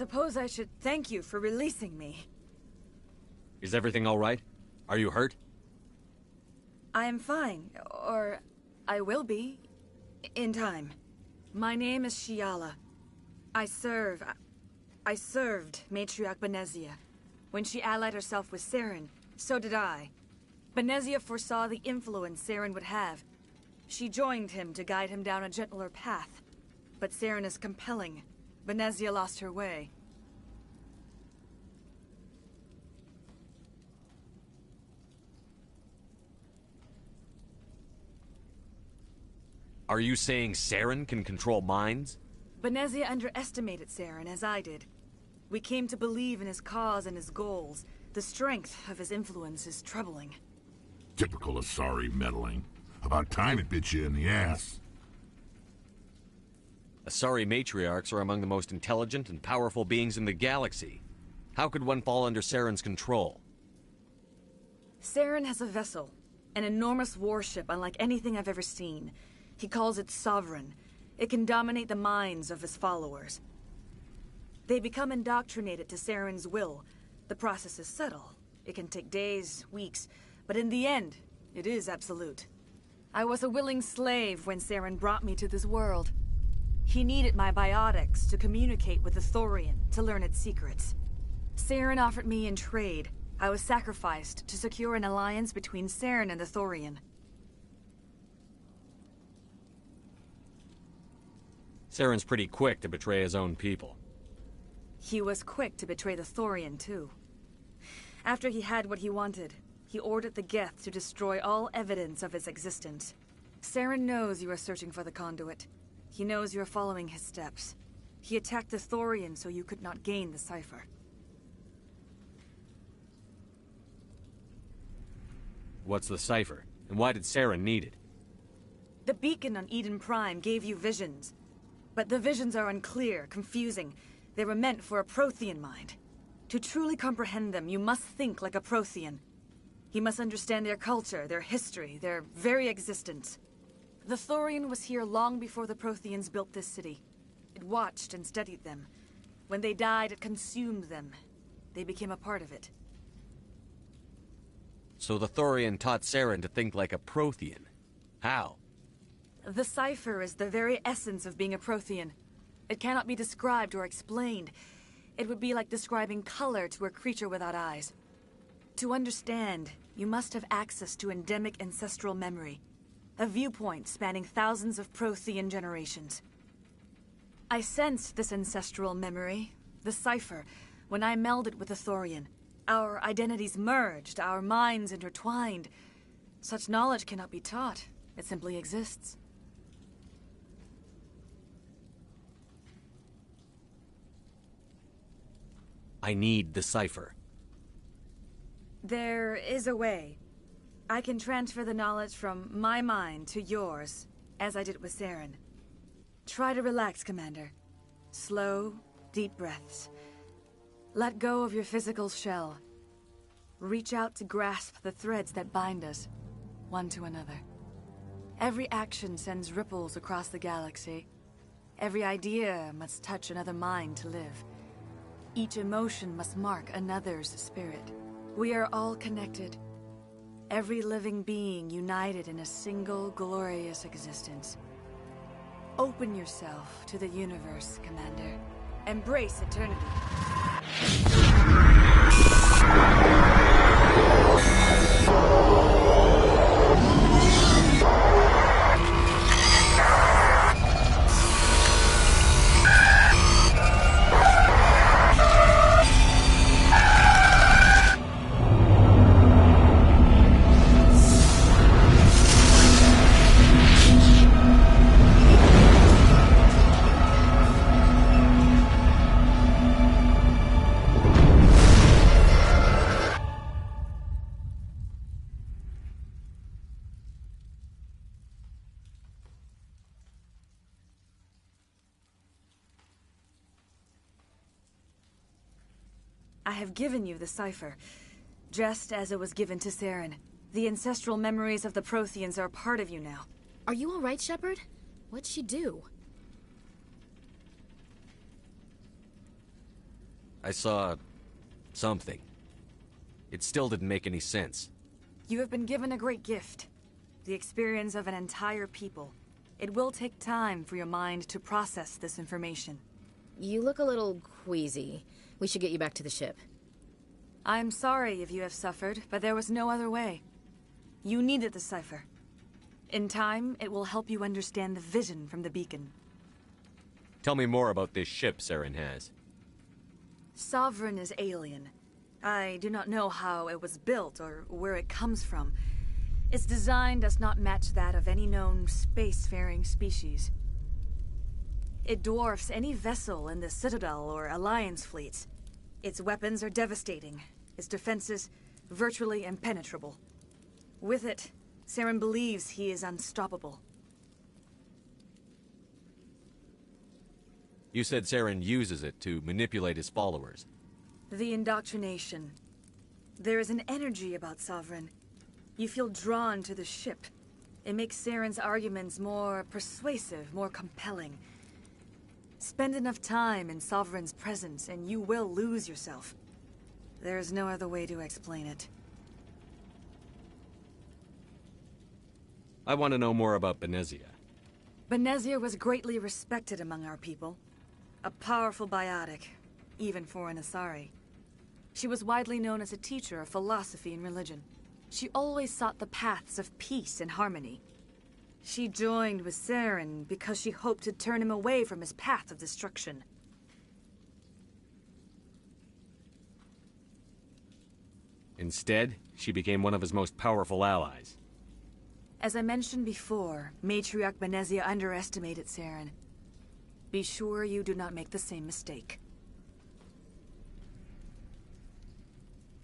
suppose I should thank you for releasing me. Is everything all right? Are you hurt? I am fine, or I will be, in time. My name is Shiala. I served Matriarch Benezia. When she allied herself with Saren, so did I. Benezia foresaw the influence Saren would have. She joined him to guide him down a gentler path. But Saren is compelling. Benezia lost her way. Are you saying Saren can control minds? Benezia underestimated Saren, as I did. We came to believe in his cause and his goals. The strength of his influence is troubling. Typical Asari meddling. About time it bit you in the ass. Asari matriarchs are among the most intelligent and powerful beings in the galaxy. How could one fall under Saren's control? Saren has a vessel, an enormous warship unlike anything I've ever seen. He calls it Sovereign. It can dominate the minds of his followers. They become indoctrinated to Saren's will. The process is subtle. It can take days, weeks, but in the end, it is absolute. I was a willing slave when Saren brought me to this world. He needed my biotics to communicate with the Thorian, to learn its secrets. Saren offered me in trade. I was sacrificed to secure an alliance between Saren and the Thorian. Saren's pretty quick to betray his own people. He was quick to betray the Thorian, too. After he had what he wanted, he ordered the Geth to destroy all evidence of its existence. Saren knows you are searching for the conduit. He knows you are following his steps. He attacked the Thorian so you could not gain the cipher. What's the cipher? And why did Saren need it? The beacon on Eden Prime gave you visions. But the visions are unclear, confusing. They were meant for a Prothean mind. To truly comprehend them, you must think like a Prothean. You must understand their culture, their history, their very existence. The Thorian was here long before the Protheans built this city. It watched and studied them. When they died, it consumed them. They became a part of it. So the Thorian taught Saren to think like a Prothean. How? The cipher is the very essence of being a Prothean. It cannot be described or explained. It would be like describing color to a creature without eyes. To understand, you must have access to endemic ancestral memory, a viewpoint spanning thousands of Prothean generations. I sensed this ancestral memory, the cipher, when I melded with the Thorian. Our identities merged, our minds intertwined. Such knowledge cannot be taught. It simply exists. I need the cipher. There is a way. I can transfer the knowledge from my mind to yours, as I did with Saren. Try to relax, Commander. Slow, deep breaths. Let go of your physical shell. Reach out to grasp the threads that bind us, one to another. Every action sends ripples across the galaxy. Every idea must touch another mind to live. Each emotion must mark another's spirit. We are all connected. Every living being united in a single glorious existence. Open yourself to the universe, Commander. Embrace eternity. I have given you the cipher, just as it was given to Saren. The ancestral memories of the Protheans are part of you now. Are you all right, Shepard? What'd she do? I saw... something. It still didn't make any sense. You have been given a great gift. The experience of an entire people. It will take time for your mind to process this information. You look a little queasy. We should get you back to the ship. I'm sorry if you have suffered, but there was no other way. You needed the cipher. In time, it will help you understand the vision from the beacon. Tell me more about this ship Saren has. Sovereign is alien. I do not know how it was built or where it comes from. Its design does not match that of any known spacefaring species. It dwarfs any vessel in the Citadel or Alliance fleets. Its weapons are devastating, its defenses virtually impenetrable. With it, Saren believes he is unstoppable. You said Saren uses it to manipulate his followers. The indoctrination. There is an energy about Sovereign. You feel drawn to the ship. It makes Saren's arguments more persuasive, more compelling. Spend enough time in Sovereign's presence and you will lose yourself. There is no other way to explain it. I want to know more about Benezia. Benezia was greatly respected among our people. A powerful biotic, even for an Asari. She was widely known as a teacher of philosophy and religion. She always sought the paths of peace and harmony. She joined with Saren because she hoped to turn him away from his path of destruction. Instead, she became one of his most powerful allies. As I mentioned before, Matriarch Benezia underestimated Saren. Be sure you do not make the same mistake.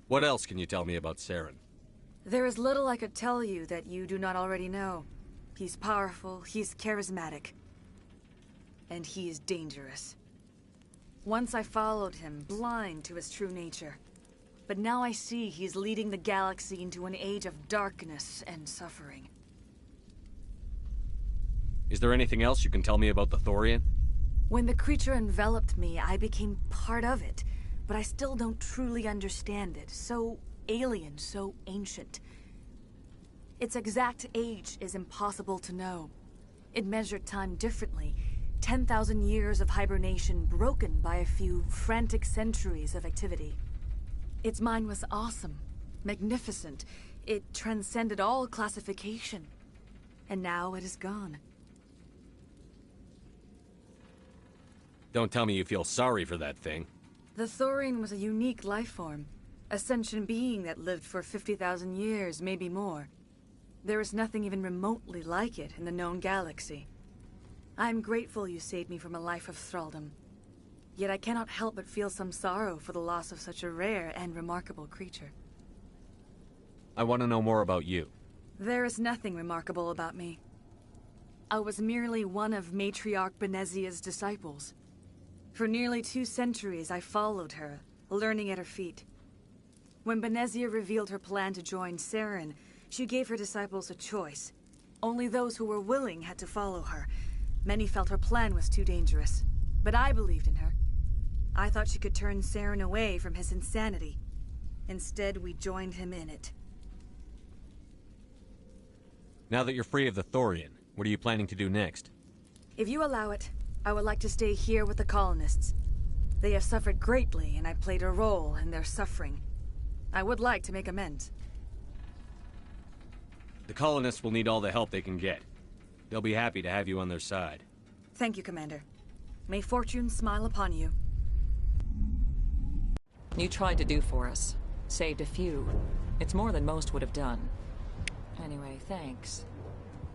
What else can you tell me about Saren? There is little I could tell you that you do not already know. He's powerful, he's charismatic, and he is dangerous. Once I followed him, blind to his true nature. But now I see he's leading the galaxy into an age of darkness and suffering. Is there anything else you can tell me about the Thorian? When the creature enveloped me, I became part of it, but I still don't truly understand it. So alien, so ancient. Its exact age is impossible to know. It measured time differently. 10,000 years of hibernation broken by a few frantic centuries of activity. Its mind was awesome, magnificent. It transcended all classification. And now it is gone. Don't tell me you feel sorry for that thing. The Thorian was a unique life form. A sentient being that lived for 50,000 years, maybe more. There is nothing even remotely like it in the known galaxy. I am grateful you saved me from a life of thraldom. Yet I cannot help but feel some sorrow for the loss of such a rare and remarkable creature. I want to know more about you. There is nothing remarkable about me. I was merely one of Matriarch Benezia's disciples. For nearly 2 centuries I followed her, learning at her feet. When Benezia revealed her plan to join Saren, she gave her disciples a choice. Only those who were willing had to follow her. Many felt her plan was too dangerous, but I believed in her. I thought she could turn Saren away from his insanity. Instead, we joined him in it. Now that you're free of the Thorian, what are you planning to do next? If you allow it, I would like to stay here with the colonists. They have suffered greatly, and I played a role in their suffering. I would like to make amends. The colonists will need all the help they can get. They'll be happy to have you on their side. Thank you, Commander. May fortune smile upon you. You tried to do for us. Saved a few. It's more than most would have done. Anyway, thanks.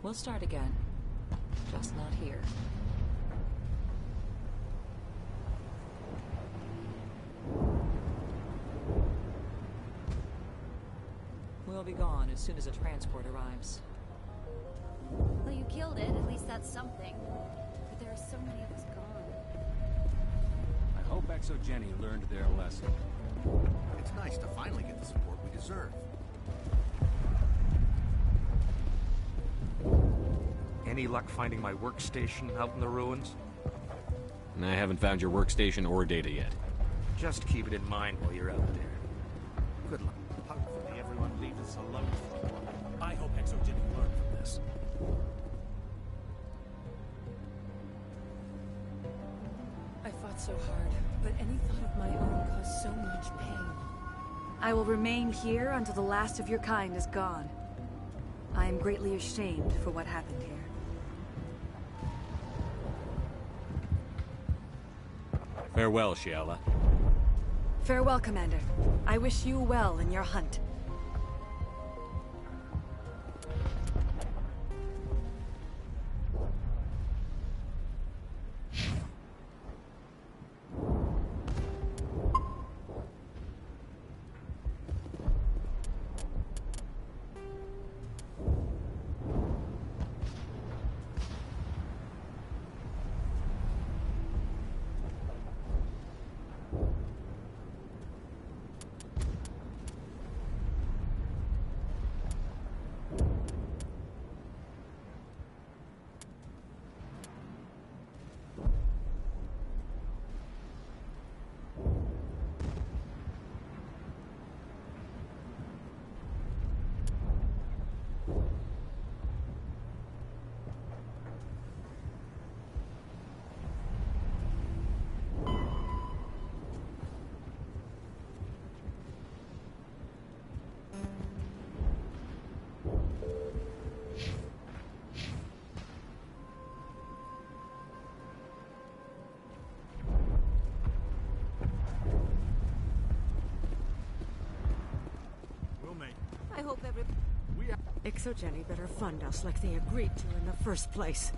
We'll start again. Just not here. We'll be gone as soon as a transport arrives. Well, you killed it. At least that's something. But there are so many of us gone. I hope Exogeny learned their lesson. It's nice to finally get the support we deserve. Any luck finding my workstation out in the ruins? And I haven't found your workstation or data yet. Just keep it in mind while you're out there. Good luck. Hopefully everyone leaves us alone for a while. I hope Exogeny learned from this. I fought so hard, but any thought of my own caused so much pain. I will remain here until the last of your kind is gone. I am greatly ashamed for what happened here. Farewell, Shiala. Farewell, Commander. I wish you well in your hunt. I hope every... Exogeny better fund us like they agreed to in the first place.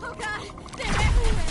Oh god! They're everywhere!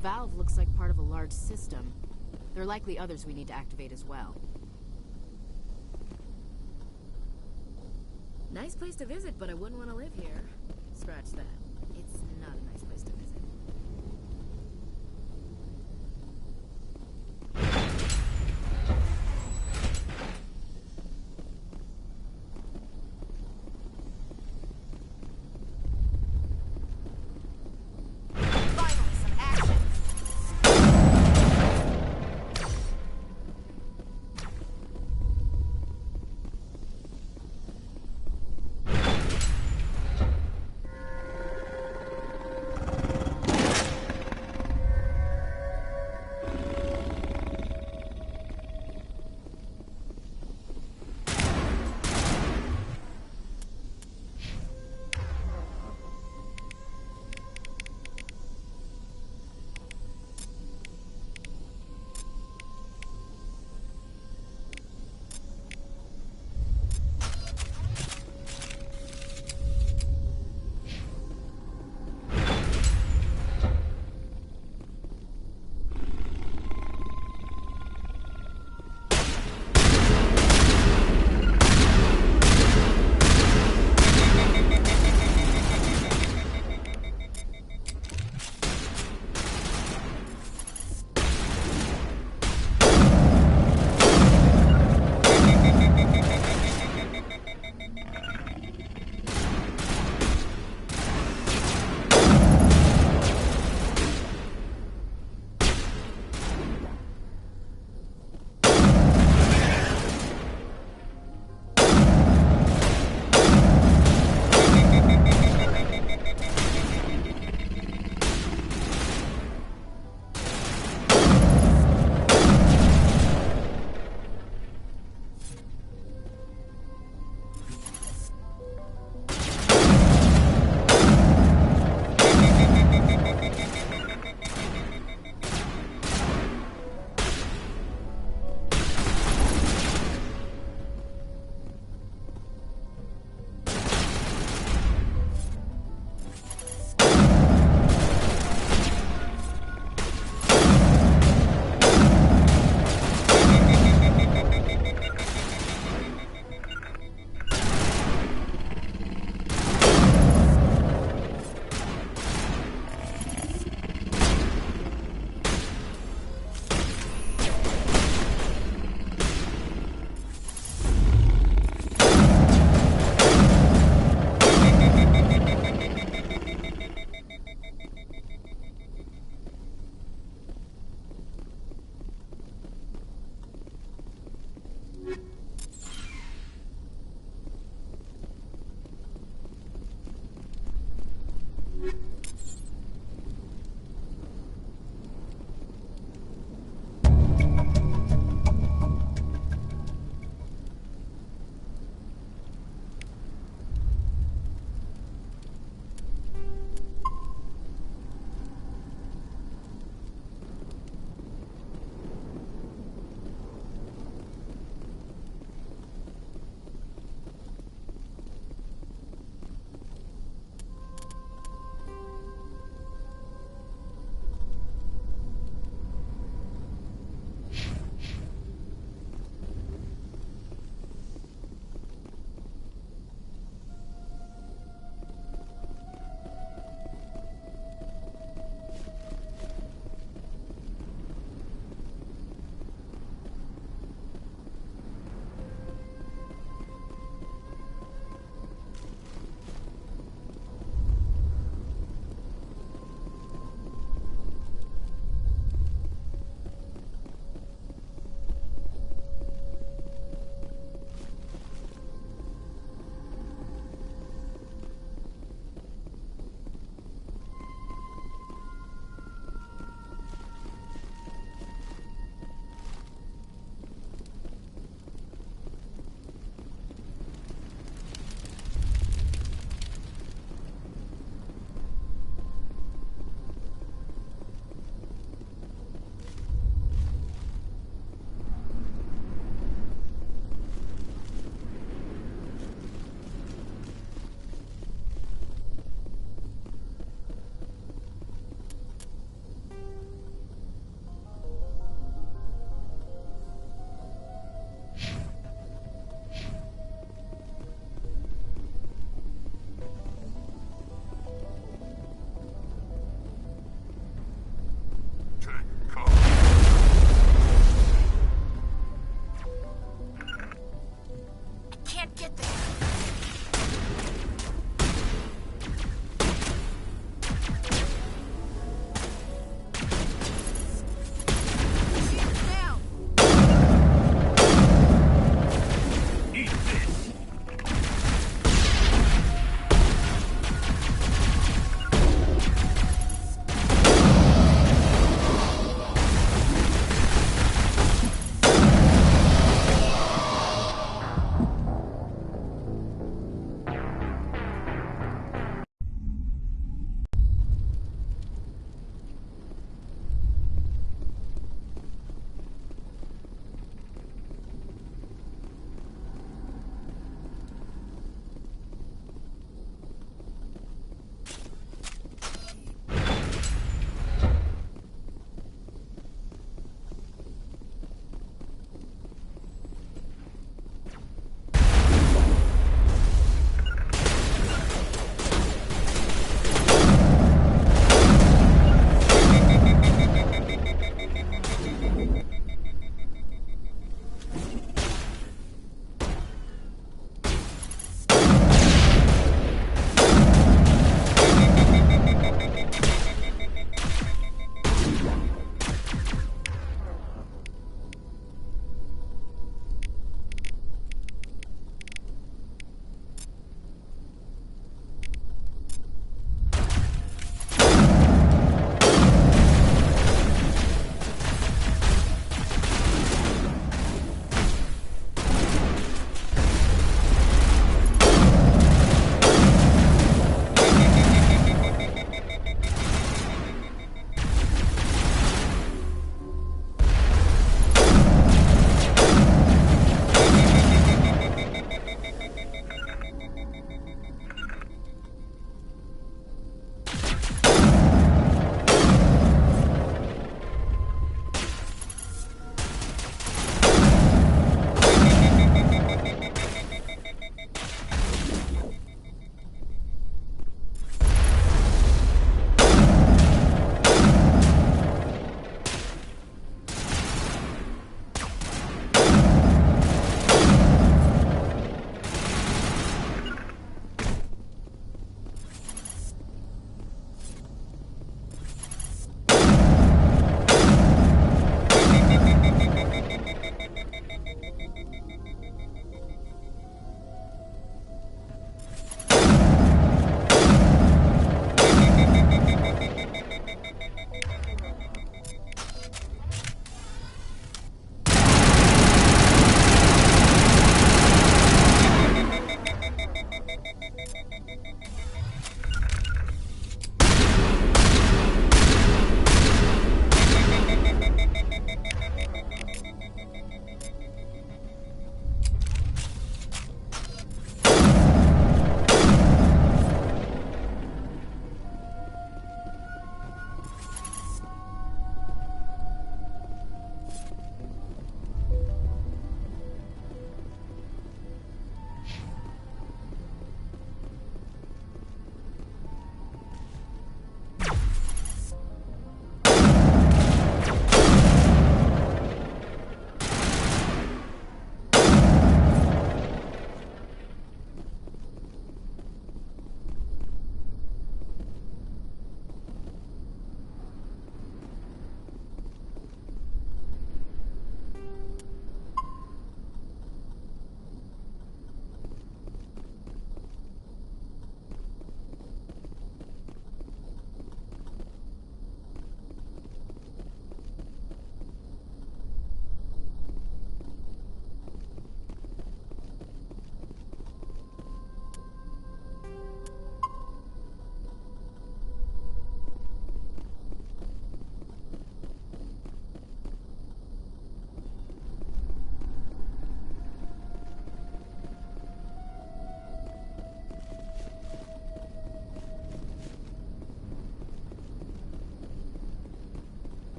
valve looks like part of a large system. There are likely others we need to activate as well. Nice place to visit, but I wouldn't want to live here. Scratch that. It's not a nice place to visit.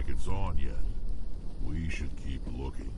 it's on yet. We should keep looking.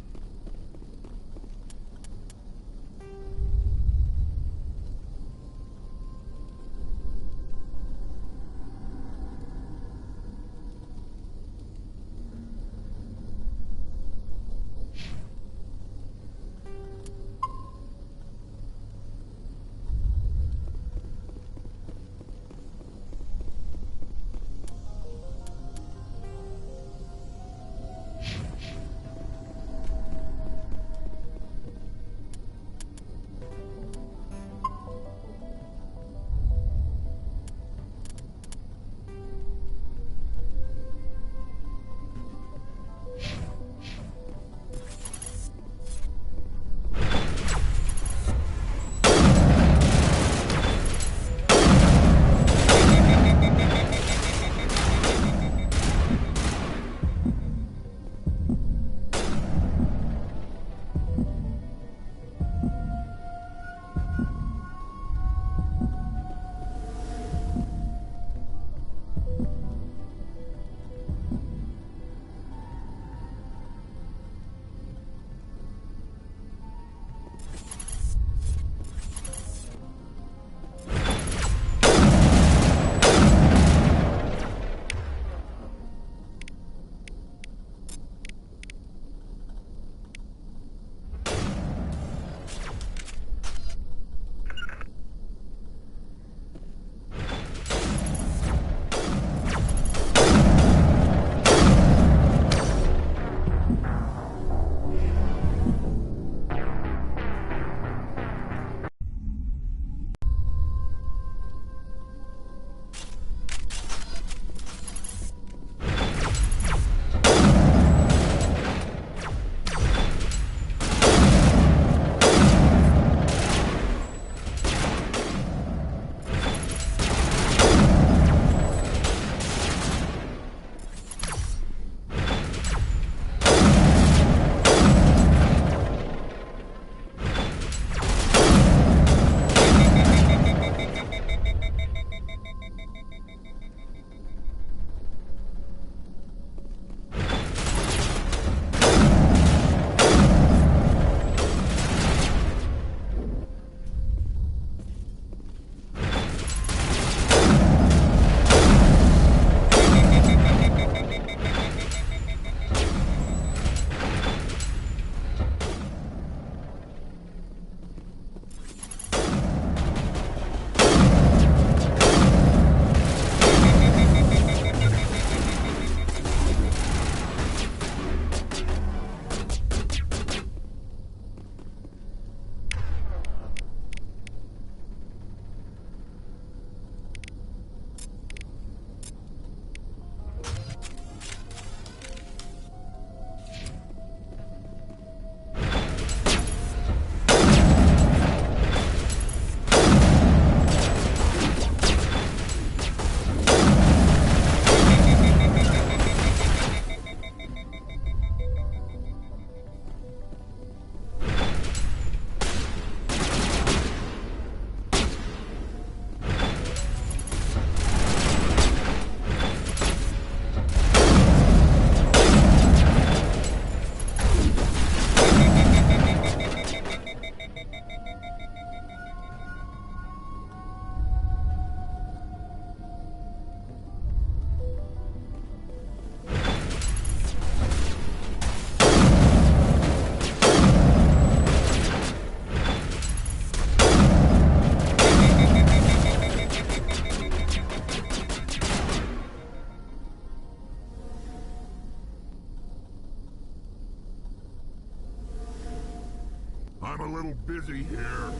I'm a little busy here.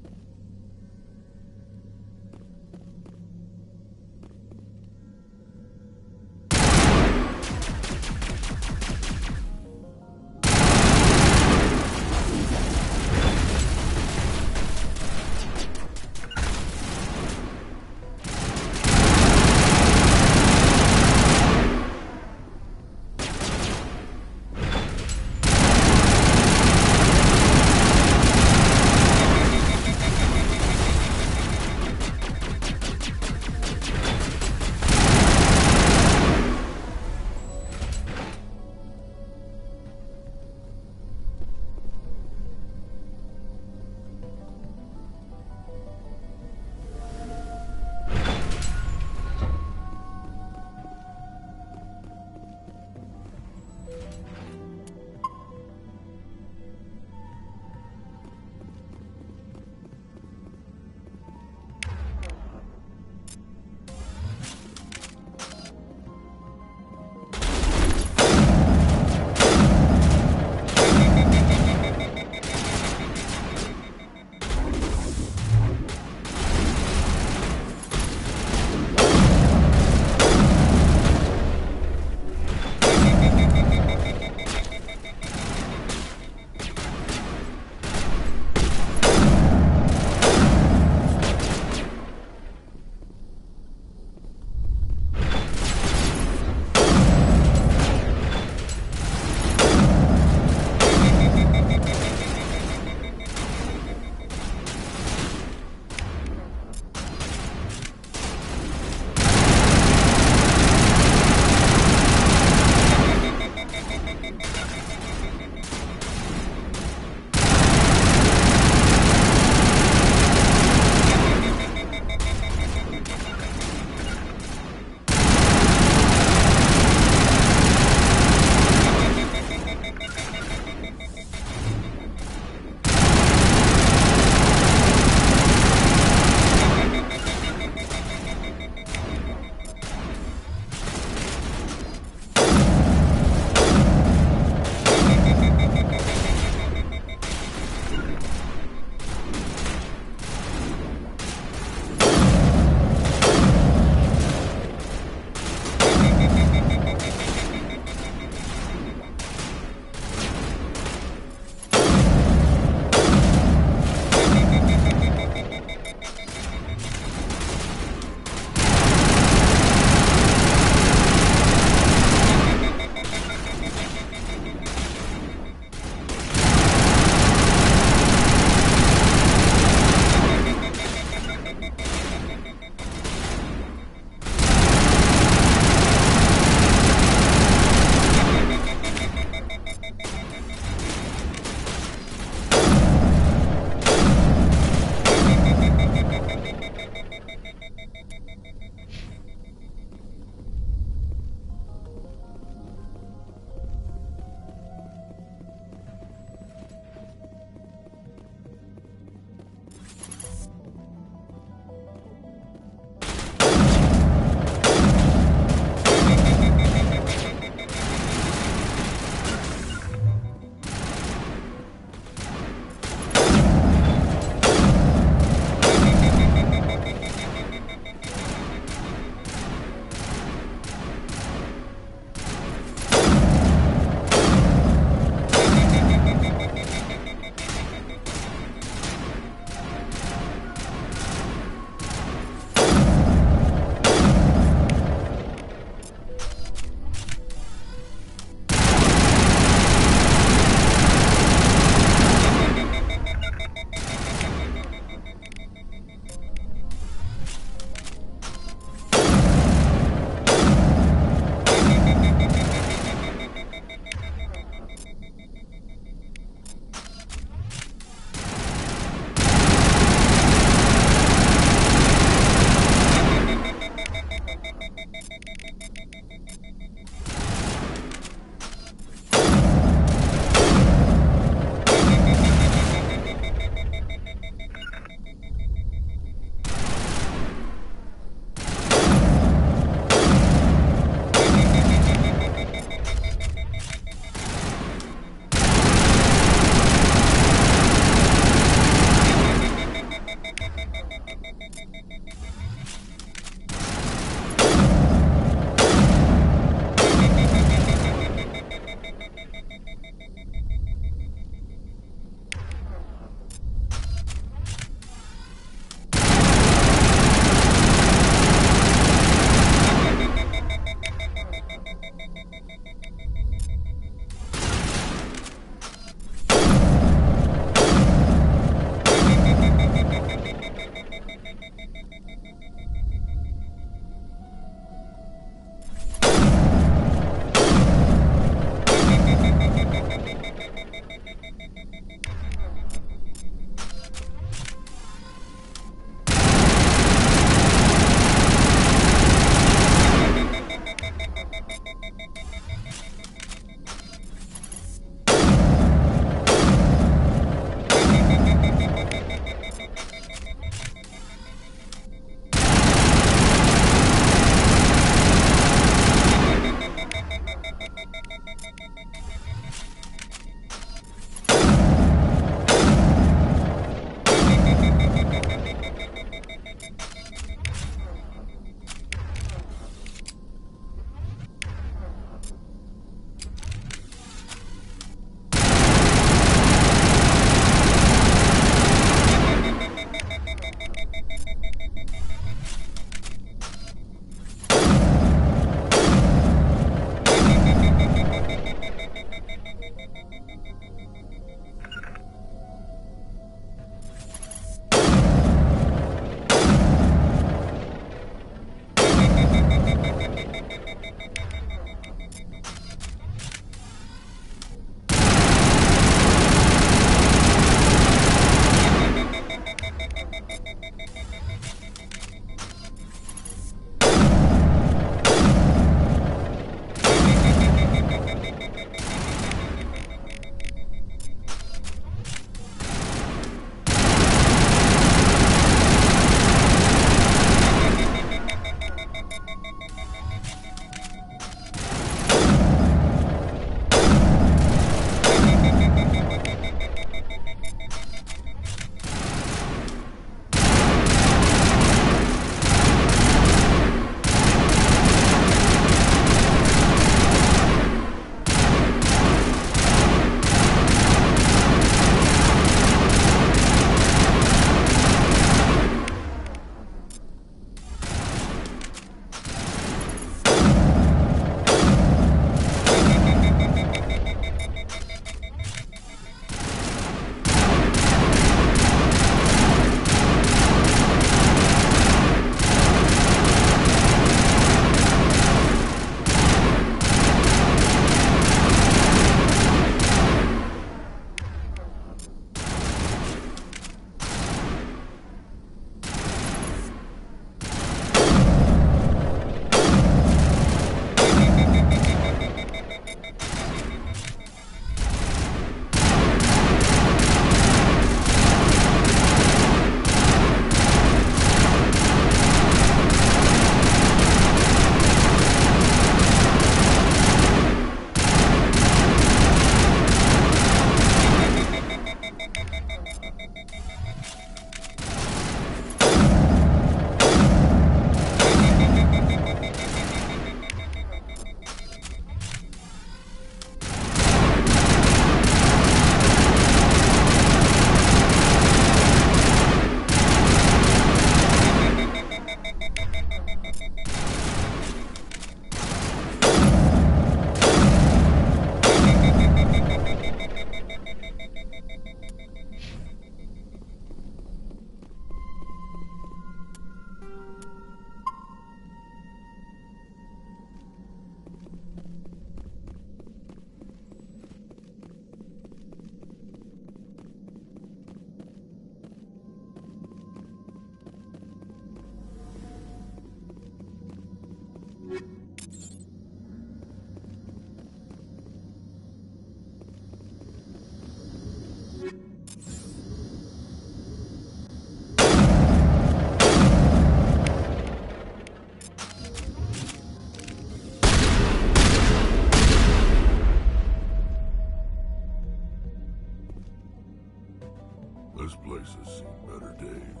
This place has seen better days.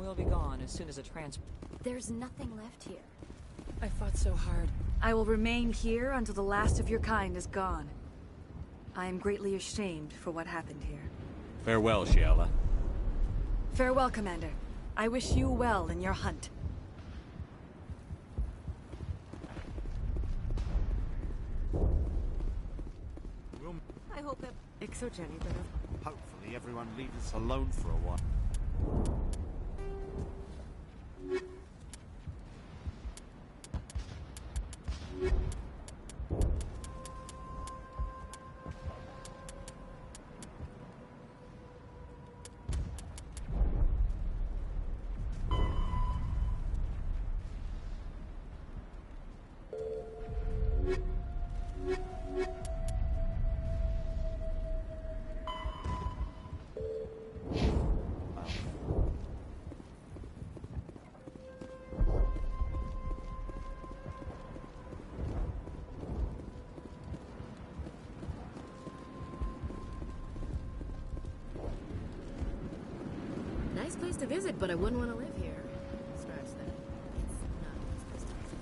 We'll be gone as soon as a transport... There's nothing left here. I fought so hard. I will remain here until the last of your kind is gone. I am greatly ashamed for what happened here. Farewell, Shiala. Farewell, Commander. I wish you well in your hunt. I hope that Jenny better. Hopefully everyone leaves us alone for a while. place to visit, but I wouldn't want to live here. Scratch that. It's not a nice place to visit.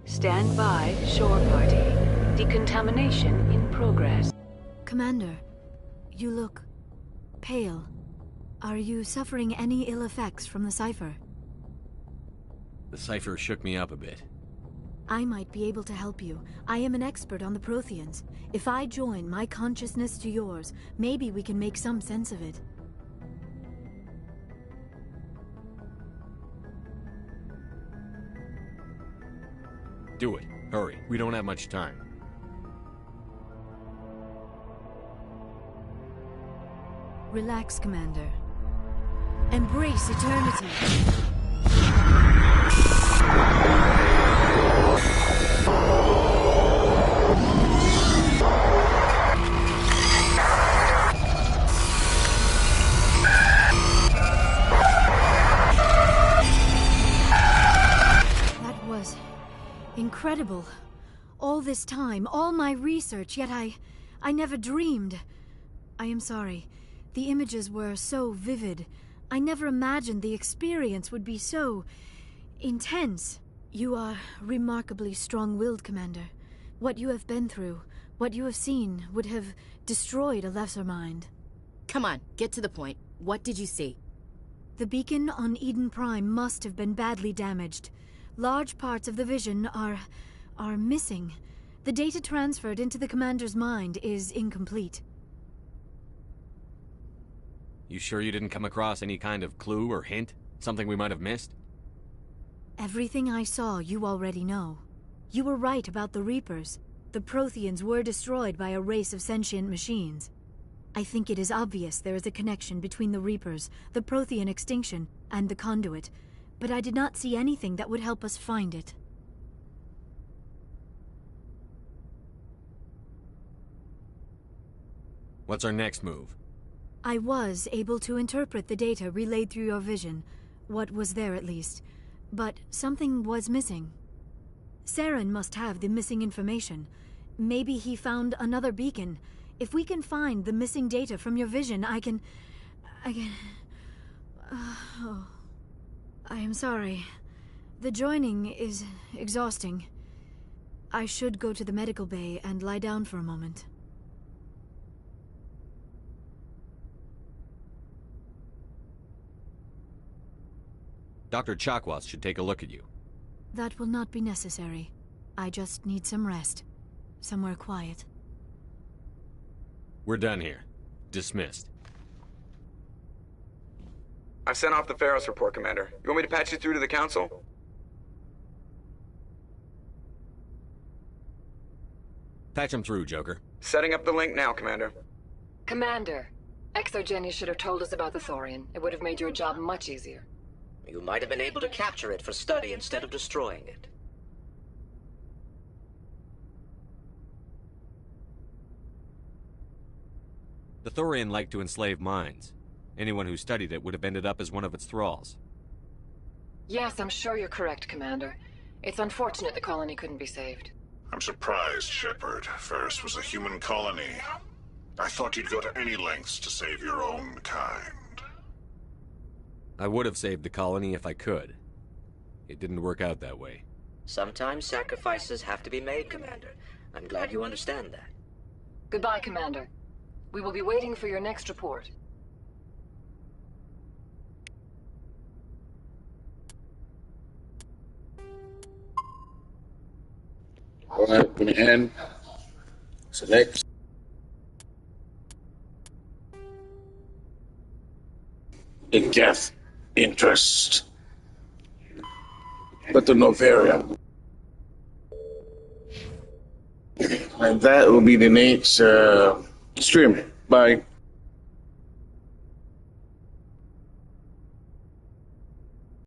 Stand by, shore party. Decontamination in progress. Commander, you look pale. Are you suffering any ill effects from the cipher? The cipher shook me up a bit. I might be able to help you. I am an expert on the Protheans. If I join my consciousness to yours, maybe we can make some sense of it. Do it. Hurry. We don't have much time. Relax, Commander. Embrace eternity. That was incredible. All this time, all my research, yet I never dreamed. I am sorry. The images were so vivid. I never imagined the experience would be so intense. You are remarkably strong-willed, Commander. What you have been through, what you have seen, would have destroyed a lesser mind. Come on, get to the point. What did you see? The beacon on Eden Prime must have been badly damaged. Large parts of the vision are missing. The data transferred into the Commander's mind is incomplete. You sure you didn't come across any kind of clue or hint? Something we might have missed? Everything I saw, you already know. You were right about the Reapers. The Protheans were destroyed by a race of sentient machines. I think it is obvious there is a connection between the Reapers, the Prothean extinction, and the Conduit, but I did not see anything that would help us find it. What's our next move? I was able to interpret the data relayed through your vision, what was there at least, but something was missing. Saren must have the missing information. Maybe he found another beacon. If we can find the missing data from your vision, I can... Oh. I am sorry. The joining is exhausting. I should go to the medical bay and lie down for a moment. Dr. Chakwas should take a look at you. That will not be necessary. I just need some rest. Somewhere quiet. We're done here. Dismissed. I've sent off the Pharos report, Commander. You want me to patch you through to the Council? Patch him through, Joker. Setting up the link now, Commander. Commander, Exogeny should have told us about the Thorian. It would have made your job much easier. You might have been able to capture it for study instead of destroying it. The Thorian liked to enslave minds. Anyone who studied it would have ended up as one of its thralls. Yes, I'm sure you're correct, Commander. It's unfortunate the colony couldn't be saved. I'm surprised, Shepard. Ferris was a human colony. I thought you'd go to any lengths to save your own kind. I would have saved the colony if I could. It didn't work out that way. Sometimes sacrifices have to be made, Commander. I'm glad you understand that. Goodbye, Commander. We will be waiting for your next report. Alright, we're gonna end. Select. The Geth interest. But the Novaria. And that will be the next stream. Bye.